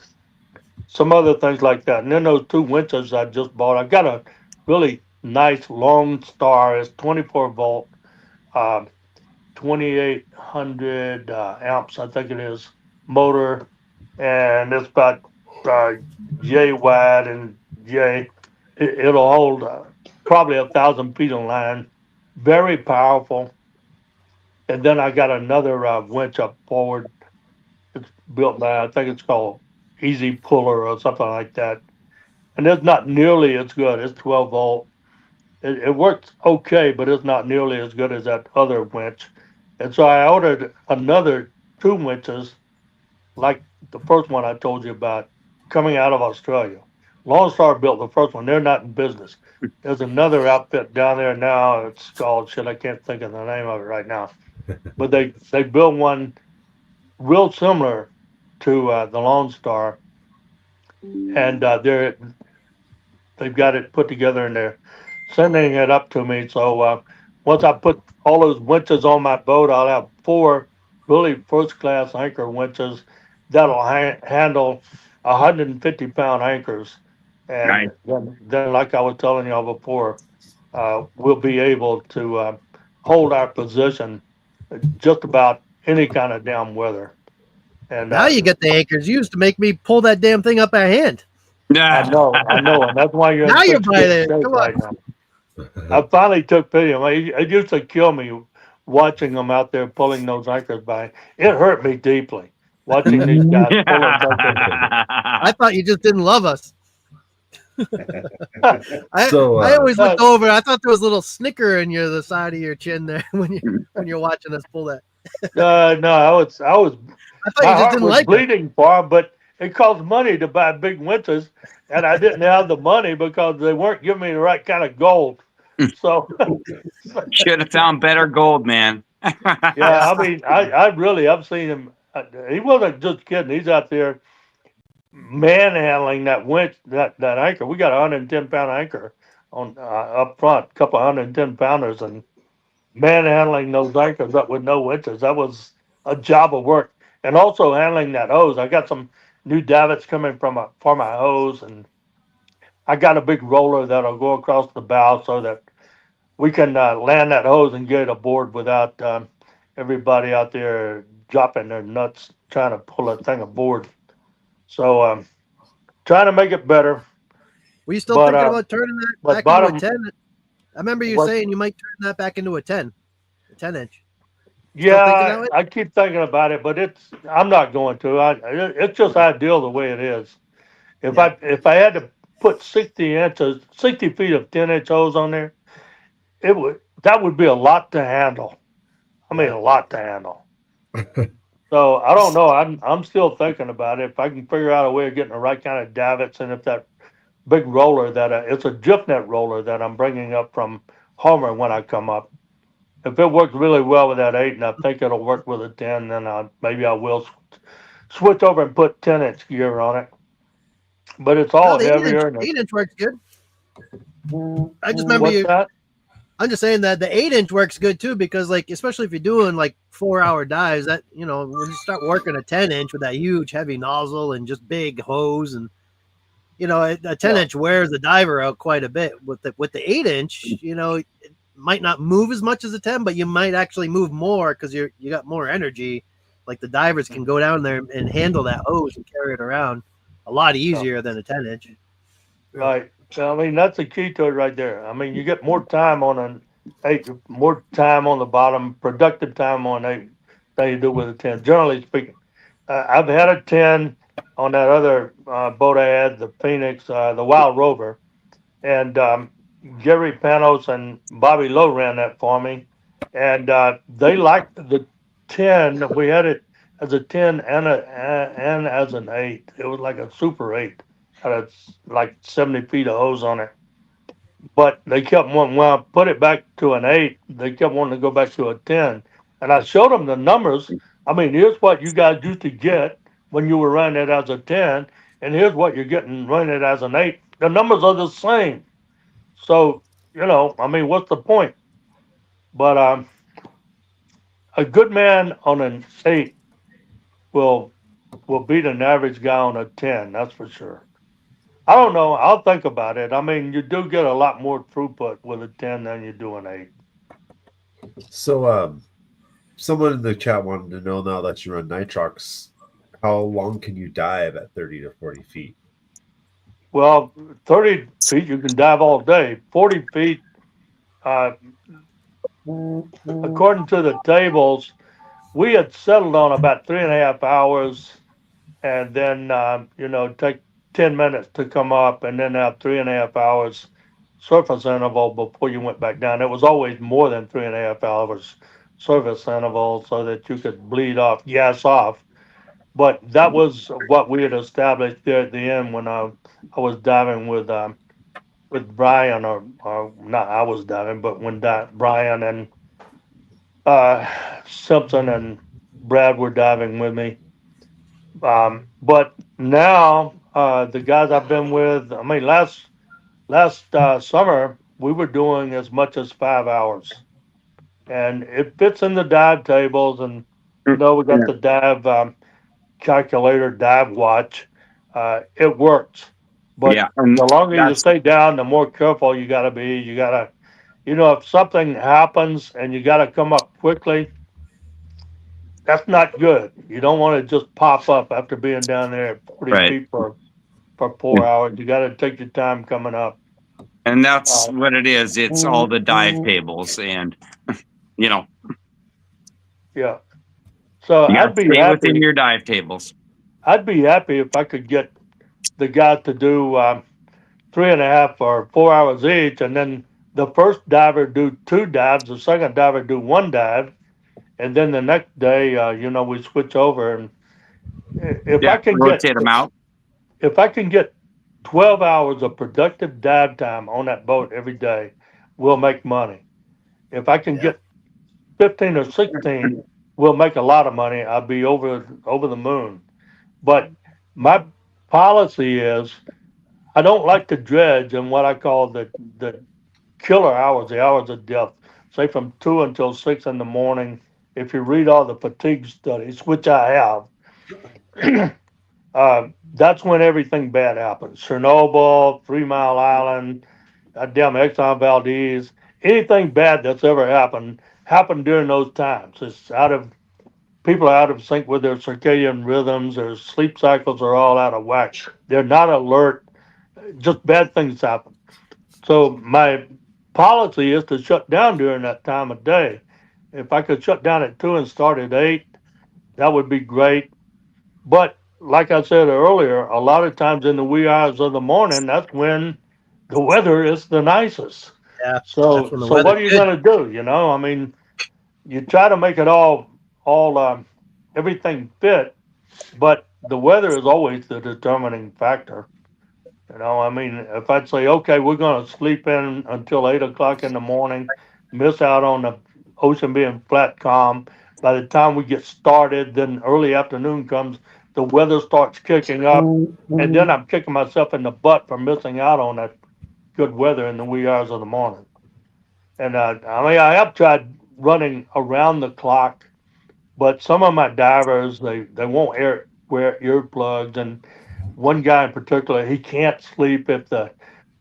some other things like that. And then those two winches I just bought, I've got a really nice Lone Star. It's 24 volt, um, 2800 amps, I think it is, motor, and it's about uh, yay wide and yay. It'll hold probably 1,000 feet of line. Very powerful. And then I got another winch up forward. It's built by, I think it's called Easy Puller or something like that. And it's not nearly as good. It's 12 volt. It works okay, but it's not nearly as good as that other winch. And so I ordered another two winches, like the first one I told you about, coming out of Australia. Lone Star built the first one. They're not in business. There's another outfit down there now. It's called shit. I can't think of the name of it right now. But they built one real similar to the Lone Star, and they've got it put together and they're sending it up to me. So once I put all those winches on my boat, I'll have four really first class anchor winches that'll handle 150-pound anchors. Nice. And then, like I was telling y'all before, we'll be able to hold our position just about any kind of damn weather. And Now you get the anchors. You used to make me pull that damn thing up by hand. I know, and that's why you're Now in you're such by good there. shape Come on. right now. I finally took pity. It used to kill me watching them out there pulling those anchors by. It hurt me deeply watching these guys pull those anchors. I thought you just didn't love us. I So, always looked over. I thought there was a little snicker in the side of your chin there when you're watching us pull that. No, I was I thought my you just heart didn't was like it. bleeding for 'em, but it cost money to buy big winches, and I didn't have the money because they weren't giving me the right kind of gold. So Should have found better gold, man. yeah, I mean, I really, I've seen him. He wasn't just kidding. He's out there manhandling that winch, that anchor. We got a 110-pound anchor on up front, a couple of 110-pounders, and manhandling those anchors up with no winches. That was a job of work, and also handling that hose. I got some new davits coming for my hose, and I got a big roller that'll go across the bow so that we can land that hose and get it aboard without everybody out there dropping their nuts trying to pull that thing aboard. So trying to make it better. Were you still But, thinking about turning that but back bottom- into a 10? I remember you What? saying you might turn that back into a 10 inch. Yeah, thinking that way? I keep thinking about it, but I'm not going to. It's just ideal the way it is. If I had to put 60 feet of 10-inch hose on there, that would be a lot to handle. I mean, a lot to handle. So I don't know. I'm still thinking about it. If I can figure out a way of getting the right kind of davits, and if that big roller that it's a GIF-net roller that I'm bringing up from Homer when I come up. If it works really well with that 8, and I think it'll work with a 10, then maybe I will switch over and put 10-inch gear on it. But it's No, all the heavier. 8-inch works good. I just remember What's that? I'm just saying that the 8-inch works good too, because like, especially if you're doing like 4-hour dives, that, you know, when you start working a 10-inch with that huge heavy nozzle and just big hose, and you know, a 10-inch wears the diver out quite a bit. With the 8-inch, you know, it might not move as much as a 10, but you might actually move more because you got more energy. Like the divers can go down there and handle that hose and carry it around a lot easier than a 10-inch. Right. So, I mean, that's the key to it right there. I mean, you get more time on an 8, more time on the bottom, productive time on 8 than you do with a 10, generally speaking. I've had a 10 on that other boat I had, the Phoenix, the Wild Rover, and Jerry Panos and Bobby Lowe ran that for me, and they liked the 10. We had it as a 10 and as an 8. It was like a Super 8. Had like 70 feet of hose on it. But they kept wanting, when I put it back to an 8, they kept wanting to go back to a 10. And I showed them the numbers. I mean, here's what you guys used to get when you were running it as a 10, and here's what you're getting running it as an 8. The numbers are the same. So, you know, I mean, what's the point? But a good man on an 8 will beat an average guy on a 10, that's for sure. I don't know. I'll think about it. I mean, you do get a lot more throughput with a 10 than you do an 8. So, someone in the chat wanted to know, now that you run nitrox, how long can you dive at 30 to 40 feet? Well, 30 feet, you can dive all day. 40 feet, according to the tables, we had settled on about 3.5 hours, and then, you know, take 10 minutes to come up, and then have 3.5 hours surface interval before you went back down. It was always more than 3.5 hours surface interval so that you could bleed off, gas off. But that was what we had established there at the end when I was diving with Brian, or not I was diving, but when Brian and Simpson and Brad were diving with me. But now the guys I've been with, I mean, last summer we were doing as much as 5 hours, and it fits in the dive tables. And you know, we got the dive calculator, dive watch. It works, but Yeah, and the longer you that's stay down, the more careful you got to be. You got to, you know, if something happens and you got to come up quickly, that's not good. You don't want to just pop up after being down there at 40 right. feet for 4 hours. You got to take your time coming up. And that's what it is. It's all the dive tables, and you know, Yeah. So you got I'd to be stay within happy. your dive tables. I'd be happy if I could get the guys to do 3.5 or 4 hours each, and then the first diver do 2 dives, the second diver do 1 dive, and then the next day, you know, we switch over. And if I Yeah, can get rotate them out. if I can get 12 hours of productive dive time on that boat every day, we'll make money. If I can get 15 or 16, we'll make a lot of money. I'll be over the moon. But my policy is I don't like to dredge in what I call the killer hours, the hours of death, say from 2 until 6 in the morning. If you read all the fatigue studies, which I have, that's when everything bad happens. Chernobyl, 3 Mile Island, goddamn Exxon Valdez, anything bad that's ever happened during those times. It's people are out of sync with their circadian rhythms. Their sleep cycles are all out of whack. They're not alert. Just bad things happen. So my policy is to shut down during that time of day. If I could shut down at 2 and start at 8, that would be great. But like I said earlier, a lot of times in the wee hours of the morning, that's when the weather is the nicest. Yeah, that's So when the so weather's what are you good. going to do? You know, I mean, you try to make it all everything fit, but the weather is always the determining factor. You know, I mean, if I'd say, okay, we're going to sleep in until 8 o'clock in the morning, miss out on the ocean being flat calm. By the time we get started, then early afternoon comes, the weather starts kicking up, and then I'm kicking myself in the butt for missing out on that good weather in the wee hours of the morning. And I mean, I have tried running around the clock, but some of my divers they won't wear earplugs, and one guy in particular, he can't sleep if the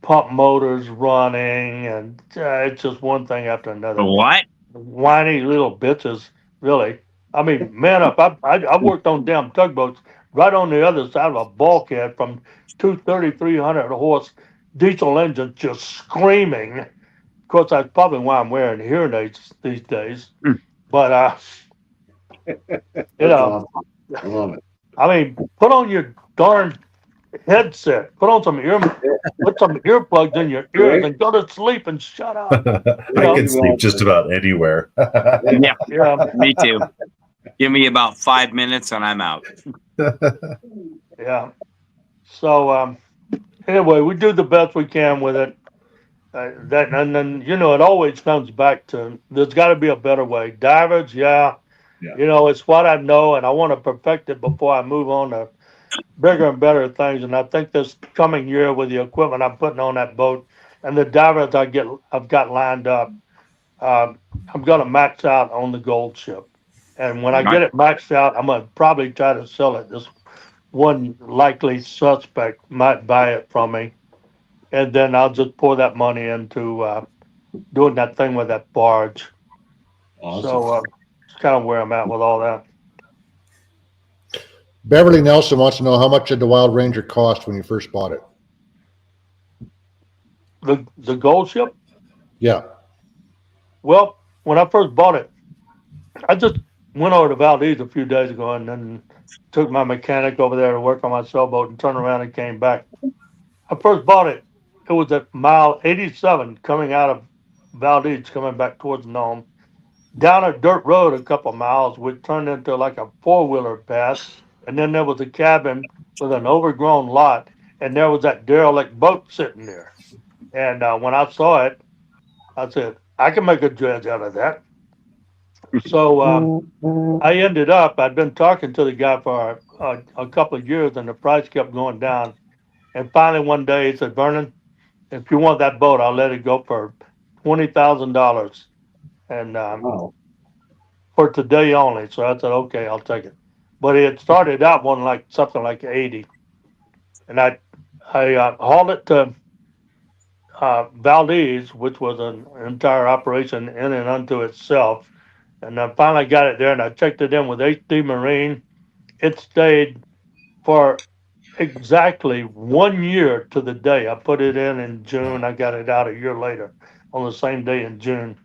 pump motor's running, and it's just one thing after another. What? Whiny little bitches, really. I mean, man up. I worked on damn tugboats right on the other side of a bulkhead from 300 horse diesel engines just screaming. Of course, that's probably why I'm wearing hearing aids these days. Mm. But you That's know, awesome. I love it. I mean, put on your darn headset. Put some earplugs in your ears and go to sleep and shut up. I can sleep just about anywhere. Yeah, Yeah, me too. Give me about 5 minutes and I'm out. yeah. So anyway, we do the best we can with it. That and then it always comes back to there's got to be a better way. Divers, yeah. Yeah. It's what I know, and I want to perfect it before I move on to bigger and better things. And I think this coming year, with the equipment I'm putting on that boat and the divers I've got lined up, I'm going to max out on the gold ship. And when I get it maxed out, I'm going to probably try to sell it. This one likely suspect might buy it from me, and then I'll just pour that money into doing that thing with that barge. Awesome. So it's kind of where I'm at with all that. Beverly Nelson wants to know how much did the Wild Ranger cost when you first bought it? The gold ship? Yeah. Well, when I first bought it, I just went over to Valdez a few days ago and then took my mechanic over there to work on my sailboat and turned around and came back. I first bought it. It was at mile 87 coming out of Valdez, coming back towards Nome. Down a dirt road a couple of miles, which turned into like a four-wheeler path. And then there was a cabin with an overgrown lot, and there was that derelict boat sitting there. And when I saw it, I said, I can make a dredge out of that. So I'd been talking to the guy for a couple of years, and the price kept going down. And finally one day he said, Vernon, if you want that boat, I'll let it go for $20,000. And Wow. for today only. So I said, okay, I'll take it. But it started out one like something like 80. And I hauled it to Valdez, which was an entire operation in and unto itself. And I finally got it there, and I checked it in with HD Marine. It stayed for exactly 1 year to the day. I put it in June. I got it out a year later on the same day in June.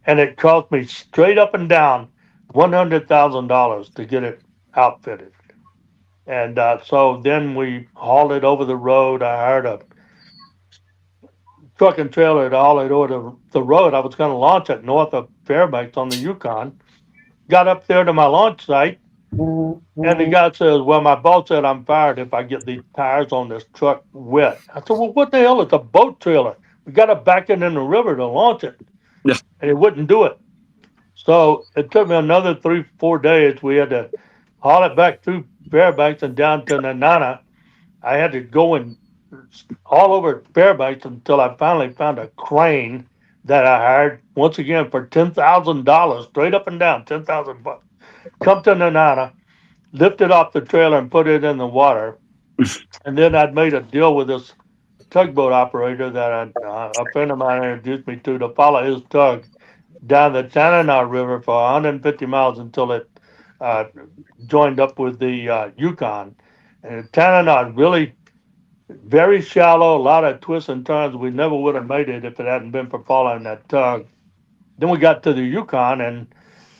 And it cost me straight up and down $100,000 to get it outfitted. And so then we hauled it over the road. I hired a truck and trailer to haul it over the road. I was going to launch it north of Fairbanks on the Yukon. Got up there to my launch site, and the guy says, well, my boss said I'm fired if I get these tires on this truck wet. I said, well, what the hell? It's a boat trailer. We got to back it in the river to launch it. Yeah. And it wouldn't do it. So it took me another 3-4 days. We had to haul it back through Fairbanks and down to Nanana. I had to go and all over Fairbanks until I finally found a crane that I hired once again for $10,000, straight up and down, $10,000. Come to Nanana, lift it off the trailer and put it in the water. And then I'd made a deal with this tugboat operator that a friend of mine introduced me to follow his tug down the Tanana River for 150 miles until it joined up with the Yukon. And Tanana really very shallow, a lot of twists and turns. We never would have made it if it hadn't been for following that tug. Then we got to the Yukon, and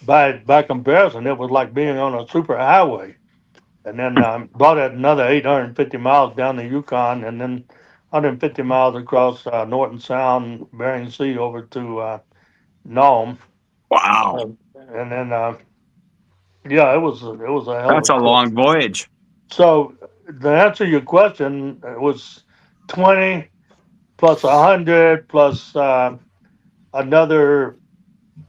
by comparison, it was like being on a super highway. And then brought it another 850 miles down the Yukon, and then 150 miles across Norton Sound, Bering Sea over to Nome. Wow. And then, yeah, it was a hell That's of a a long voyage. So to answer your question, it was 20 plus 100 plus another.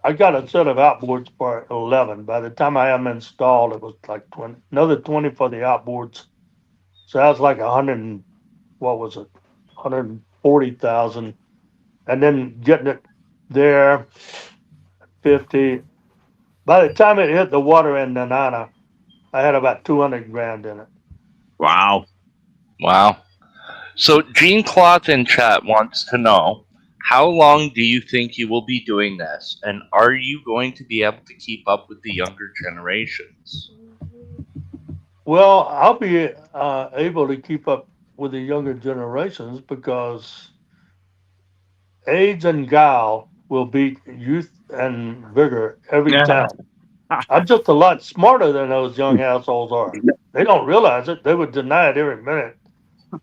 I got a set of outboards for 11. By the time I have them installed, it was like 20, another 20 for the outboards. So that's like 100 and what was it? 140,000. And then getting it there, 50. By the time it hit the water in Nanana, I had about 200 grand in it. Wow. Wow. So Gene Cloth in chat wants to know, how long do you think you will be doing this? And are you going to be able to keep up with the younger generations? Well, I'll be able to keep up with the younger generations because age and guile will beat youth and vigor every Yeah. time. I'm just a lot smarter than those young assholes are. They don't realize it. They would deny it every minute.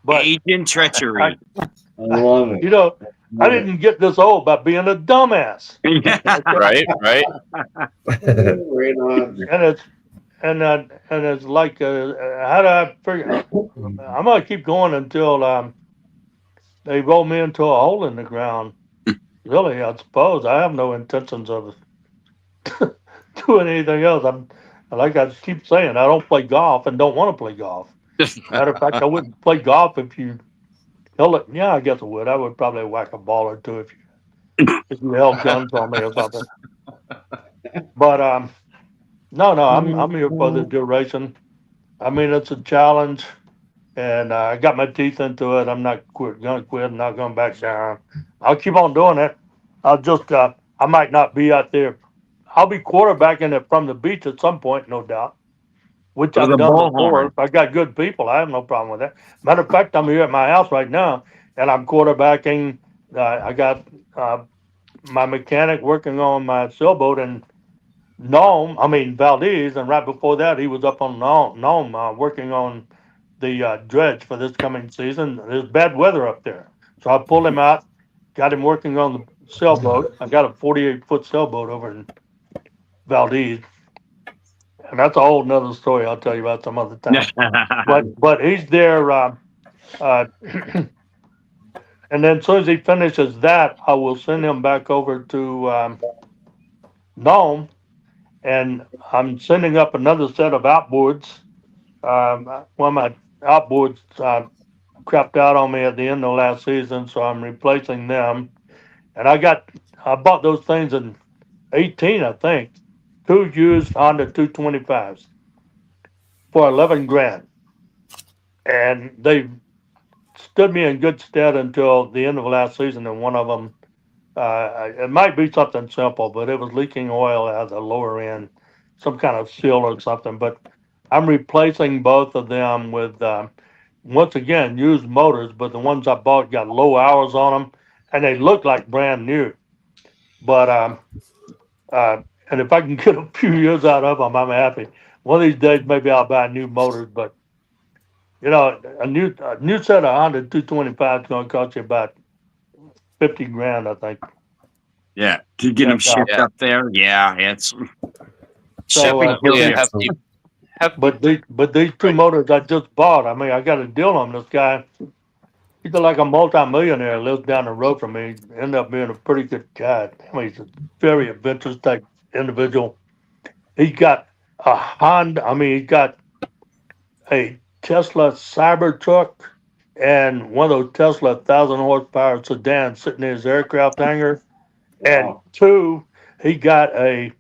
But Agent treachery. I love it. you know, I Love it. didn't get this old by being a dumbass. Right, right. Right on. And it's like how do I figure? I'm gonna keep going until they roll me into a hole in the ground. Really, I suppose I have no intentions of doing anything else. I'm like I keep saying, I don't play golf and don't want to play golf. Matter of fact, I wouldn't play golf if you held it. Yeah, I guess I would. I would probably whack a ball or two if you held guns on me or something. But no, I'm here for the duration. I mean, it's a challenge, and I got my teeth into it. I'm not gonna quit. I'm not gonna back down. I'll keep on doing it. I'll just I might not be out there. I'll be quarterbacking it from the beach at some point, no doubt, which With I've a done bullhorn. before. If I got good people, I have no problem with that. Matter of fact, I'm here at my house right now, and I'm quarterbacking. I got my mechanic working on my sailboat in Valdez, and right before that, he was up on Nome working on the dredge for this coming season. There's bad weather up there, so I pulled him out, got him working on the sailboat. I got a 48-foot sailboat over in Valdez, and that's a whole nother story I'll tell you about some other time. But he's there, and then as soon as he finishes that, I will send him back over to Nome, and I'm sending up another set of outboards. One of my outboards crapped out on me at the end of last season, so I'm replacing them. And I bought those things in 18, I think, two used Honda 225s for 11 grand, and they stood me in good stead until the end of last season. And one of them, it might be something simple, but it was leaking oil out of the lower end, some kind of seal or something. But I'm replacing both of them with, once again, used motors, but the ones I bought got low hours on them, and they look like brand new. But and if I can get a few years out of them, I'm happy. One of these days, maybe I'll buy new motors. But a new set of Honda 225 is going to cost you about 50 grand, I think. Yeah, to get them shipped Yeah. up there. Yeah, it's So, shipping kills Yeah, you. But these two motors I just bought, I mean, I got a deal on this guy. He's like a multi-millionaire, lives down the road from me. Ended up being a pretty good guy. I mean, he's a very adventurous type individual. He's got a Honda. I mean, he's got a Tesla Cybertruck and one of those Tesla 1,000 horsepower sedans sitting in his aircraft hangar. And Wow. two, he got a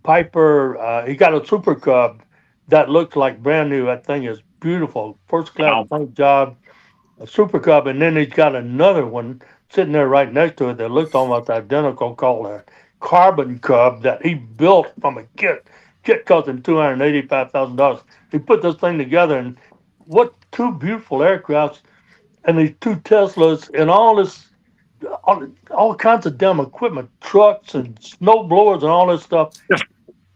Piper. He got a Super Cub that looks like brand new. That thing is beautiful, first class paint job. A Super Cub, and then he's got another one sitting there right next to it that looks almost identical, called a Carbon Cub that he built from a kit. Kit cost him $285,000. He put this thing together, and what two beautiful aircrafts, and these two Teslas, and all kinds of damn equipment, trucks and snow blowers and all this stuff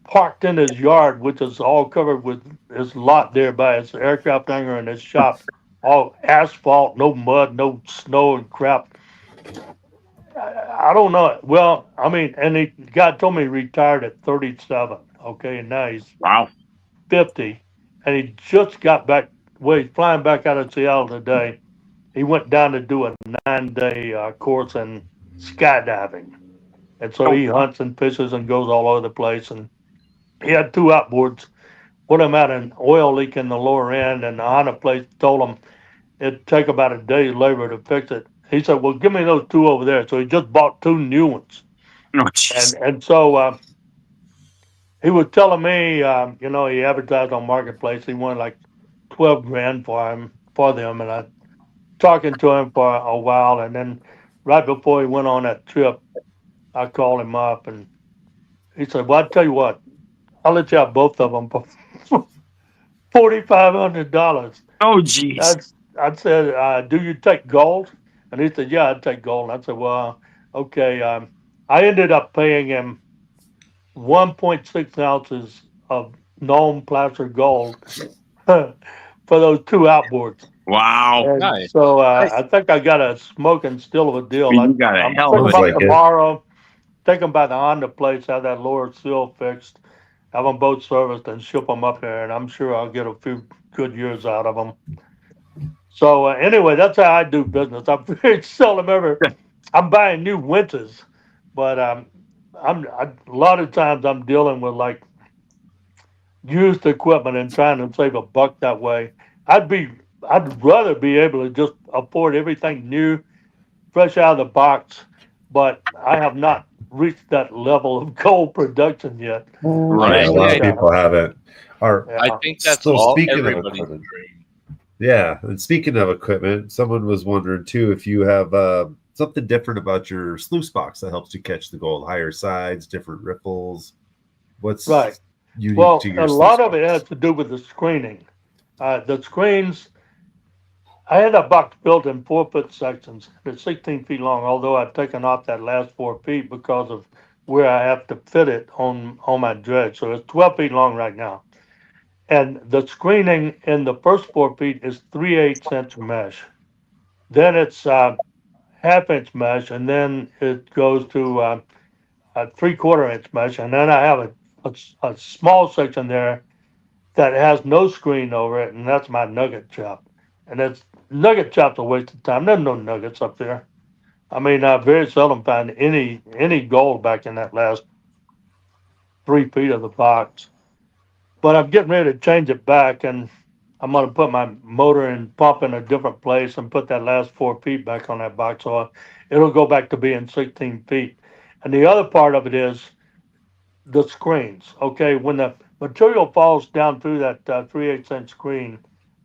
parked in his yard, which is all covered with his lot there by his aircraft hangar and his shop. All asphalt, no mud, no snow and crap. I don't know. Well, I mean, and the guy told me he retired at 37. Okay, and now he's Wow. 50, and he just got back. Well, he's flying back out of Seattle today, he went down to do a 9-day course in skydiving. And so he hunts and fishes and goes all over the place. And he had two outboards. One of them had an oil leak in the lower end, and the Honda place told him it'd take about a day's labor to fix it. He said, "Well, give me those two over there." So he just bought two new ones. Oh, jeez. And so he was telling me, he advertised on Marketplace. He wanted like 12 grand for them, and I talking to him for a while, and then right before he went on that trip, I called him up, and he said, "Well, I tell you what, I'll let you have both of them for $4,500." Oh, jeez. I said, "Do you take gold?" And he said, "Yeah, I'd take gold." And I said, "Well, okay." I ended up paying him 1.6 ounces of known placer gold for those two outboards. Wow. And Nice. so I think I got a smoking still of a deal. You got a I'm hell thinking of a Sounds about like it. tomorrow, take them by the Honda place, have that lower seal fixed, have them both serviced, and ship them up here. And I'm sure I'll get a few good years out of them. So anyway, that's how I do business. I'm very seldom ever. I'm buying new winters, but a lot of times I'm dealing with like used equipment and trying to save a buck that way. I'd rather be able to just afford everything new, fresh out of the box, but I have not reached that level of gold production yet. Right. Yeah, a lot of Honestly, people haven't. Are Yeah. I think that's so all speaking of everybody's equipment. dream. Yeah, and speaking of equipment, someone was wondering too if you have something different about your sluice box that helps you catch the gold, higher sides, different ripples. What's Right. unique Well, to a your sluice lot of it box? has to do with the screening. The screens, I had a box built in 4 foot sections. It's 16 feet long, although I've taken off that last 4 feet because of where I have to fit it on my dredge. So it's 12 feet long right now. And the screening in the first 4 feet is 3/8 inch mesh. Then it's half-inch mesh, and then it goes to a 3/4 inch mesh. And then I have a small section there that has no screen over it, and that's my nugget chop. And it's nugget chop's a waste of time. There's no nuggets up there. I mean, I very seldom find any gold back in that last 3 feet of the box. But I'm getting ready to change it back, and I'm going to put my motor and pump in a different place and put that last 4 feet back on that box, so it'll go back to being 16 feet. And the other part of it is the screens. Okay, when the material falls down through that 3/8 inch screen,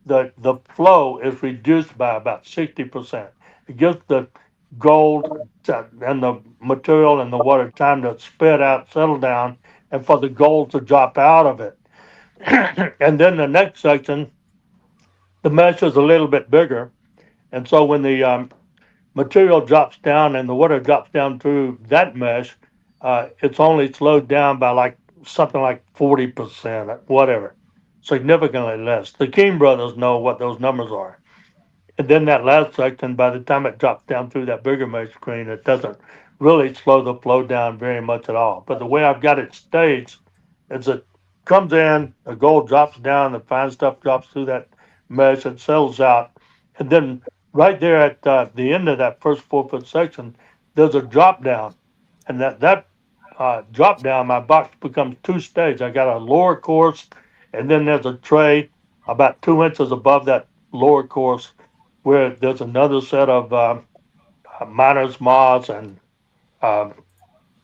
the flow is reduced by about 60%. It gives the gold and the material and the water time to spit out, settle down, and for the gold to drop out of it. And then the next section, the mesh is a little bit bigger, and so when the material drops down and the water drops down through that mesh, it's only slowed down by like something like 40%, whatever, significantly less. The Keene brothers know what those numbers are. And then that last section, by the time it drops down through that bigger mesh screen, it doesn't really slow the flow down very much at all. But the way I've got it staged is it comes in, the gold drops down, the fine stuff drops through that mesh, it settles out. And then right there at the end of that first 4 foot section, there's a drop down. And that drop down, my box becomes two stage. I got a lower course, and then there's a tray about 2 inches above that lower course where there's another set of miners mods, and um,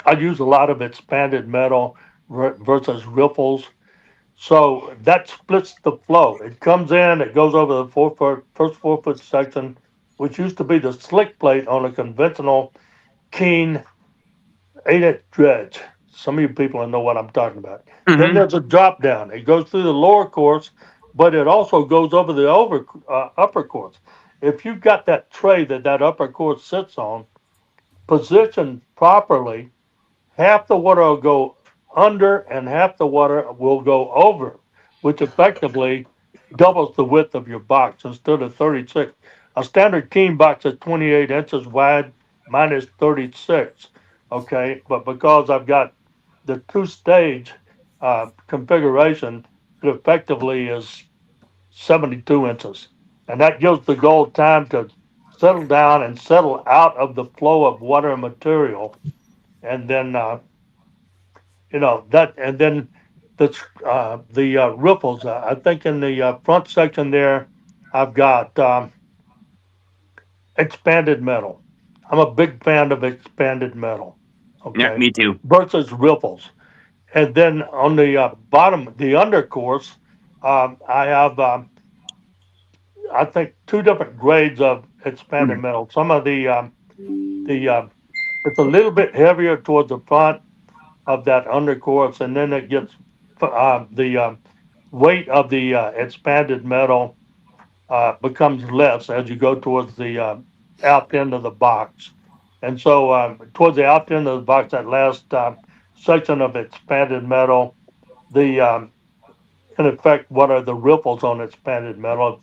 I use a lot of expanded metal versus ripples. So that splits the flow. It comes in, it goes over the first 4 foot section, which used to be the slick plate on a conventional Keen 8-inch dredge. Some of you people know what I'm talking about. Then there's a drop down. It goes through the lower course, but it also goes over the upper course. If you've got that tray that upper course sits on, positioned properly, half the water will go under and half the water will go over, which effectively doubles the width of your box instead of 36. A standard Keen box is 28 inches wide, mine is 36. Okay, but because I've got the two stage configuration, it effectively is 72 inches. And that gives the gold time to settle down and settle out of the flow of water and material. And then, that, and then the ripples. I think in the front section there, I've got expanded metal. I'm a big fan of expanded metal. Yeah, Okay. me too. Versus ripples. And then on the bottom, the undercourse, I have, I think, two different grades of expanded metal. Some of the it's a little bit heavier towards the front of that undercourse, and then it gets the weight of the expanded metal becomes less as you go towards the out end of the box. And so towards the out end of the box, that last section of expanded metal, the in effect, what are the ripples on expanded metal?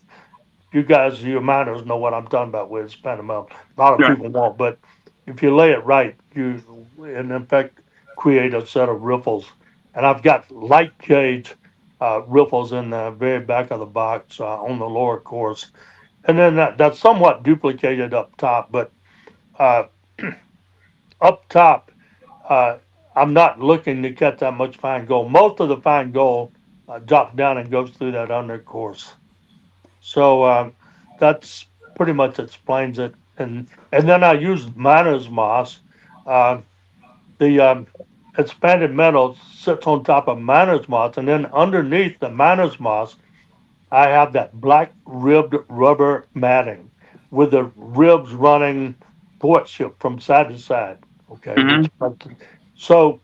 You guys, you miners know what I'm talking about with expanded metal. A lot of Right. people won't, but if you lay it right, you in effect create a set of ripples. And I've got light gauge ripples in the very back of the box on the lower course, and then that's somewhat duplicated up top. But uh, up top, uh, I'm not looking to catch that much fine gold. Most of the fine gold drops down and goes through that under course. So that's pretty much explains it. And then I use miner's moss. Uh, the expanded metal sits on top of miner's moss, and then underneath the miner's moss, I have that black ribbed rubber matting with the ribs running courtship from side to side. Okay, Mhm. so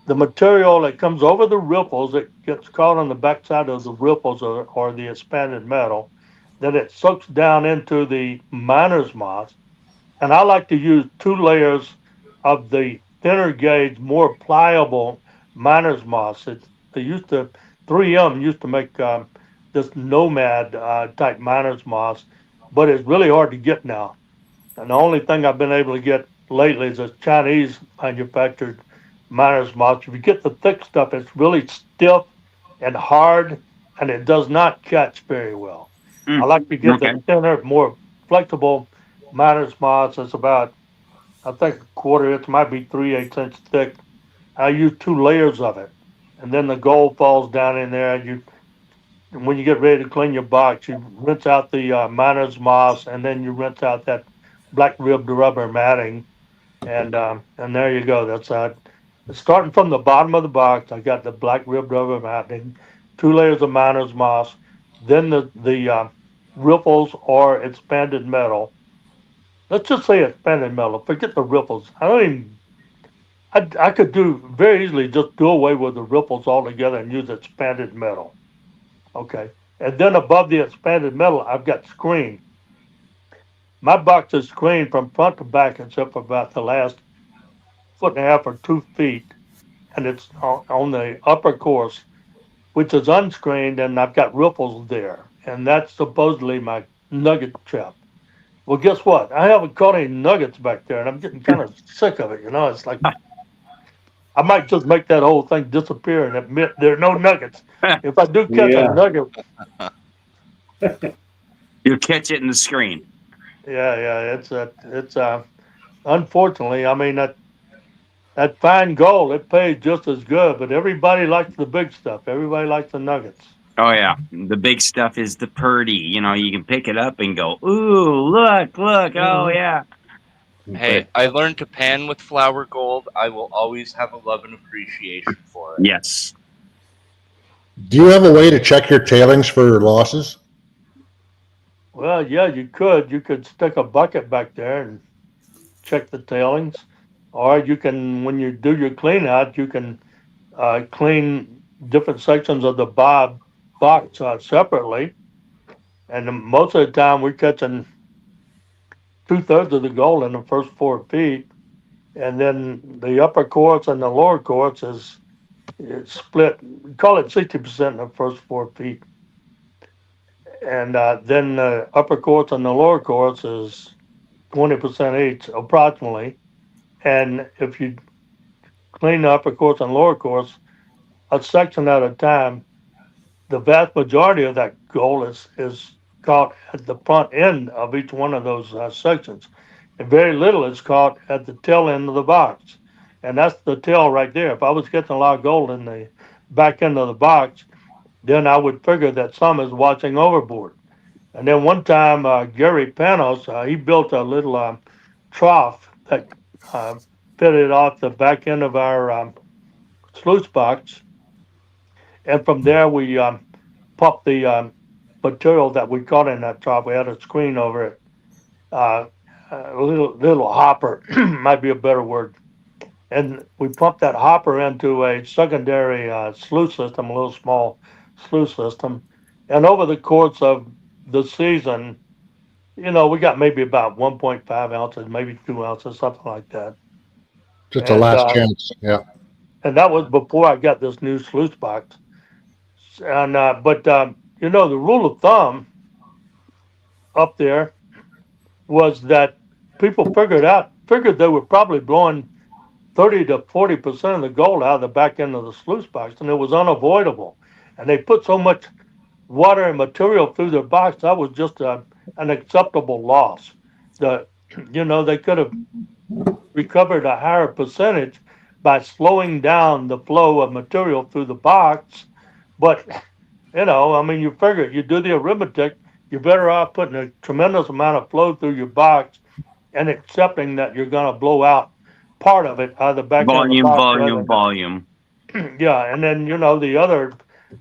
the material that comes over the ripples, it gets caught on the backside of the ripples or the expanded metal. Then it soaks down into the miner's moss. And I like to use two layers of the thinner gauge, more pliable miner's moss. They used to, 3M used to make this nomad type miner's moss, but it's really hard to get now. And the only thing I've been able to get lately is a Chinese manufactured miner's moss. If you get the thick stuff, it's really stiff and hard, and it does not catch very well. I Mm. like to get Okay. the thinner, more flexible miner's moss. It's about, I think, a quarter inch, might be 3/8 inch thick. I use two layers of it, and then the gold falls down in there. When you get ready to clean your box, you rinse out the miner's moss, and then you rinse out that black ribbed rubber matting, and there you go. That's starting from the bottom of the box. I got the black ribbed rubber matting, two layers of miner's moss, then the ripples or expanded metal. Let's just say expanded metal. Forget the ripples. I don't even. I could do very easily just do away with the ripples altogether and use expanded metal. Okay. And then above the expanded metal, I've got screen. My box is screened from front to back except for about the last foot and a half or 2 feet. And it's on the upper course, which is unscreened, and I've got ripples there. And that's supposedly my nugget trap. Well, guess what? I haven't caught any nuggets back there, and I'm getting kind of sick of it. It's like I might just make that whole thing disappear and admit there are no nuggets. If I do catch a Yeah. nugget, You'll catch it in the screen. yeah, it's unfortunately, I mean that fine gold, it pays just as good, but everybody likes the big stuff. Everybody likes the nuggets. Oh yeah, the big stuff is the purdy. You can pick it up and go, ooh, look. Oh yeah. Hey, I learned to pan with flour gold. I will always have a love and appreciation for it. Yes. Do you have a way to check your tailings for losses? Well, yeah, you could. You could stick a bucket back there and check the tailings, or you can, when you do your clean out, you can clean different sections of the box separately. And most of the time, we're catching 2/3 of the gold in the first 4 feet, and then the upper quartz and the lower quartz is split. We call it 60% in the first 4 feet, and then the upper quartz and the lower quartz is 20% each, approximately. And if you clean the upper quartz and lower quartz a section at a time, the vast majority of that gold is caught at the front end of each one of those sections, and very little is caught at the tail end of the box, and that's the tail right there. If I was getting a lot of gold in the back end of the box, then I would figure that some is watching overboard. And then one time, Gary Panos, he built a little trough that uh, fitted off the back end of our sluice box, and from there we pumped the material that we caught in that trough. We had a screen over it, uh, a little hopper might be a better word, and we pumped that hopper into a secondary sluice system, a little small sluice system, and over the course of the season, we got maybe about 1.5 ounces, maybe 2 ounces, something like that. Just a And last chance. Yeah. and that was before I got this new sluice box. And but the rule of thumb up there was that people figured they were probably blowing 30 to 40% of the gold out of the back end of the sluice box, and it was unavoidable. And they put so much water and material through their box that was just an acceptable loss. They could have recovered a higher percentage by slowing down the flow of material through the box. But, you figure you do the arithmetic, you're better off putting a tremendous amount of flow through your box and accepting that you're going to blow out part of it out of the back end of the Volume, box. volume, volume. Yeah, and then, the other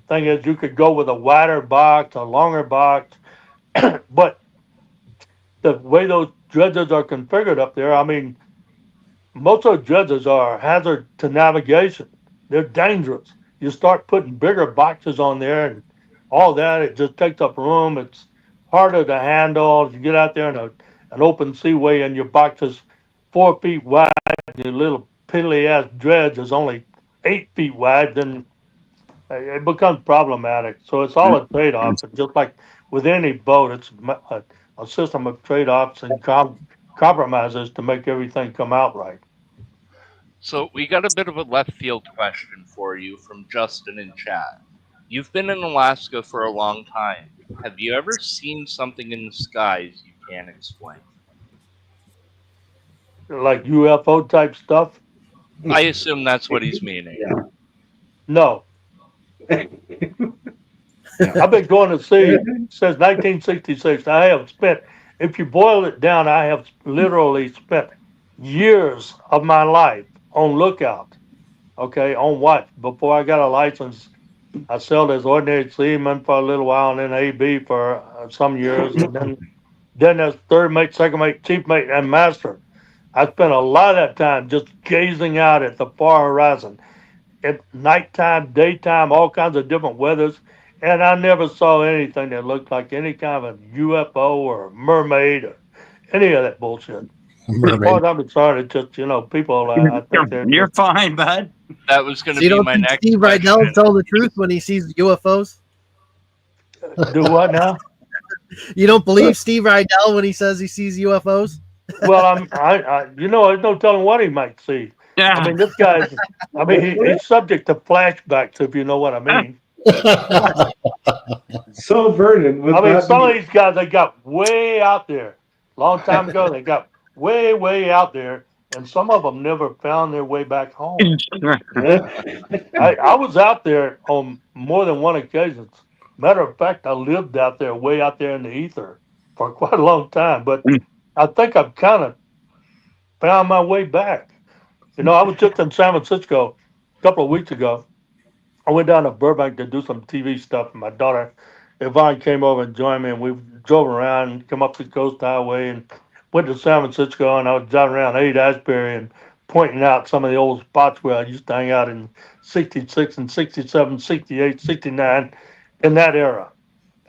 thing is you could go with a wider box, a longer box, but the way those dredges are configured up there, most of those dredges are a hazard to navigation. They're dangerous. You start putting bigger boxes on there and all that, it just takes up room. It's harder to handle. You get out there in an open seaway and your box is 4 feet wide, your little piddly ass dredge is only 8 feet wide, then it becomes problematic. So it's all a trade off. Just like with any boat, it's a system of trade offs and compromises to make everything come out right. So we got a bit of a left field question for you from Justin in chat. You've been in Alaska for a long time. Have you ever seen something in the skies you can't explain? Like UFO type stuff? I assume that's what he's meaning. Yeah. No. I've been going to sea since 1966. I have spent, if you boil it down, I have literally spent years of my life on lookout, okay, on watch. Before I got a license, I served as ordinary seaman for a little while and then AB for some years. And then as third mate, second mate, chief mate, and master. I spent a lot of that time just gazing out at the far horizon at nighttime, daytime, all kinds of different weathers. And I never saw anything that looked like any kind of a UFO or a mermaid or any of that bullshit. As far as I'm concerned, it's just, people, I think You're fine, bud. That was going to So you be don't my think next Steve question. Rydell tell the truth when he sees UFOs? do what now? You don't believe Steve Rydell when he says he sees UFOs? Well, there's no telling what he might see. Yeah. This guy's, he's subject to flashbacks, if you know what I mean. So Vernon, Some of these guys, they got way out there. Long time ago, they got way, way out there, and some of them never found their way back home. I was out there on more than one occasion. Matter of fact, I lived out there, way out there in the ether for quite a long time, but I think I've kind of found my way back. I was just in San Francisco a couple of weeks ago. I went down to Burbank to do some TV stuff, and my daughter Yvonne came over and joined me, and we drove around and come up the Coast Highway and went to San Francisco, and I was driving around Haight-Ashbury and pointing out some of the old spots where I used to hang out in 66 and 67, 68, 69, in that era.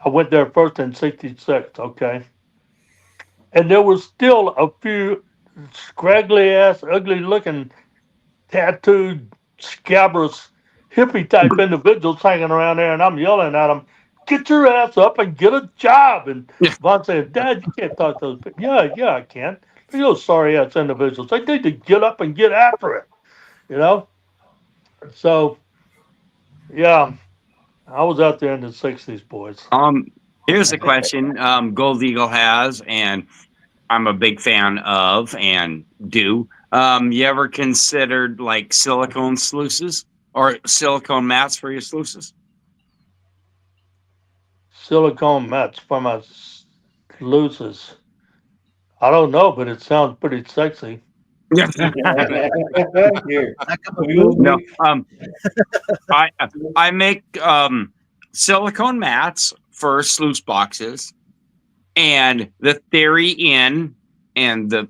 I went there first in 66, okay? And there was still a few scraggly ass, ugly looking, tattooed, scabrous, hippie type individuals hanging around there, and I'm yelling at them, "Get your ass up and get a job!" And Vaughn saying, "Dad, you can't talk to those people." Yeah, I can. But those sorry ass individuals, they need to get up and get after it, So, yeah, I was out there in the '60s, boys. Here's a question Gold Eagle has, and I'm a big fan of and do. You ever considered like silicone sluices or silicone mats for your sluices? Silicone mats for my sluices. I don't know, but it sounds pretty sexy. Here. We will No, make- I make silicone mats for sluice boxes, and the theory in and the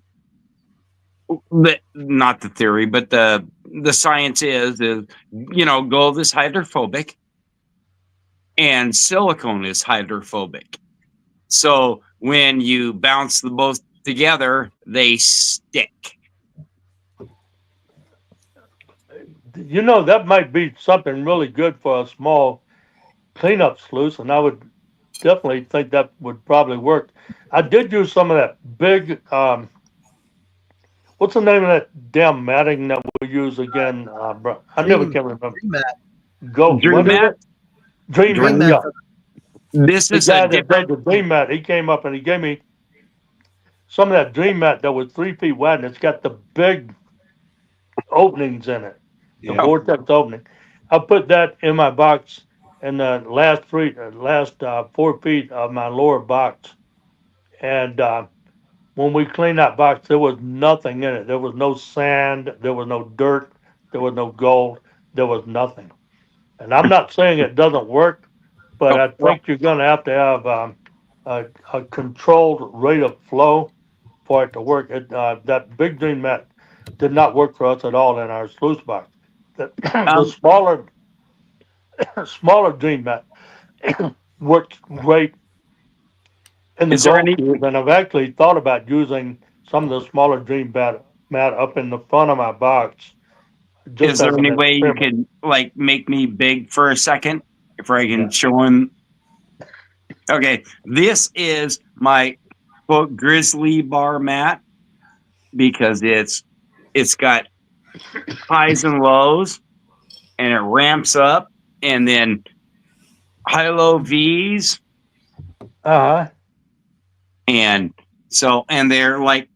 not the theory, but the science is gold is hydrophobic and silicone is hydrophobic. So when you bounce the both together, they stick. You know, that might be something really good for a small cleanup sluice, and I would definitely think that would probably work. I did use some of that big, what's the name of that damn matting that we use again, bro? I never can remember. Dream mat. Go Dream what is mat? it? Dream Dream mat. mat. Yeah. This The is guy a that different. did the dream mat, he came up and he gave me some of that dream mat that was 3 feet wide, and it's got the big openings in it, the Yeah. vortex opening. I put that in my box in the last 4 feet of my lower box, and when we cleaned that box, there was nothing in it. There was no sand, there was no dirt, there was no gold, there was nothing. And I'm not saying it doesn't work, but I think you're going to have a controlled rate of flow for it to work. That big dream mat did not work for us at all in our sluice box. The smaller dream mat works great in the Is there gold any- cube, and I've actually thought about using some of the smaller dream mat up in the front of my box. Is there as any an way you experiment. could like make me big for a second if I can show him? Okay, this is my quote grizzly bar mat because it's got highs and lows and it ramps up and then high low V's Uh-huh. and they're like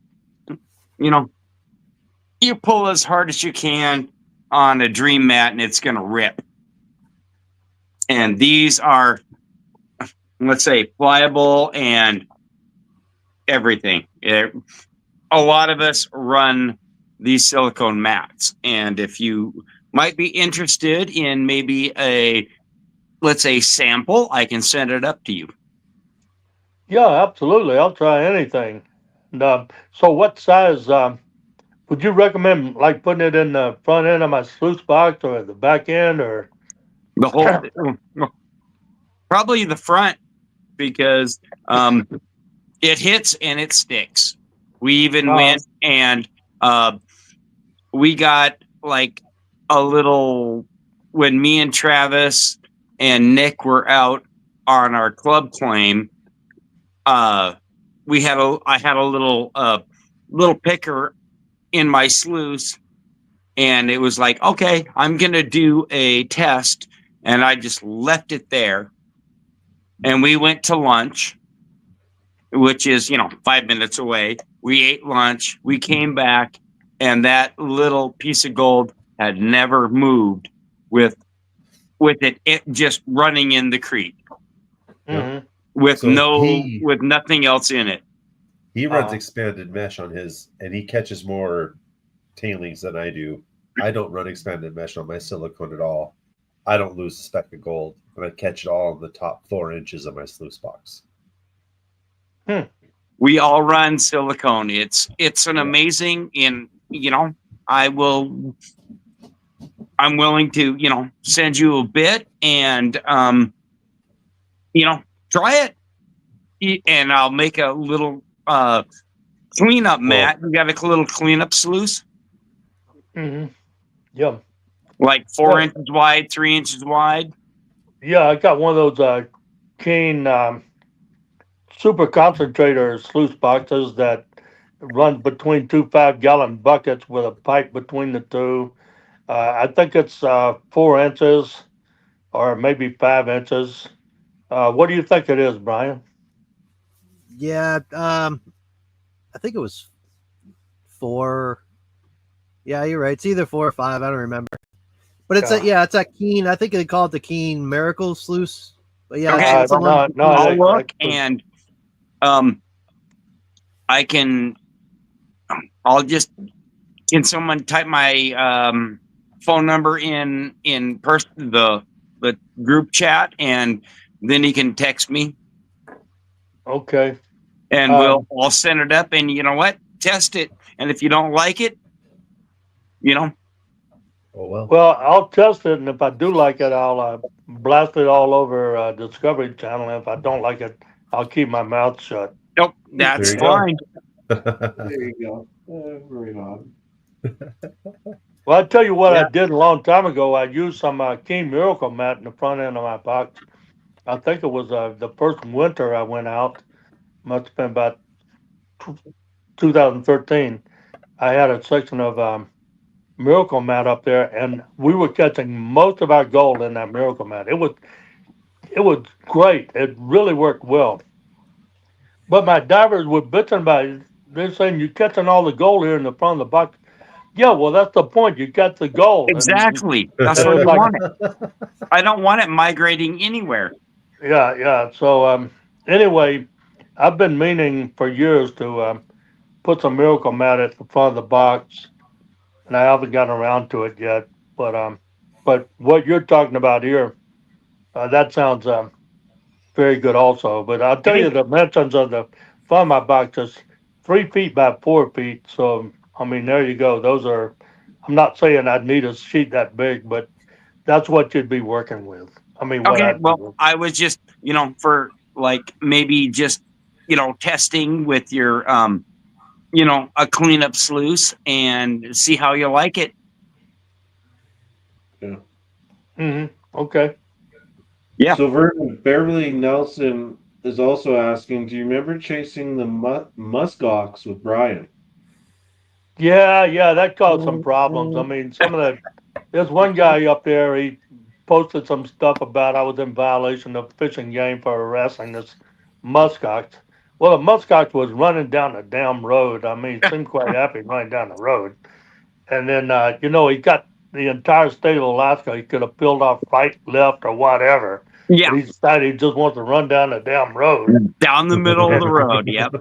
you pull as hard as you can on a dream mat and it's gonna rip. And these are, let's say, pliable and everything. A lot of us run these silicone mats, and if you might be interested in maybe let's say sample, I can send it up to you. Yeah, absolutely. I'll try anything. And, so what size would you recommend, like putting it in the front end of my sluice box or the back end, or? The whole, probably the front, because it hits and it sticks. We even went and we got like a little, when me and Travis and Nick were out on our club claim, I had a little picker in my sluice, and it was like, okay, I'm gonna do a test, and I just left it there, and we went to lunch, which is 5 minutes away. We ate lunch, we came back, and that little piece of gold had never moved with it just running in the creek Mhm. with So with nothing else in it. He runs expanded mesh on his, and he catches more tailings than I do. I don't run expanded mesh on my silicone at all. I don't lose a speck of gold, but I catch it all in the top 4 inches of my sluice box. We all run silicone. It's an amazing, I'm willing to, send you a bit and, try it. And I'll make a little cleanup mat. You got a little cleanup sluice, Mhm. Yeah. like 4 Yeah. inches wide, 3 inches wide. Yeah, I got one of those Kane super concentrator sluice boxes that runs between 2 5-gallon buckets with a pipe between the two. I think it's 4 inches or maybe 5 inches. What do you think it is, Brian? Yeah, I think it was 4. Yeah, you're right. It's either 4 or 5. I don't remember. But it's it's a Keen. I think they call it the Keen Miracle Sluice. But yeah, Okay. it's the one. I'll look and I can. I'll just. Can someone type my phone number in the group chat, and then he can text me, Okay. and I'll send it up, and you know what? Test it, and if you don't like it, Oh well. Well, I'll test it, and if I do like it, I'll blast it all over Discovery Channel. And if I don't like it, I'll keep my mouth shut. nope, that's There you go. fine. There you go. Very odd. Well, I tell you what I did a long time ago. I used some King Miracle mat in the front end of my box. I think it was the first winter I went out. Must have been about 2013. I had a section of Miracle mat up there, and we were catching most of our gold in that Miracle mat. It was great. It really worked well. But my divers were bitching about it. They're saying you're catching all the gold here in the front of the box. Yeah, well, that's the point. You got the gold. Exactly. That's what you want it. I don't want it migrating anywhere. Yeah. So anyway, I've been meaning for years to put some Miracle mat at the front of the box, and I haven't gotten around to it yet. But what you're talking about here, that sounds very good also. But I'll tell you the dimensions of the front of my box is 3 feet by 4 feet. So I mean, there you go. Those are. I'm not saying I'd need a sheet that big, but that's what you'd be working with. I mean, what Okay, I'd well, I was just, for like maybe just, testing with your, a cleanup sluice and see how you like it. Okay. Yeah. So Beverly Nelson is also asking, do you remember chasing the muskox with Brian? Yeah, that caused some problems. I mean, there's one guy up there, he posted some stuff about I was in violation of fishing game for harassing this muskox. Well, the muskox was running down the damn road. I mean, he seemed quite happy running down the road. And then, he got the entire state of Alaska. He could have peeled off right, left, or whatever. Yeah. But he decided he just wants to run down the damn road. Down the middle of the road. Yep.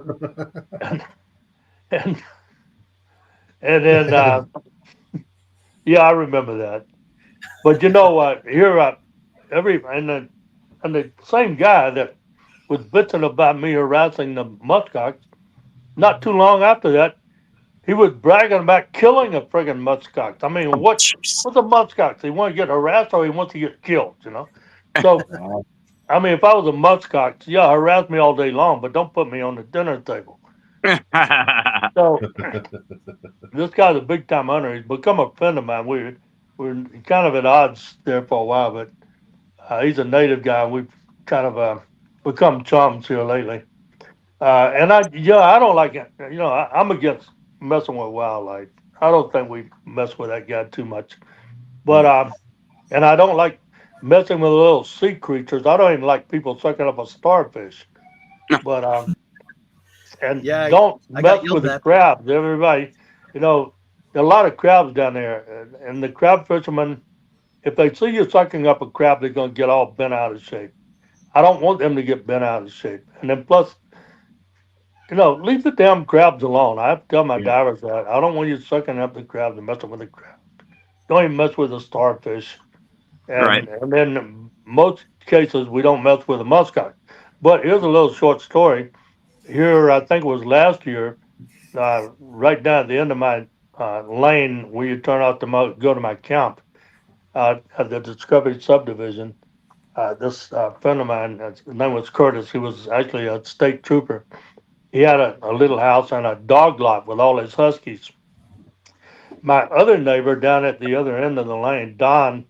And then, yeah, I remember that. But here, and the same guy that was bitching about me harassing the muskox, not too long after that, he was bragging about killing a friggin' muskox. I mean, what's a muskox? He want to get harassed or he wants to get killed, So, I mean, if I was a muskox, yeah, harass me all day long, but don't put me on the dinner table. So, this guy's a big time hunter. He's become a friend of mine. We're kind of at odds there for a while, but he's a native guy. We've kind of become chums here lately. And I don't like it. I'm against messing with wildlife. I don't think we mess with that guy too much. But and I don't like messing with little sea creatures. I don't even like people sucking up a starfish. But and don't mess with the crabs. Everybody, there are a lot of crabs down there, and the crab fishermen, if they see you sucking up a crab, they're going to get all bent out of shape. I don't want them to get bent out of shape. And then plus, leave the damn crabs alone. I have to tell my divers that. I don't want you sucking up the crabs and messing with the crab. Don't even mess with the starfish. And then in most cases, we don't mess with the muskox. But here's a little short story. Here, I think it was last year, right down at the end of my lane where you turn out to go to my camp at the Discovery subdivision. This friend of mine, his name was Curtis. He was actually a state trooper. He had a little house and a dog lot with all his huskies. My other neighbor down at the other end of the lane, Don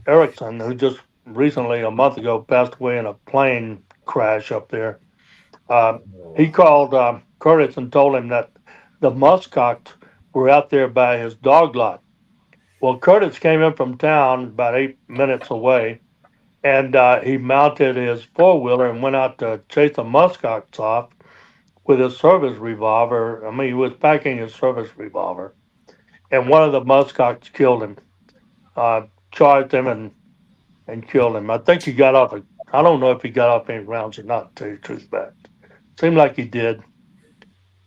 Erickson, who just recently, a month ago, passed away in a plane crash up there. He called Curtis and told him that the muskox were out there by his dog lot. Well, Curtis came in from town about 8 minutes away, and he mounted his four-wheeler and went out to chase the muskox off with his service revolver. I mean, he was packing his service revolver, and one of the muskox killed him, charged him and killed him. I think he got off. I don't know if he got off any rounds or not, to tell you the truth, but seemed like he did.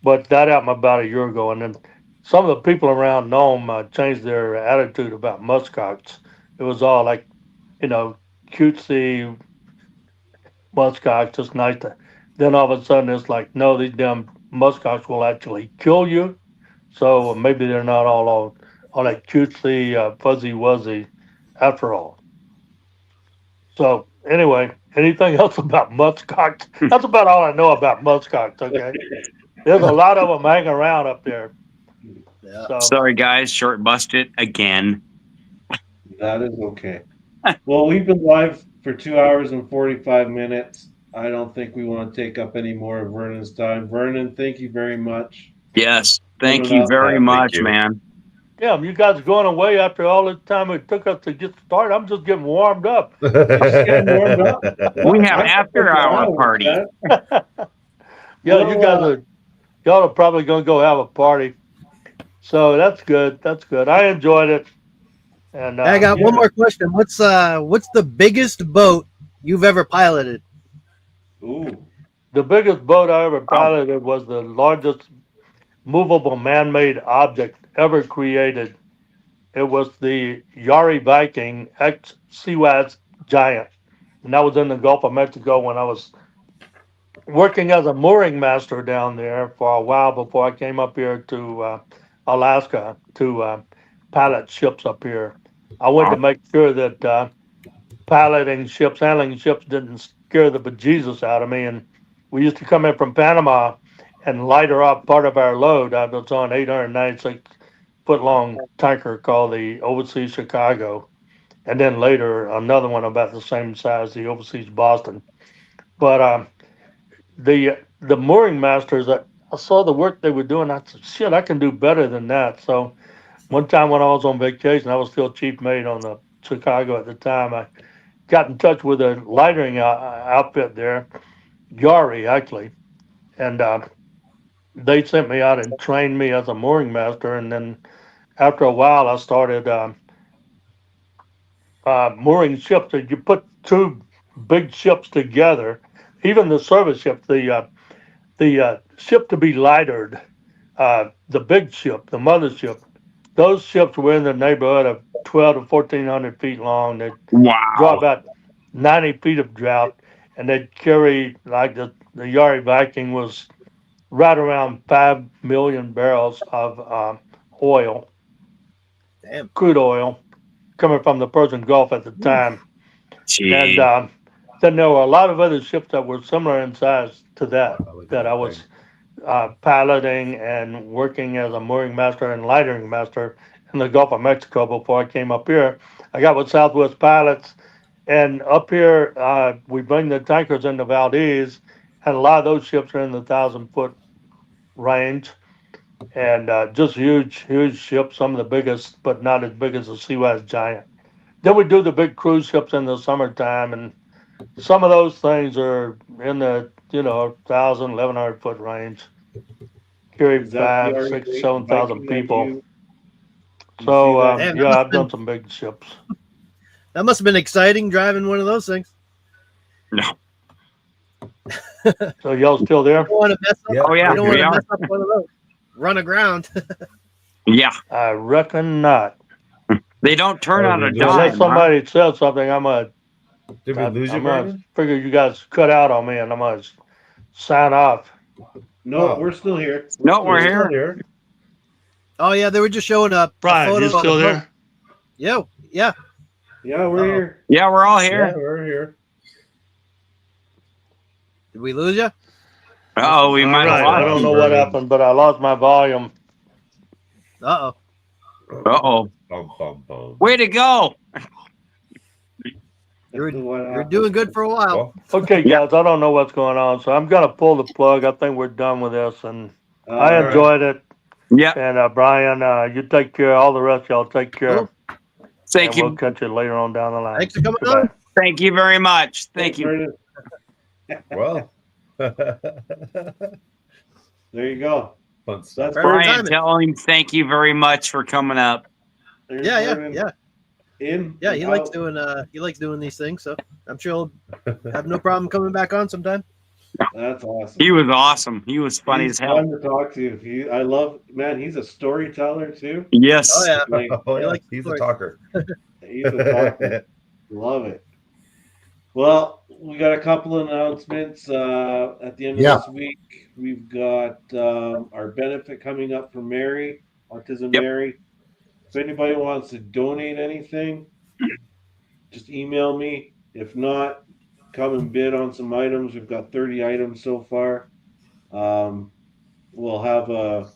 But that happened about a year ago, and then some of the people around Nome changed their attitude about muskox. It was all like, cutesy muskox, just nice to. Then all of a sudden, it's like, no, these damn muskox will actually kill you. So maybe they're not all that cutesy, fuzzy wuzzy, after all. So anyway, anything else about muskox? That's about all I know about muskox. Okay, there's a lot of them hanging around up there. Yeah. So Sorry, guys, short busted again. That is okay. Well, we've been live for 2 hours and 45 minutes. I don't think we want to take up any more of Vernon's time. Vernon, thank you very much. Yes, thank Coming you up. very Thank much, you. man. yeah, you guys are going away after all the time it took us to get started. I'm just getting warmed up. getting warmed up. We have I- after-hour party. Yeah, you guys y'all are probably gonna go have a party. So that's good. That's good. I enjoyed it. And I got one more question. What's the biggest boat you've ever piloted? Ooh. the biggest boat I ever piloted was the largest movable man-made object ever created. It was the Yari Viking ex-Seawass Giant, and that was in the Gulf of Mexico when I was working as a mooring master down there for a while before I came up here to Alaska to pilot ships up here. I wanted to make sure that piloting ships, handling ships didn't scare the bejesus out of me. And we used to come in from Panama and lighter up part of our load. I was on 896-foot long tanker called the Overseas Chicago. And then later, another one about the same size, the Overseas Boston. But the mooring masters, I saw the work they were doing. I said, shit, I can do better than that. So one time when I was on vacation, I was still chief mate on the Chicago at the time. I got in touch with a lightering outfit there, Yari actually, and they sent me out and trained me as a mooring master. And then after a while, I started mooring ships. That you put two big ships together, even the service ship, the ship to be lightered, the big ship, the mothership. Those ships were in the neighborhood of 12 to 1,400 feet long. They draw Wow. about 90 feet of draught, and they'd carry, like the Yari Viking was right around 5 million barrels of oil, Damn. crude oil, coming from the Persian Gulf at the time. Gee. And then there were a lot of other ships that were similar in size to that I was piloting and working as a mooring master and lightering master in the Gulf of Mexico before I came up here. I got with Southwest Pilots, and up here we bring the tankers into Valdez, and a lot of those ships are in the 1,000-foot range, and just huge ships, some of the biggest, but not as big as the Seawass Giant. Then we do the big cruise ships in the summertime, and some of those things are in the 1,000, 1,100-foot range. Carry Is that 5, the 6, Yari 7,000 Viking that people. you So see that? Damn, that yeah, must I've have done been- some big ships. That must have been exciting driving one of those things. No. So y'all still there? You don't want to mess up. Yeah. Oh, yeah, You don't want we to are. mess up one of those. Run aground. Yeah. I reckon not. They don't turn on a Unless Unless dime. Huh? somebody says something, I'm gonna Did we lose you, I'm gonna Vernon? figure you guys cut out on me, and I'm gonna sign off. No, Oh. we're still here. No, we're Still here. Oh yeah, they were just showing a Brian, photo you of the still boat. there? Yeah, yeah. Yeah, we're Uh-oh. here. Yeah, we're all Yeah, here. we're here. Did we lose you? Oh, we All might have right, I lost don't you. know what happened, but I lost my volume. Uh oh. Uh-oh. Bum, bum, bum. Way to go. You're What You're happened? doing good for a while. Well, Okay, Yeah. guys, I don't know what's going on, so I'm gonna pull the plug. I think we're done with this, and I All right. enjoyed it. Yeah. And Brian, you take care. All the rest, y'all take care. Cool. Thank and we'll you. catch you later on down the line. Thanks for coming Goodbye. on. Thank you very much. Thank you. Vernon. Well, There you go. fun stuff. That's Right on Vernon. Brian, timing. tell him thank you very much for coming up. There's Yeah, Vernon. yeah. In. Yeah, and he likes out. doing these things, so I'm sure he'll have no problem coming back on sometime. That's awesome. He was awesome. He was funny He's as hell. fun to talk to. I love, man, he's a storyteller too. Yes. Oh yeah. Like, Oh, He yeah, likes he's a stories. talker. he's a talker. Love it. Well, we got a couple announcements at the end of Yeah. this week. We've got our benefit coming up for Mary, Autism Yep. Mary. If anybody wants to donate anything, just email me. If not, come and bid on some items. We've got 30 items so far. We'll have a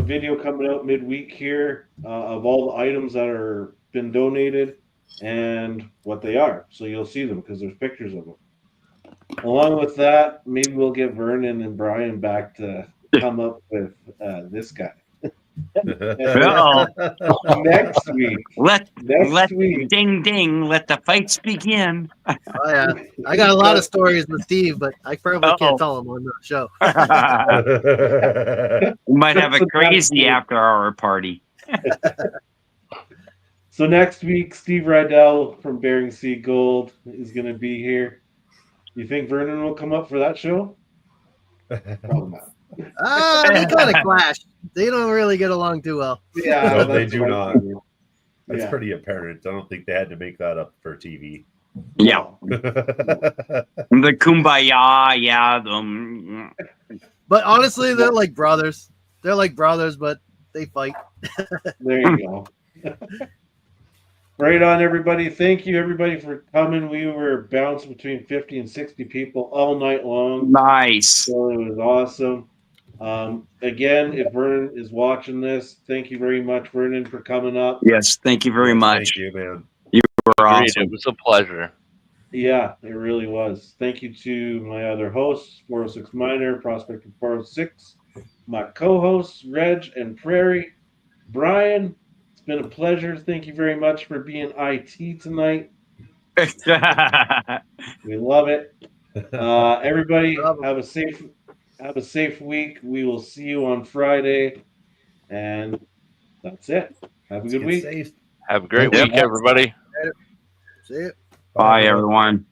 video coming out midweek here of all the items that are been donated and what they are. So you'll see them because there's pictures of them. Along with that, maybe we'll get Vernon and Brian back to come up with this guy Uh-oh. next week. Let Next week. ding ding. Let the fights begin. Oh yeah. I got a lot of stories with Steve, but I probably Uh-oh. can't tell them on the show. We might have a crazy after hour party. So next week, Steve Rydell from Bering Sea Gold is going to be here. You think Vernon will come up for that show? Probably not. They kind of clash. They don't really get along too well. Yeah, No, they that's do my not. opinion. That's Yeah. pretty apparent. I don't think they had to make that up for TV. Yeah. The kumbaya. Yeah. But honestly, they're like brothers. They're like brothers, but they fight. There you go. Right on, everybody. Thank you, everybody, for coming. We were bouncing between 50 and 60 people all night long. Nice. So it was awesome. Again, if Vernon is watching this, thank you very much, Vernon, for coming up. Yes. Thank you very much. Thank you, man. You were Agreed. awesome. It was a pleasure. Yeah, it really was. Thank you to my other hosts, 406 Miner, Prospector 406, my co-hosts, Reg and Prairie. Brian, it's been a pleasure. Thank you very much for being IT tonight. We love it. Everybody, have a safe week. We will see you on Friday, and that's it. Have a good week. Safe. Have a great Yep. week, everybody. See ya. Bye, everyone.